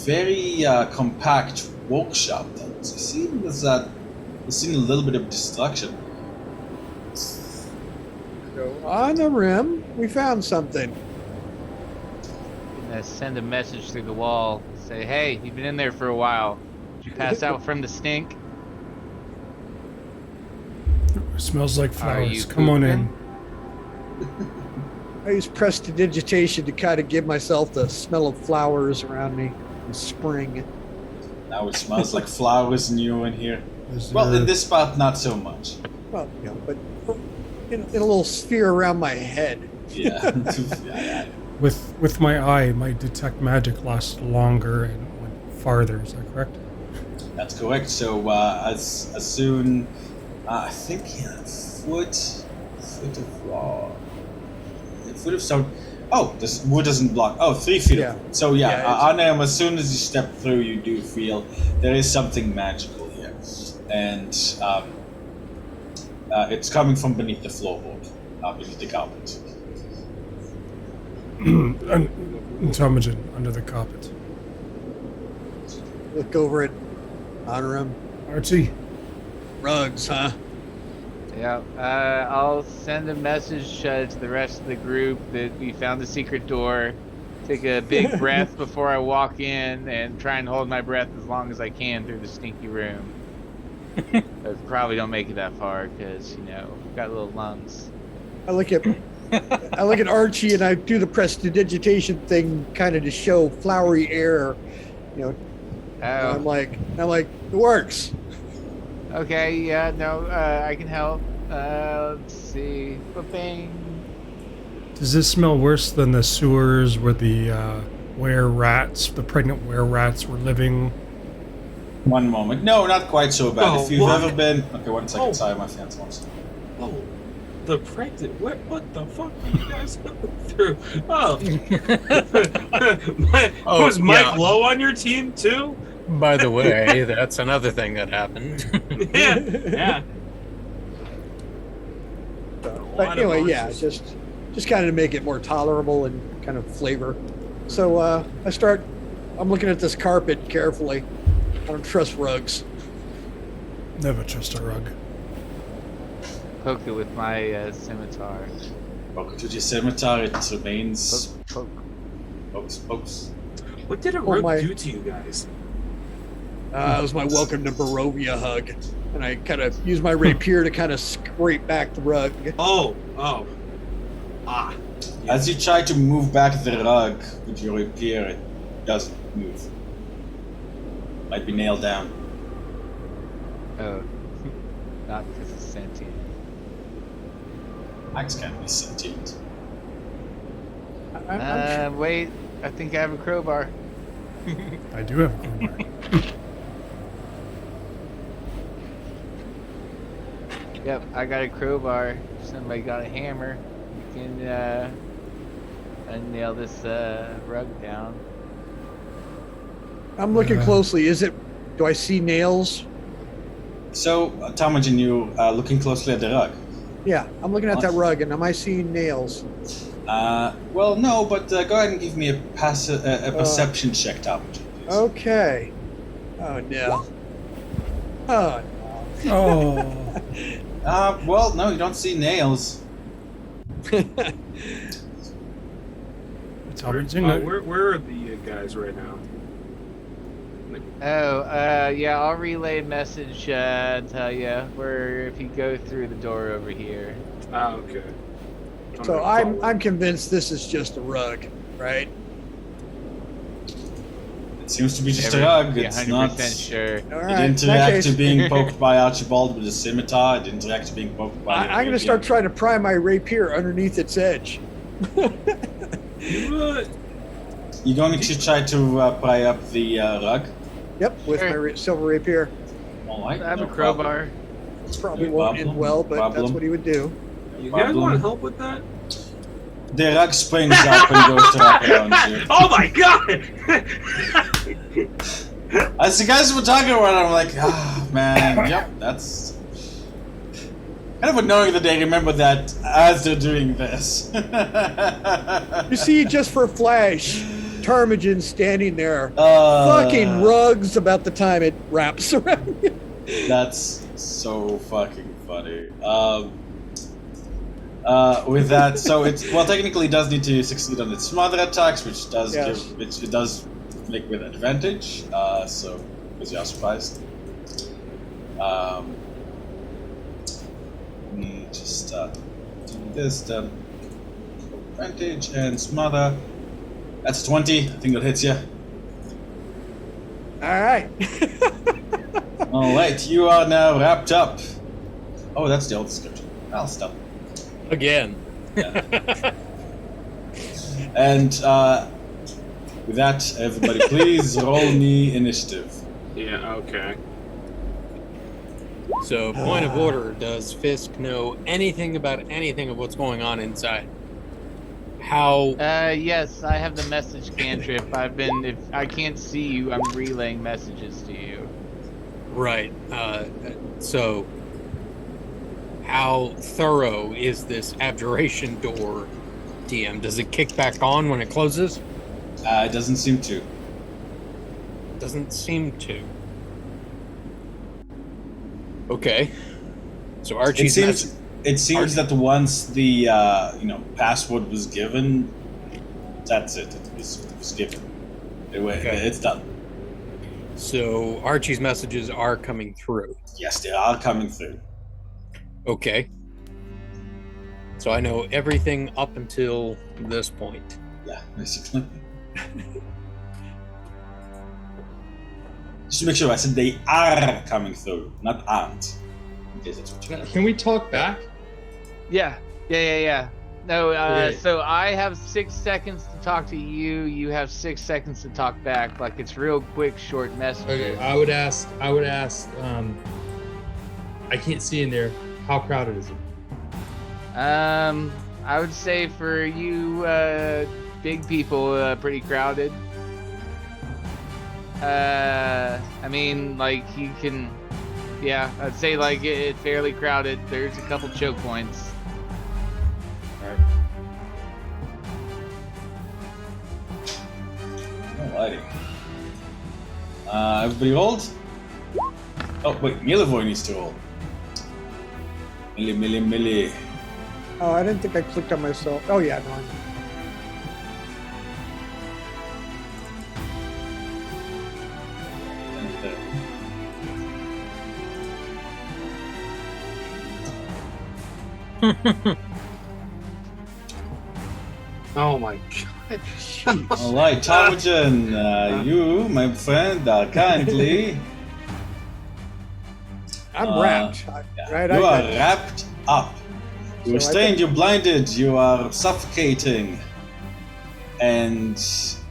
very compact workshop that seems there's seen a little bit of destruction. So on the rim, we found something. Send a message through the wall. Say, hey, you've been in there for a while. Did you pass out from the stink? It smells like Are you flowers. Come on in. I use prestidigitation to kind of give myself the smell of flowers around me in spring. Now it smells like flowers new in here. Is Well, there- in this spot, not so much. Well, but in a little sphere around my head. Yeah. Yeah. With my eye, my detect magic lasts longer and went farther. Is that correct? That's correct. So as soon, I think foot of stone. Oh, this wood doesn't block. Oh, 3 feet. Yeah. So yeah, Yeah, Anam, as soon as you step through, you do feel there is something magical here, and it's coming from beneath the floorboard, beneath the carpet. Intelligent under the carpet. Look over it. Honor him. Archie, Rugs, huh? Yeah, I'll send a message to the rest of the group that we found the secret door. Take a big breath before I walk in and try and hold my breath as long as I can through the stinky room. I probably don't make it that far because, we've got little lungs. I look at Archie and I do the prestidigitation thing kind of to show flowery air. Oh, I'm like, it works. okay, yeah, no, I can help. Let's see. Bang. does this smell worse than the sewers where the the pregnant were rats were living? One moment. No, not quite so bad. Oh, If you've what? ever been, okay, 1 second. Oh. Sorry, my fans once. Oh, the pregnant. What the fuck are you guys going through? Oh, Oh, was Mike yeah. low on your team too? By the way, that's another thing that happened. Yeah. But anyway, yeah, just kind of to make it more tolerable and kind of flavor. So I'm looking at this carpet carefully. I don't trust rugs. Never trust a rug. Poke it with my scimitar. Welcome to the cemetery. It remains. Poke. Pokes. What did a Oh, rogue my- do to you guys? It was my welcome to Barovia hug. And I kind of use my rapier to kind of scrape back the rug. Oh. Ah. As you try to move back the rug with your rapier, it doesn't move. Might be nailed down. Oh. Not because it's sentient. Axe can't be sentient. I'm Wait. I think I have a crowbar. I do have a crowbar. Yep, I got a crowbar. Somebody got a hammer. We can nail this rug down. I'm looking closely. Do I see nails? So, Tamajan, you are looking closely at the rug. Yeah, I'm looking at that rug, and am I seeing nails? Well, no, but go ahead and give me a perception check, Tamajan. Okay. Oh, no. Oh, no. Oh. Well, no, you don't see nails. It's Albertson. Where are the guys right now? Yeah, I'll relay a message, tell you where if you go through the door over here. Okay. So I'm convinced this is just a rug, right? It seems to be just a rug. It's not. Sure. All It right. didn't react to being poked by Archibald with a scimitar. It didn't react to being poked by. I'm going to start trying to pry my rapier underneath its edge. You're going to try to pry up the rug? Yep, with my silver rapier. All right. I have no a crowbar. Probably No won't problem, end well, no but problem. that's what he would do. You guys want to help with that? The rug springs up and goes to wrap around you. Oh my god! As the guys were talking about it, I'm like, man, yep, that's kind of annoying that they remember that as they're doing this. You see, just for a flash, Ptarmigan standing there, fucking rugs about the time it wraps around you. That's so fucking funny. With that, so technically it does need to succeed on its smother attacks, which does it does make with advantage. So because you are surprised. Let me just do this then. Advantage and smother. That's 20. I think that hits you. All right. All right, you are now wrapped up. Oh, that's the old description. I'll stop. Again. Yeah. And with that, everybody, please roll me initiative. Yeah, okay. So, point of order, does Fisk know anything about anything of what's going on inside? How... Yes, I have the message cantrip. If I can't see you, I'm relaying messages to you. Right. So, how thorough is this abjuration door, DM? Does it kick back on when it closes? It doesn't seem to. Doesn't seem to. Okay. So Archie's It seems that once the password was given, that's it. It was given. It's done. So Archie's messages are coming through. Yes, they are coming through. Okay. So I know everything up until this point. Yeah, basically. Just to make sure, I said they are coming through, not aren't. In case that's what you meant. Can we talk back? Yeah. No, Okay. so I have 6 seconds to talk to you. You have 6 seconds to talk back. Like, it's real quick, short messages. Okay, I would ask, I can't see in there, how crowded is it? I would say for you, big people, pretty crowded. I mean, like, you can, yeah, I'd say, like, it's fairly crowded. There's a couple choke points. Alrighty. Everybody rolled? Oh, wait, Milivoy needs to roll. Millie. Oh, I didn't think I clicked on myself. Oh, yeah, no, Oh my god. Alright, Tamajan, you, my friend, are currently... I'm wrapped. Right? You are wrapped up. You are So I stained, think- you're blinded, you are suffocating. And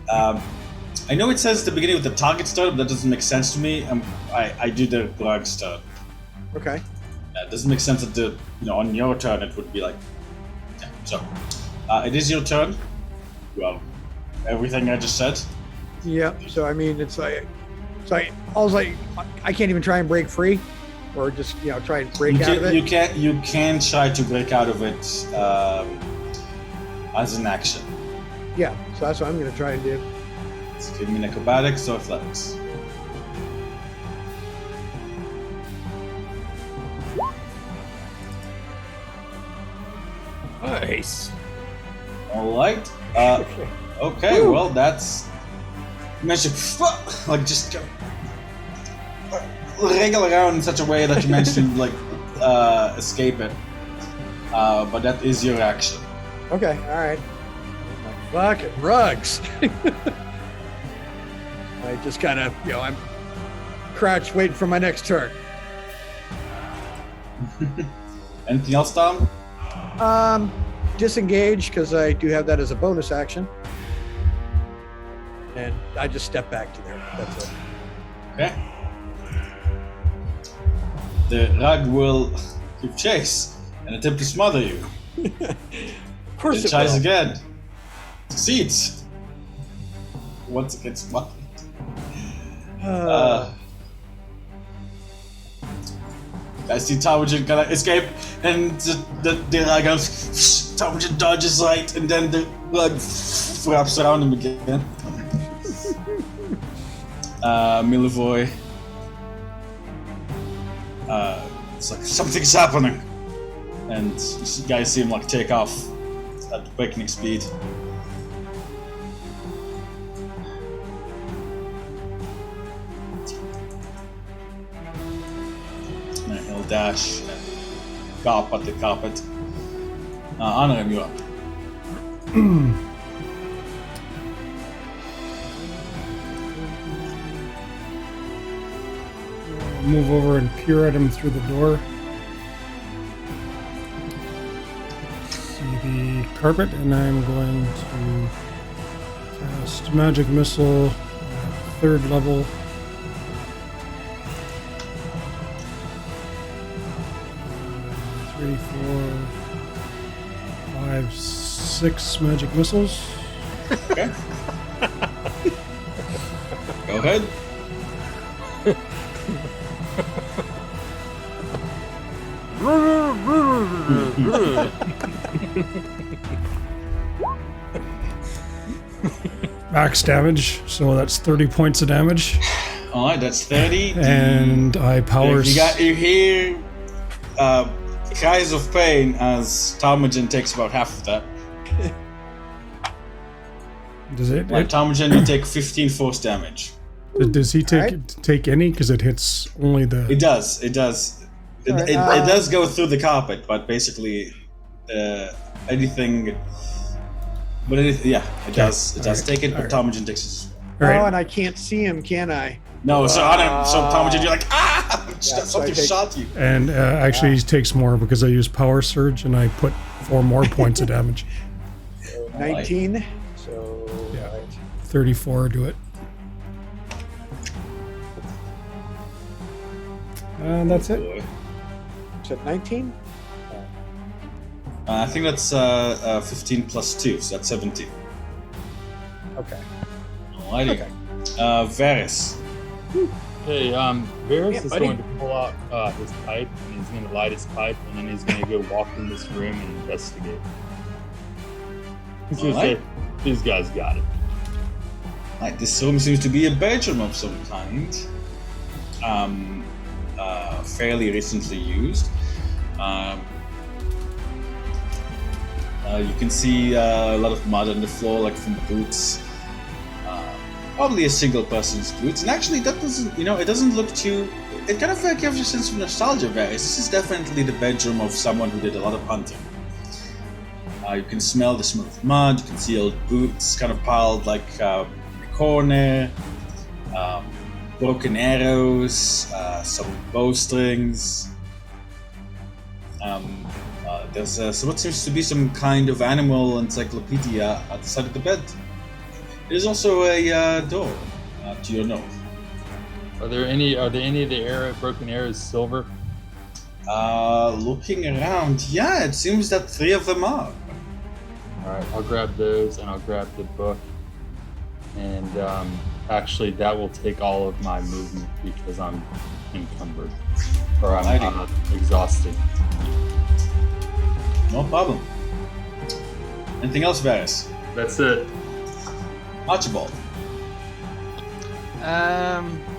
I know it says at the beginning with the target start, but that doesn't make sense to me. I do the rug start. Okay. It doesn't make sense that on your turn it would be like. Yeah, so, it is your turn. Well, everything I just said. Yeah. So I mean, it's like I can't even try and break free, or just try and break out of it. You can try to break out of it as an action. Yeah. So that's what I'm going to try and do. So give me an acrobatics or athletics. Nice. All right. Okay. Well, that's magic. Like just wriggle around in such a way that you manage to escape it. But that is your action. Okay. All right. Fucking rugs. I just kind of, I'm crouched waiting for my next turn. Anything else, Tom? Disengage, because I do have that as a bonus action. And I just step back to there. That's it. Okay. The rug will give chase and attempt to smother you. Of course it it tries will. again. Succeeds. Once it gets smothered. I see Taumagen gonna escape, and the rug goes. Taumagen dodges right, and then the rug wraps around him again. Milivoy. It's like something's happening, and you guys see him take off at breakneck speed. And he'll dash and gop at the carpet. Anarem, you're up. Move over and peer at him through the door. See the carpet, and I'm going to cast Magic Missile at 3rd level. 3, 4, 5, 6 Magic Missiles. Okay. Go ahead. Max damage, so that's 30 points of damage. Alright, that's 30. And I power. You hear cries of pain as Taumagen takes about half of that. Does it? Taumagen, you take 15 force damage. Does he take any? Because it hits only the. It does. It does go through the carpet, but basically, anything. But it does. It does take it, but Taumagen takes it. Oh, and I can't see him, can I? No, so Taumagen, you're like, something shot you. And actually, he takes more because I use Power Surge, and I put 4 more points of damage. So 19. So yeah, 34 do it. And that's it. You said 19? I think that's 15 plus 2, so that's 17. Okay. Alrighty. Okay. Varys. Hey, Varys is going to pull out his pipe, and he's going to light his pipe, and then he's going to go walk in this room and investigate. He's going to say, these guys got it. Right, this room seems to be a bedroom of some kind. Fairly recently used. You can see a lot of mud on the floor, like from boots. Probably a single person's boots. And actually, that doesn't, it doesn't look too. It kind of gives you a sense of nostalgia, Varys. This is definitely the bedroom of someone who did a lot of hunting. You can smell the smell of mud. You can see old boots kind of piled like in the corner. Broken arrows, some bowstrings. There's what seems to be some kind of animal encyclopedia at the side of the bed. There's also a door to your north. Are there any of the broken arrows silver? Looking around, yeah, it seems that 3 of them are. Alright, I'll grab those and I'll grab the book. And actually, that will take all of my movement because I'm encumbered. Or I'm exhausted. No problem. Anything else, Varys? That's it. Archibald.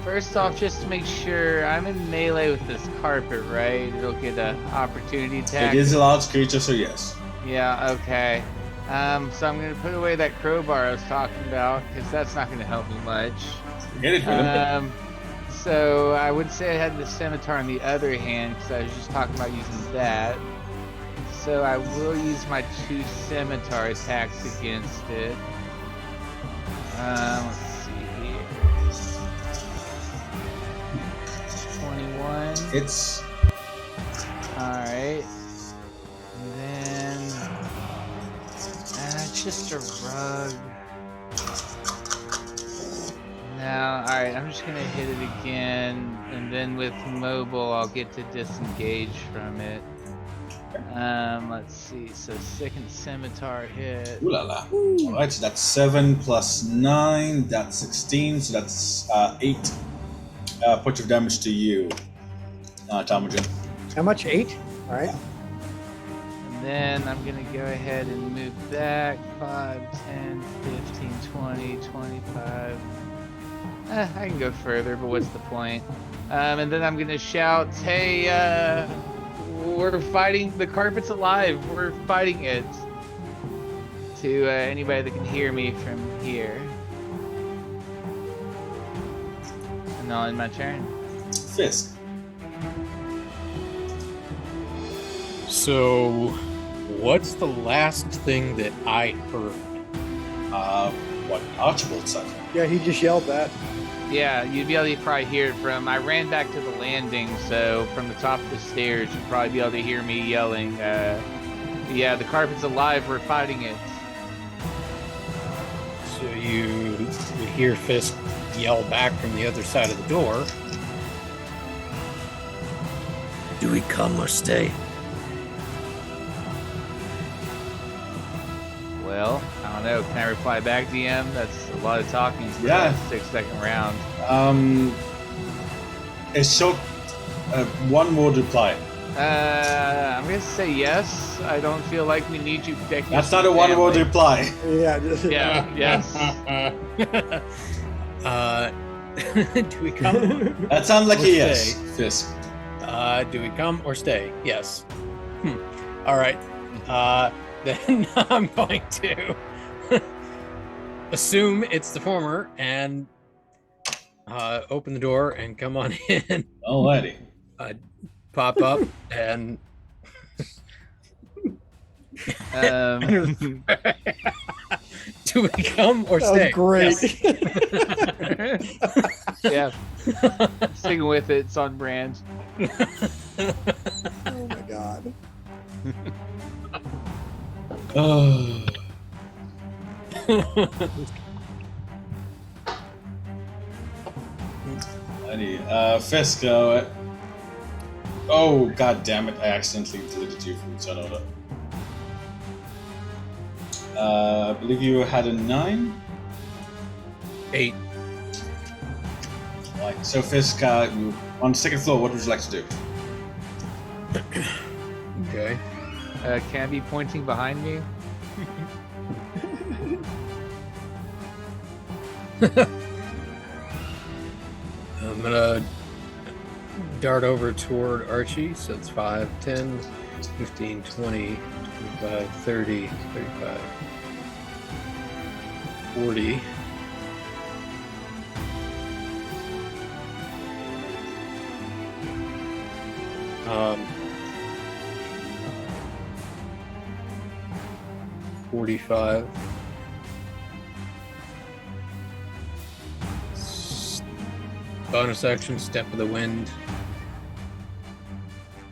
First off, just to make sure I'm in melee with this carpet, right? It'll get an opportunity attack. It is a large creature, so yes. Yeah, okay. So I'm gonna put away that crowbar I was talking about, because that's not gonna help me much. Get it, Philip. So I would say I had the scimitar in the other hand, because I was just talking about using that. So I will use my 2 scimitar attacks against it. Let's see here. 21. It's... Alright. And then... it's just a rug. Now, alright, I'm just gonna hit it again, and then with mobile, I'll get to disengage from it. Let's see, so second scimitar hit. Ooh la la. Alright, so that's 7 plus 9, that's 16, so that's 8 points of damage to you, Tomogen. How much? 8? All right. And then I'm gonna go ahead and move back 5, 10, 15, 20, 25. I can go further, but what's the point? And then I'm gonna shout, hey, we're fighting, the carpet's alive, we're fighting it. To anybody that can hear me from here. And now in my turn. Fisk. So, what's the last thing that I heard? What Archibald said. Yeah, he just yelled that. Yeah, you'd be able to probably hear it from, I ran back to the landing, so from the top of the stairs, you'd probably be able to hear me yelling, yeah, the carpet's alive, we're fighting it. So you hear Fisk yell back from the other side of the door. Do we come or stay? Well, I don't know, can I reply back, DM? That's a lot of talking for Yeah. a 6-second round. It's so... one word reply. I'm gonna say yes. I don't feel like we need you protecting That's not a one word reply. Yeah. Just, Yeah, yes. Do we come? That sounds like Or a yes, stay. Fisk. Do we come or stay? Yes. All right. Then I'm going to assume it's the former and open the door and come on in. Alrighty. Pop up and do we come or that stay? was great. Yeah. Sticking with it, it's on brand. Oh my god. Oh. Alrighty. Fisk, oh, god damn it, I accidentally deleted you from Sonoda. I believe you had a 9? 8. Right, so Fisk, you on the second floor, what would you like to do? Okay. Can I be pointing behind me? I'm gonna dart over toward Archie, so it's 5, 10, 15, 20, 25, 30, 35, 40. Um, 45. Bonus action, Step of the Wind.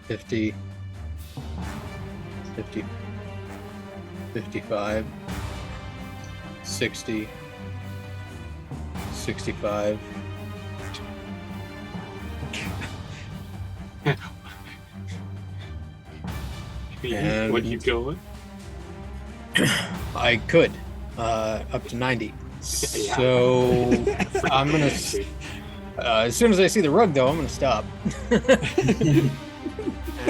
50. 50. 55. 60. 65. And- What, keep going? I could, up to 90. Yeah. So I'm gonna. As soon as I see the rug, though, I'm gonna stop. And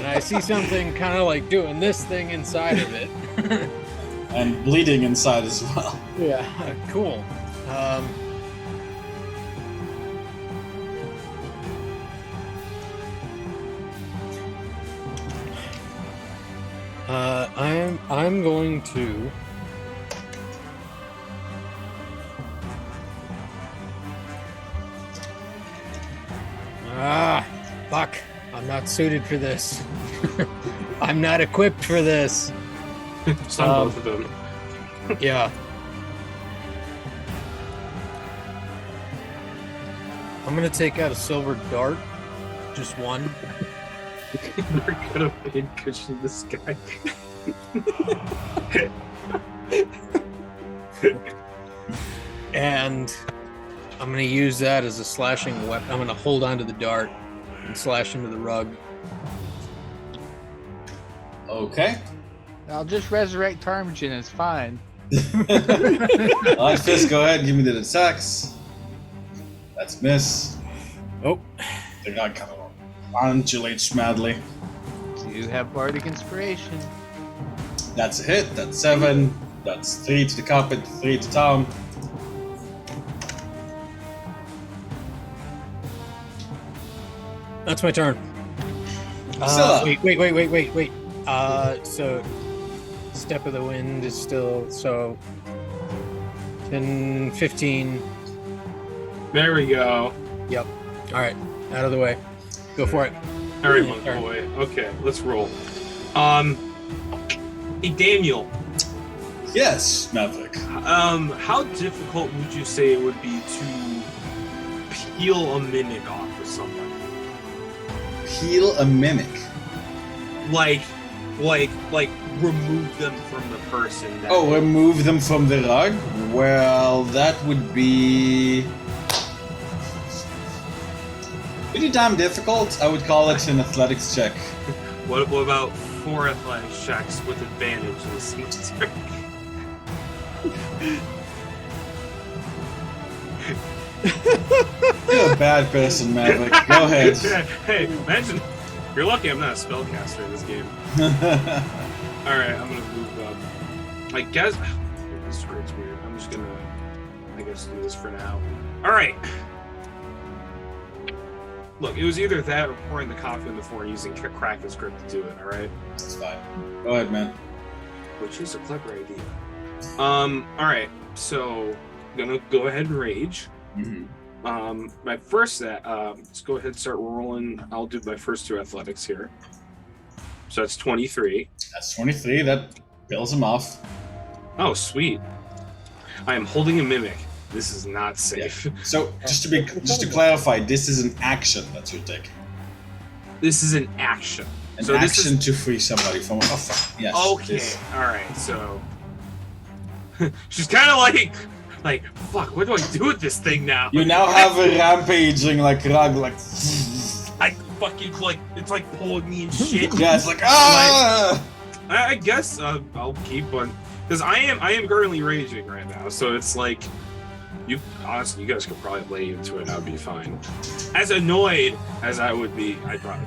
I see something kind of like doing this thing inside of it. And bleeding inside as well. Yeah, cool. I'm going to. Fuck! I'm not suited for this. I'm not equipped for this. Stun both of them. Yeah. I'm gonna take out a silver dart. Just one. We're gonna pincushion this guy. And I'm gonna use that as a slashing weapon. I'm gonna hold onto the dart and slash into the rug. Okay. I'll just resurrect Tarmogen. It's fine. Iron Fist, go ahead, give me the attacks. That's miss. Oh. The guy kind of undulates madly. So you have Bardic Inspiration. That's a hit, that's 7. That's 3 to the carpet, 3 to Tom. That's my turn. Priscilla. Wait. So Step of the Wind is still so 10, 15. There we go. Yep. All right, out of the way. Go for it. All right, Yeah, my turn. boy. Okay, let's roll. Hey Daniel. Yes, Maverick. How difficult would you say it would be to peel a mimic off of someone? Peel a mimic. Like remove them from the person. That Oh, remove them from the rug? Well, that would be pretty damn difficult. I would call it an athletics check. What about 4 athletics checks with advantage in the same turn? You're a bad person, Maverick. Go ahead. Hey, imagine. You're lucky I'm not a spellcaster in this game. Alright, I'm gonna move up. I guess. This script's weird. I'm just gonna, I guess, do this for now. Alright. Look, it was either that or pouring the coffee on the floor and using crack the script to do it, alright? It's fine. Go ahead, man. Which is a clever idea. Alright, so I'm gonna go ahead and rage. Mm-hmm. My first let's go ahead and start rolling. I'll do my first 2 athletics here. So that's 23. That's 23. That bills him off. Oh, sweet. I am holding a mimic. This is not safe. Yeah. So just to clarify, this is an action that you're taking. This is an action. An so action this is to free somebody from a yes. okay. this- All right. So she's kind of like, fuck. What do I do with this thing now? You now have a rampaging like rug, like I fucking it's like pulling me and shit. yeah, it's like ah. I guess I'll keep on because I am currently raging right now. So it's like you honestly, you guys could probably lay into it. I'd be fine. As annoyed as I would be, I'd probably.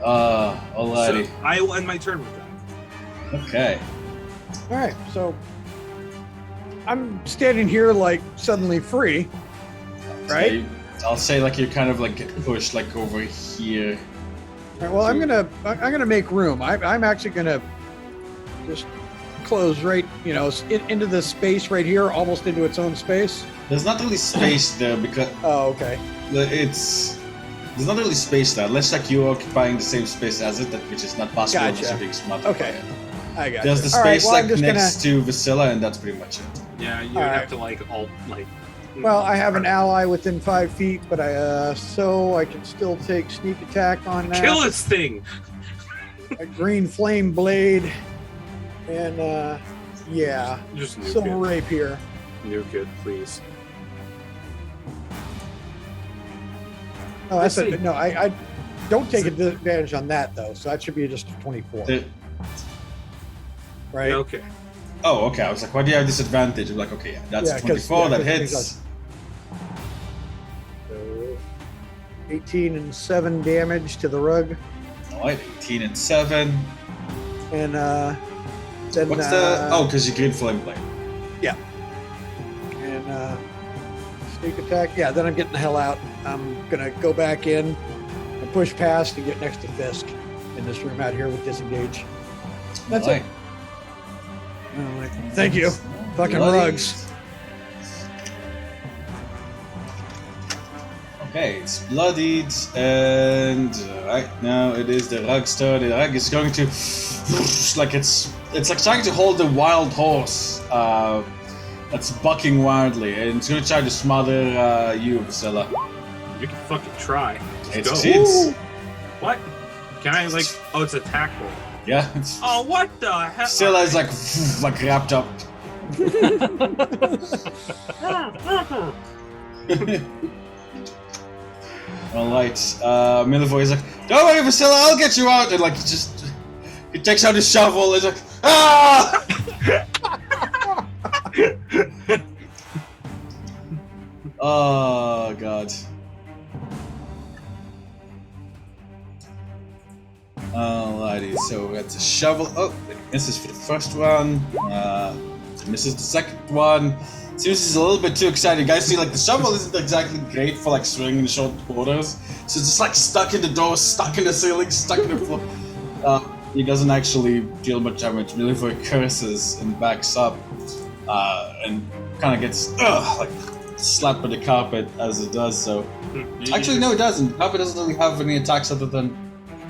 Alrighty. So I will end my turn with that. Okay. All right, so I'm standing here like suddenly free, right? I'll say like you're kind of like get pushed like over here. All right, well, I'm gonna make room. I'm actually gonna just close right, into this space right here, almost into its own space. There's not really space there because Oh, okay. there's not really space there. Unless like you're occupying the same space as it, which is not possible unless Gotcha. you're being smart. Okay. I got There's you. the All right, space well, I'm like just next to Vasilla, and that's pretty much it. Yeah, you All have right. to like. Well, I have an ally within 5 feet, but so I can still take sneak attack on that. Kill this thing. A green flame blade, and yeah, Just nuke silver it. rapier. Nuke it, please. Oh, that's Let's see. no. I don't take advantage on that though, so that should be just a 24. right? Okay. Oh, okay. I was like, why do you have disadvantage? I'm like, okay, yeah, that's a 24 that hits. So 18 and 7 damage to the rug. Alright, 18 and 7. And then What's the... Oh, because you green flame blade. Yeah. And sneak attack. Yeah, then I'm getting the hell out. I'm gonna go back in and push past and get next to Fisk in this room out here with disengage. That's it. I'm like, thank you. Fucking rugs. Okay, it's bloodied, and right now it is the rug's turn. The rug is going to, like it's like trying to hold a wild horse that's bucking wildly, and it's going to try to smother you, Vasilla. You can fucking try. It Let's go. succeeds. What? Can I like? Oh, it's a tackle. Yeah. It's, Oh, what the hell? Vasilla is like wrapped up. Alright, Milivoy is like, don't worry, Vasilla, I'll get you out! And like, he takes out his shovel, and he's like, ah! Oh, God. Alrighty, so that's a shovel. Oh, it misses for the first one. Misses the second one. Seems he's a little bit too excited. You guys see, like, the shovel isn't exactly great for, like, swinging short quarters. So it's just, like, stuck in the door, stuck in the ceiling, stuck in the floor. He doesn't actually deal much damage. Milivoy curses and backs up. And kind of gets, like, slapped by the carpet as it does, so... Actually, no, it doesn't. The carpet doesn't really have any attacks other than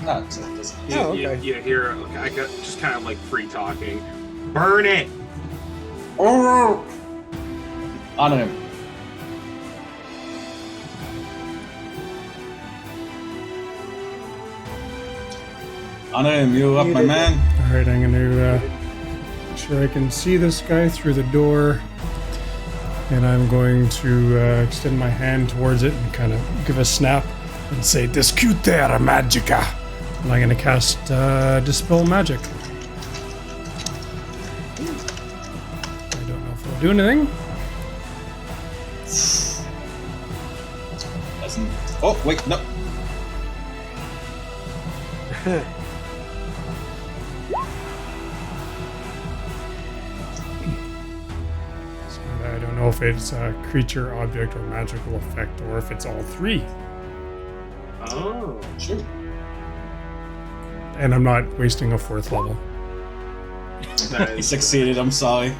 that, so it doesn't. Oh, okay. Yeah, here, okay, I got just kind of, like, free talking. Burn it! Oh! Honor him. Honor him, you're up, my man. Alright, I'm going to make sure I can see this guy through the door. And I'm going to extend my hand towards it and kind of give a snap and say, Discutere Magica. And I'm going to cast Dispel Magic. I don't know if it'll do anything. Doesn't. Oh, wait, no. I don't know if it's a creature, object, or magical effect, or if it's all three. Oh, Sure. And I'm not wasting a 4th level. He succeeded, I'm sorry.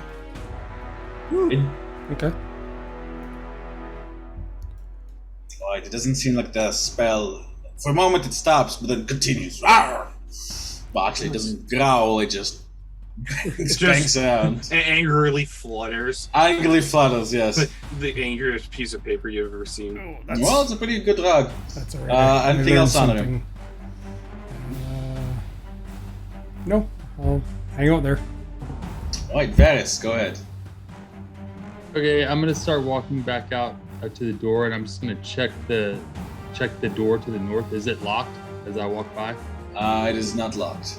Okay. Alright, it doesn't seem like the spell... For a moment it stops, but then continues. Rawr! Well, actually, it doesn't growl, it just... bangs around. Angrily flutters. Angrily flutters, yes. The angriest piece of paper you've ever seen. Oh, Well, it's a pretty good rug. That's alright. Anything else on him? No, I'll hang out there. Alright, Varys, go ahead. Okay, I'm gonna start walking back out to the door, and I'm just gonna check the door to the north. Is it locked as I walk by? It is not locked.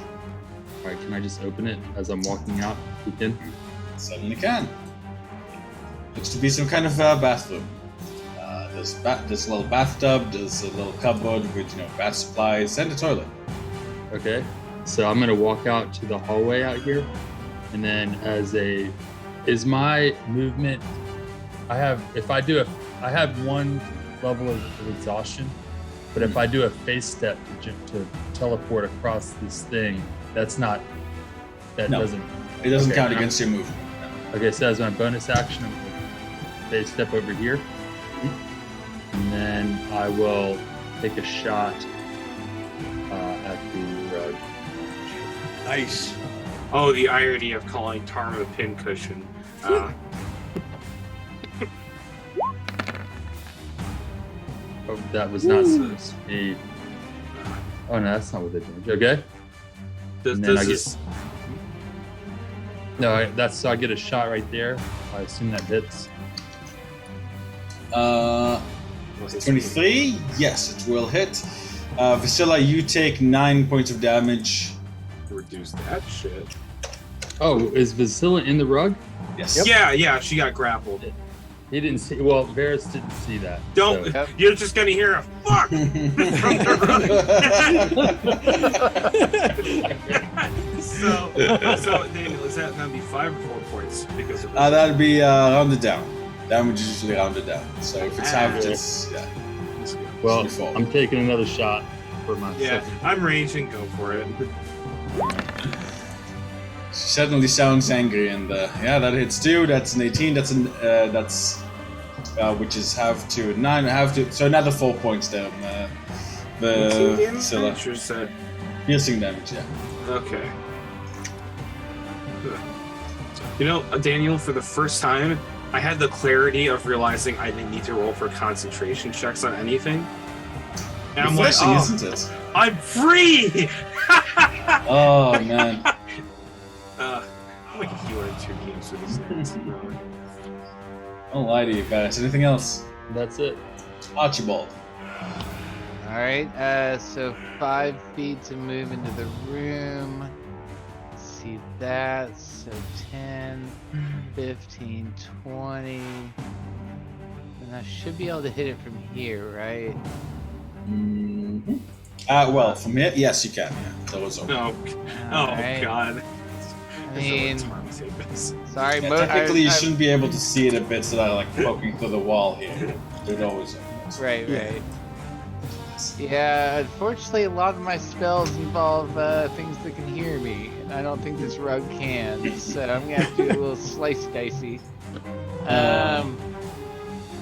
All right, can I just open it as I'm walking out? You can. Certainly can. Looks to be some kind of bathroom. There's a little bathtub, there's a little cupboard with, bath supplies, and a toilet. Okay, so I'm gonna walk out to the hallway out here, and then is my movement? I have one level of exhaustion, but if I do a face step to teleport across this thing, No. doesn't. It doesn't Okay, count then against your movement. Okay, so as my bonus action, I'm gonna face step over here, and then I will take a shot at the rug. Nice. Oh, the irony of calling Tarm a pincushion. Oh, that was not supposed to be. Oh no, that's not what they're doing. Okay. And then I get. No, so I get a shot right there. I assume that hits. 23? Yes, it will hit. Vasilla, you take 9 points of damage. Reduce that shit. Oh, is Vasilla in the rug? Yes. Yeah, she got grappled. He didn't see. Well, Varys didn't see that. Don't. so- You're just gonna hear a fuck from the rug. so Daniel, is that gonna be 5 or 4 points because of That'd be rounded down. Damage is usually rounded down. So if it's halved, it's Well, it's default. I'm taking another shot for my Yeah, second. I'm raging. Go for it. She certainly sounds angry, and yeah, that hits too. That's an 18. That's which is half to 9, half to, so another 4 points there. Scylla. Piercing damage, yeah. Okay. You know, Daniel, for the first time, I had the clarity of realizing I didn't need to roll for concentration checks on anything. And I'm like, Refreshing, oh, isn't it? I'm free! Oh man. I'm like a healer in 2 games for these things. Alrighty, guys. Anything else? That's it. Archibald. All right. So 5 feet to move into the room. See that. So 10, 15, 20. And I should be able to hit it from here, right? Mm-hmm. Well, from here, yes, you can. Yeah, that was okay. Oh Alright. God. I mean, sorry, Yeah, Mo- technically, you I- shouldn't be able to see the bits that are like poking through the wall here. They're always Right. Yeah, unfortunately, a lot of my spells involve things that can hear me, and I don't think this rug can, so I'm gonna have to do a little slice dicey.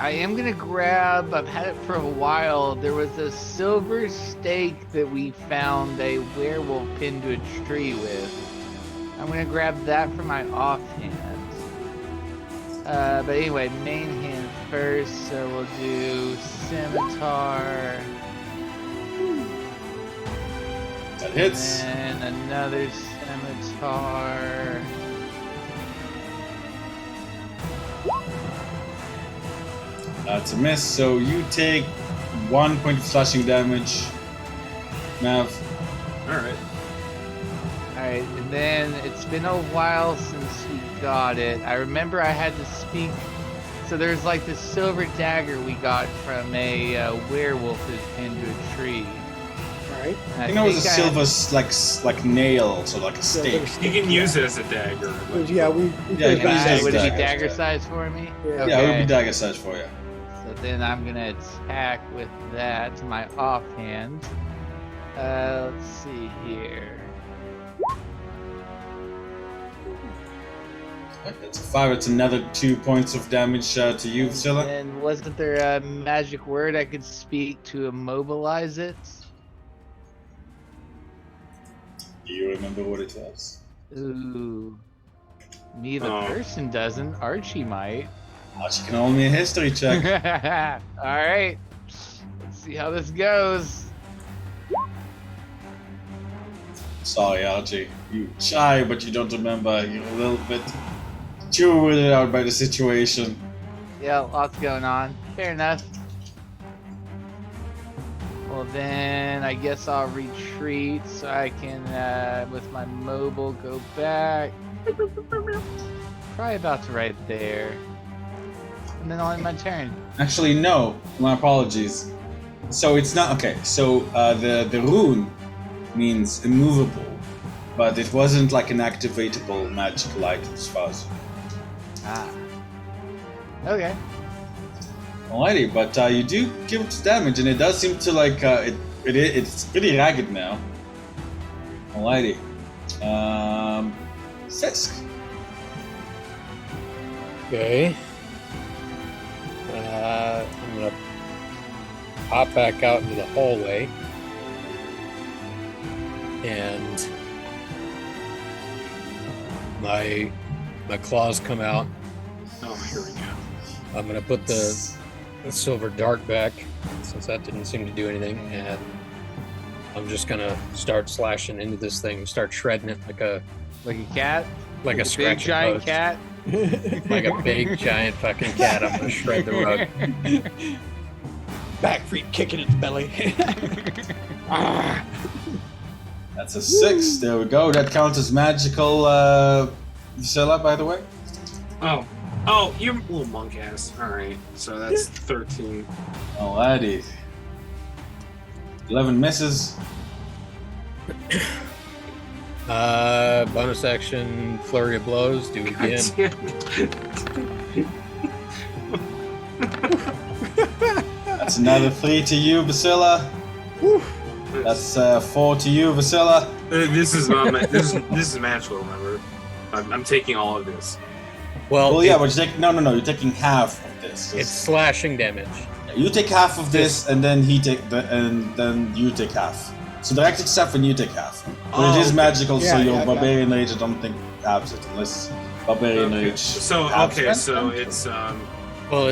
I am gonna grab, I've had it for a while, there was a silver stake that we found a werewolf pinned to a tree with. I'm gonna grab that for my offhand. But anyway, main hand first, so we'll do scimitar. That hits. And another scimitar. That's a miss. So you take 1 point of slashing damage. Mav. Alright. Alright, and then it's been a while since we got it. I remember I had to speak. So there's like this silver dagger we got from a werewolf that's pinned to a tree. Right. I think that was a silver like nail, so like a stake. You can use it as a dagger. Yeah, we Yeah, you can use it as Would it be dagger, dagger yeah. size for me? Yeah. Yeah, it would be dagger size for you. So then I'm gonna attack with that, my offhand. Let's see here. That's a 5. It's another 2 points of damage to you, Scylla. And wasn't there a magic word I could speak to immobilize it? Do you remember what it was? Ooh. Me, the Oh. person doesn't. Archie might. She can roll me a history check. Alright. Let's see how this goes. Sorry, Archie. You shy, but you don't remember. You're a little bit too weirded out by the situation. Yeah, lots going on. Fair enough. Well then, I guess I'll retreat so I can, with my mobile, go back. Probably about to right there. And then I'll end my turn. Actually, no. My apologies. So it's not okay. So the rune means immovable, but it wasn't like an activatable magical item as far as. Ah. Okay. Alrighty, but you do give it damage, and it does seem to like it's pretty ragged now. Alrighty, Fisk. Okay. I'm gonna pop back out into the hallway, and my claws come out. Oh, here we go. I'm gonna put the silver dart back, since that didn't seem to do anything, and I'm just gonna start slashing into this thing, start shredding it like a cat? like a Big scratching giant post. cat? Like a big giant fucking cat. I'm gonna shred the rug. Back feet kicking its belly. That's a 6. There we go. That counts as magical Vasilla, by the way? Oh, you're a little monk ass. Alright, so that's 13. Alrighty. 11 misses. Bonus action, flurry of blows. Do it again. That's another 3 to you, Vasilla. That's 4 to you, Vasilla. This is this is magical. Remember, I'm taking all of this. Well, yeah, but you're taking half of this. It's slashing damage. You take half of this, and then you take half. So direct except when you take half. But it is magical, so your barbarian rage I don't think halves it unless barbarian rage. So it's Well,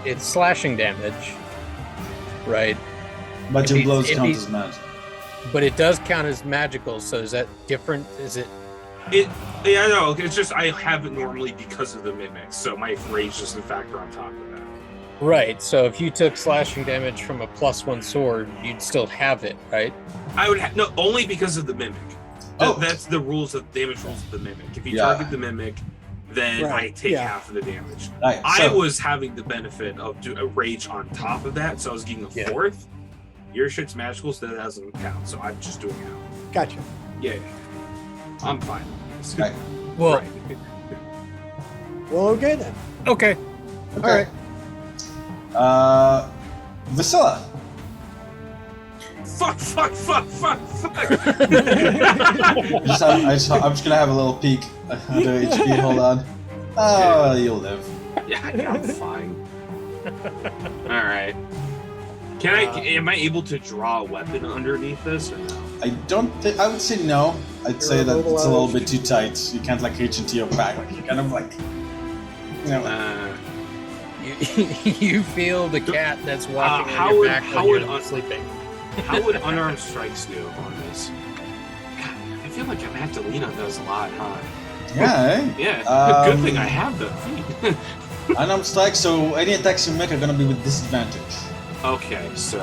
it's slashing damage, right? But your blows count as magic. But it does count as magical. So is that different? Is it? Yeah, no. It's just I have it normally because of the mimics, so my rage is a factor on top of that. Right. So if you took slashing damage from a +1 sword, you'd still have it, right? I would no only because of the mimic. That's the rules of damage rules of the mimic. If you target the mimic, then I take half of the damage. Right, I was having the benefit of a rage on top of that, so I was getting a fourth. Your shit's magical, so that doesn't count. So I'm just doing it. Gotcha. Yeah. I'm fine. Right. Well, well, okay then. Okay. All right. Vasilla. Fuck. I'm just gonna have a little peek under HP. Hold on. Oh, you'll live. Yeah, I'm fine. All right. Can am I able to draw a weapon underneath this or no? I don't think. I would say no. I'd say that it's a little bit too tight. You can't like reach into your back. Like you kind of like. You know. You feel the cat that's walking on your back when you're sleeping. How would unarmed strikes do on this? God, I feel like I'm gonna have to lean on those a lot, huh? Yeah. Yeah. Good thing I have the feet. Unarmed strike. So any attacks you make are gonna be with disadvantage. Okay, so.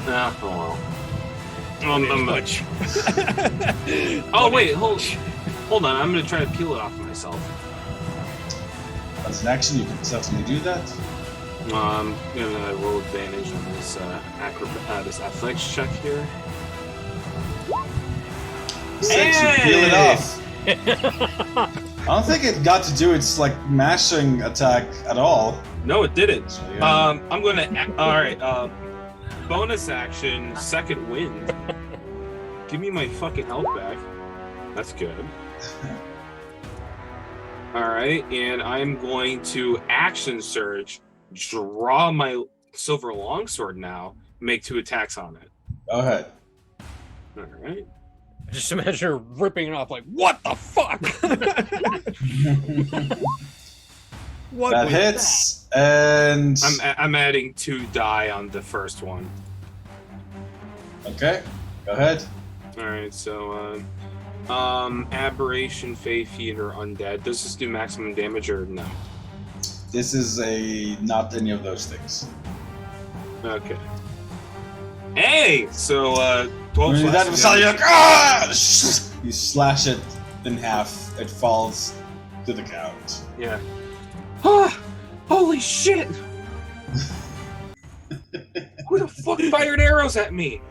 Oh well. Much. Oh wait, hold on. I'm gonna try to peel it off myself. As an action, you can certainly do that. I'm gonna roll advantage on this this athletics check here. 6, you peel it off. I don't think it got to do its like mashing attack at all. No, it didn't. So, yeah. I'm gonna. All right. Bonus action, second wind. Give me my fucking health back. That's good. All right, and I'm going to action surge, draw my silver longsword now, make 2 attacks on it. Go ahead. All right. Just imagine her ripping it off like, what the fuck? What that hits, and I'm adding 2 die on the first one. Okay, go ahead. All right, so aberration, fey, fiend, or undead. Does this do maximum damage or no? This is not any of those things. Okay. Hey, so 12 when that slash you're like, ah! You slash it in half. It falls to the ground. Yeah. Ah! Holy shit! Who the fuck fired arrows at me?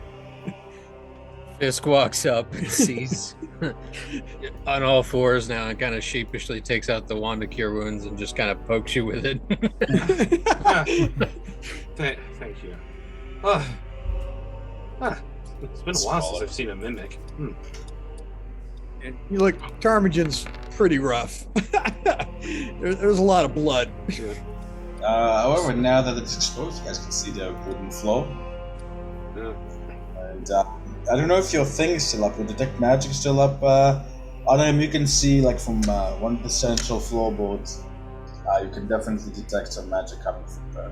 Fisk walks up and sees on all fours now and kind of sheepishly takes out the wand to cure wounds and just kind of pokes you with it. Thank you. It's been a while since I've seen a mimic. You look, Ptarmigan's pretty rough. There's a lot of blood. However, now that it's exposed, you guys can see the wooden floor. Yeah. And I don't know if your thing is still up, your detect magic is still up. Adam, you can see like from one of the central floorboards, you can definitely detect some magic coming from there.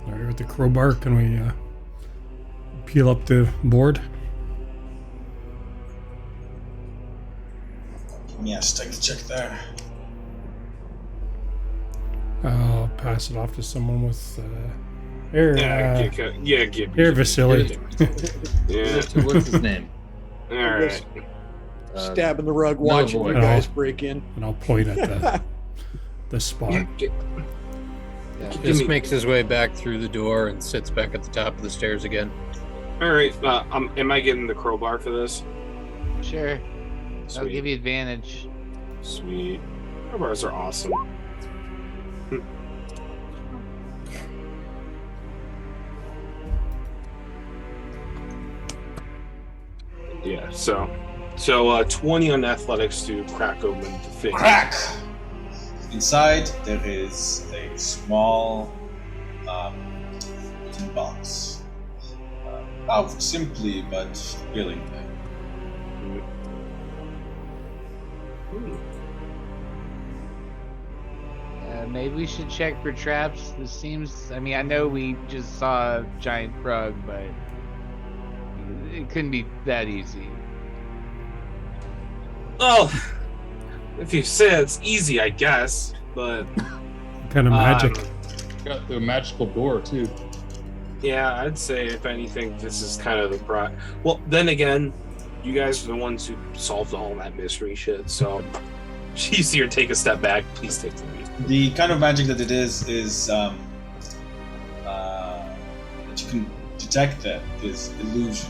Alright, with the crowbar, can we peel up the board? Give me a strength check there. I'll pass it off to someone with here. Give Here, Vasily. Yeah. What's his name? All right. Stabbing the rug, watching boy. you guys break in. And I'll point at the spot. He just makes his way back through the door and sits back at the top of the stairs again. All right. Am I getting the crowbar for this? Sure. Sweet. I'll give you advantage. Sweet. Crowbars are awesome. Yeah. So 20 on athletics to crack open the thing. Crack! Inside, there is a small wooden box. Out simply, but willingly. Maybe we should check for traps. This seems... I mean, I know we just saw a giant rug, but it couldn't be that easy. Oh, if you say it's easy, I guess. But What kind of magic? Got the magical door too. yeah, I'd say if anything, this is kind of the Well, then again, you guys are the ones who solved all that mystery shit. So, it's easier to take a step back. Please take the lead. The kind of magic that it is that you can detect that is illusion.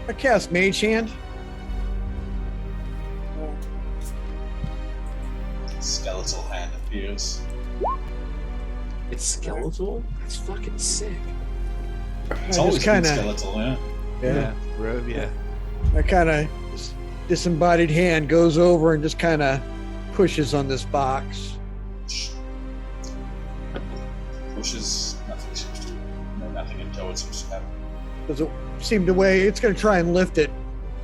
I cast Mage Hand. Skeletal hand appears. It's skeletal? That's fucking sick. It's I always just been kinda- skeletal, yeah. Yeah. Robe, yeah. I kind of disembodied hand goes over and just kind of pushes on this box. Pushes, nothing seems to, nothing in tow, it seems to happen. Does it seem to weigh? It's going to try and lift it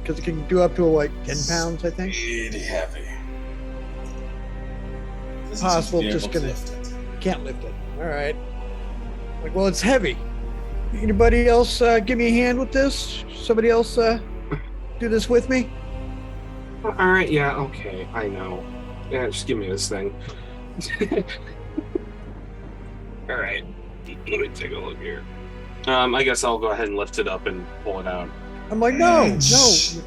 because it can do up to like 10 pounds, I think. Pretty heavy. Doesn't Possible, seem to be just able to gonna- lift it. Can't lift it. All right. Like, well, it's heavy. Anybody else give me a hand with this? Somebody else do this with me? All right, yeah, okay, I know. Yeah, just give me this thing. All right, let me take a look here. I guess I'll go ahead and lift it up and pull it out. I'm like, no. As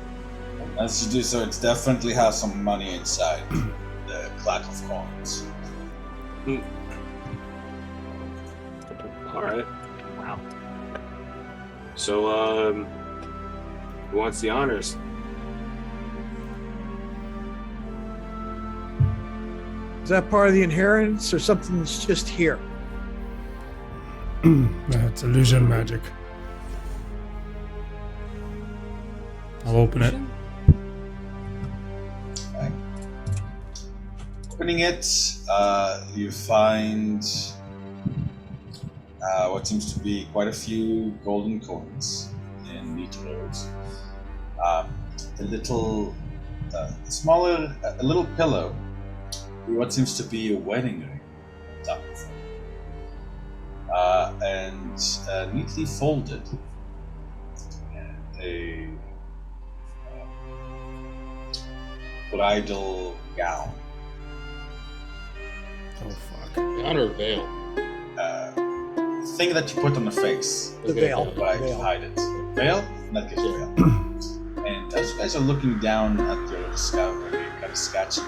you do so, it definitely has some money inside. The clack of coins. All right. Wow. So, who wants the honors? Is that part of the inheritance or something that's just here? It's illusion magic. I'll open it. Okay. Opening it, you find what seems to be quite a few golden coins in neat rows. A little, smaller, a little pillow with what seems to be a wedding ring on top of it. And neatly folded, a bridal gown. Oh fuck. Gown or veil? Thing that you put on the face, The veil. right, to Veil. hide it. Veil? That gives you veil. And as you guys are looking down at your discovery, kind of sketching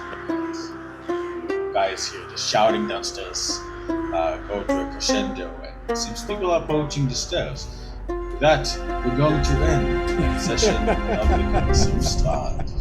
guys here just shouting downstairs, go to a crescendo, and it seems people are approaching the stairs. With that, we're going to end the session of the Prince of Stars.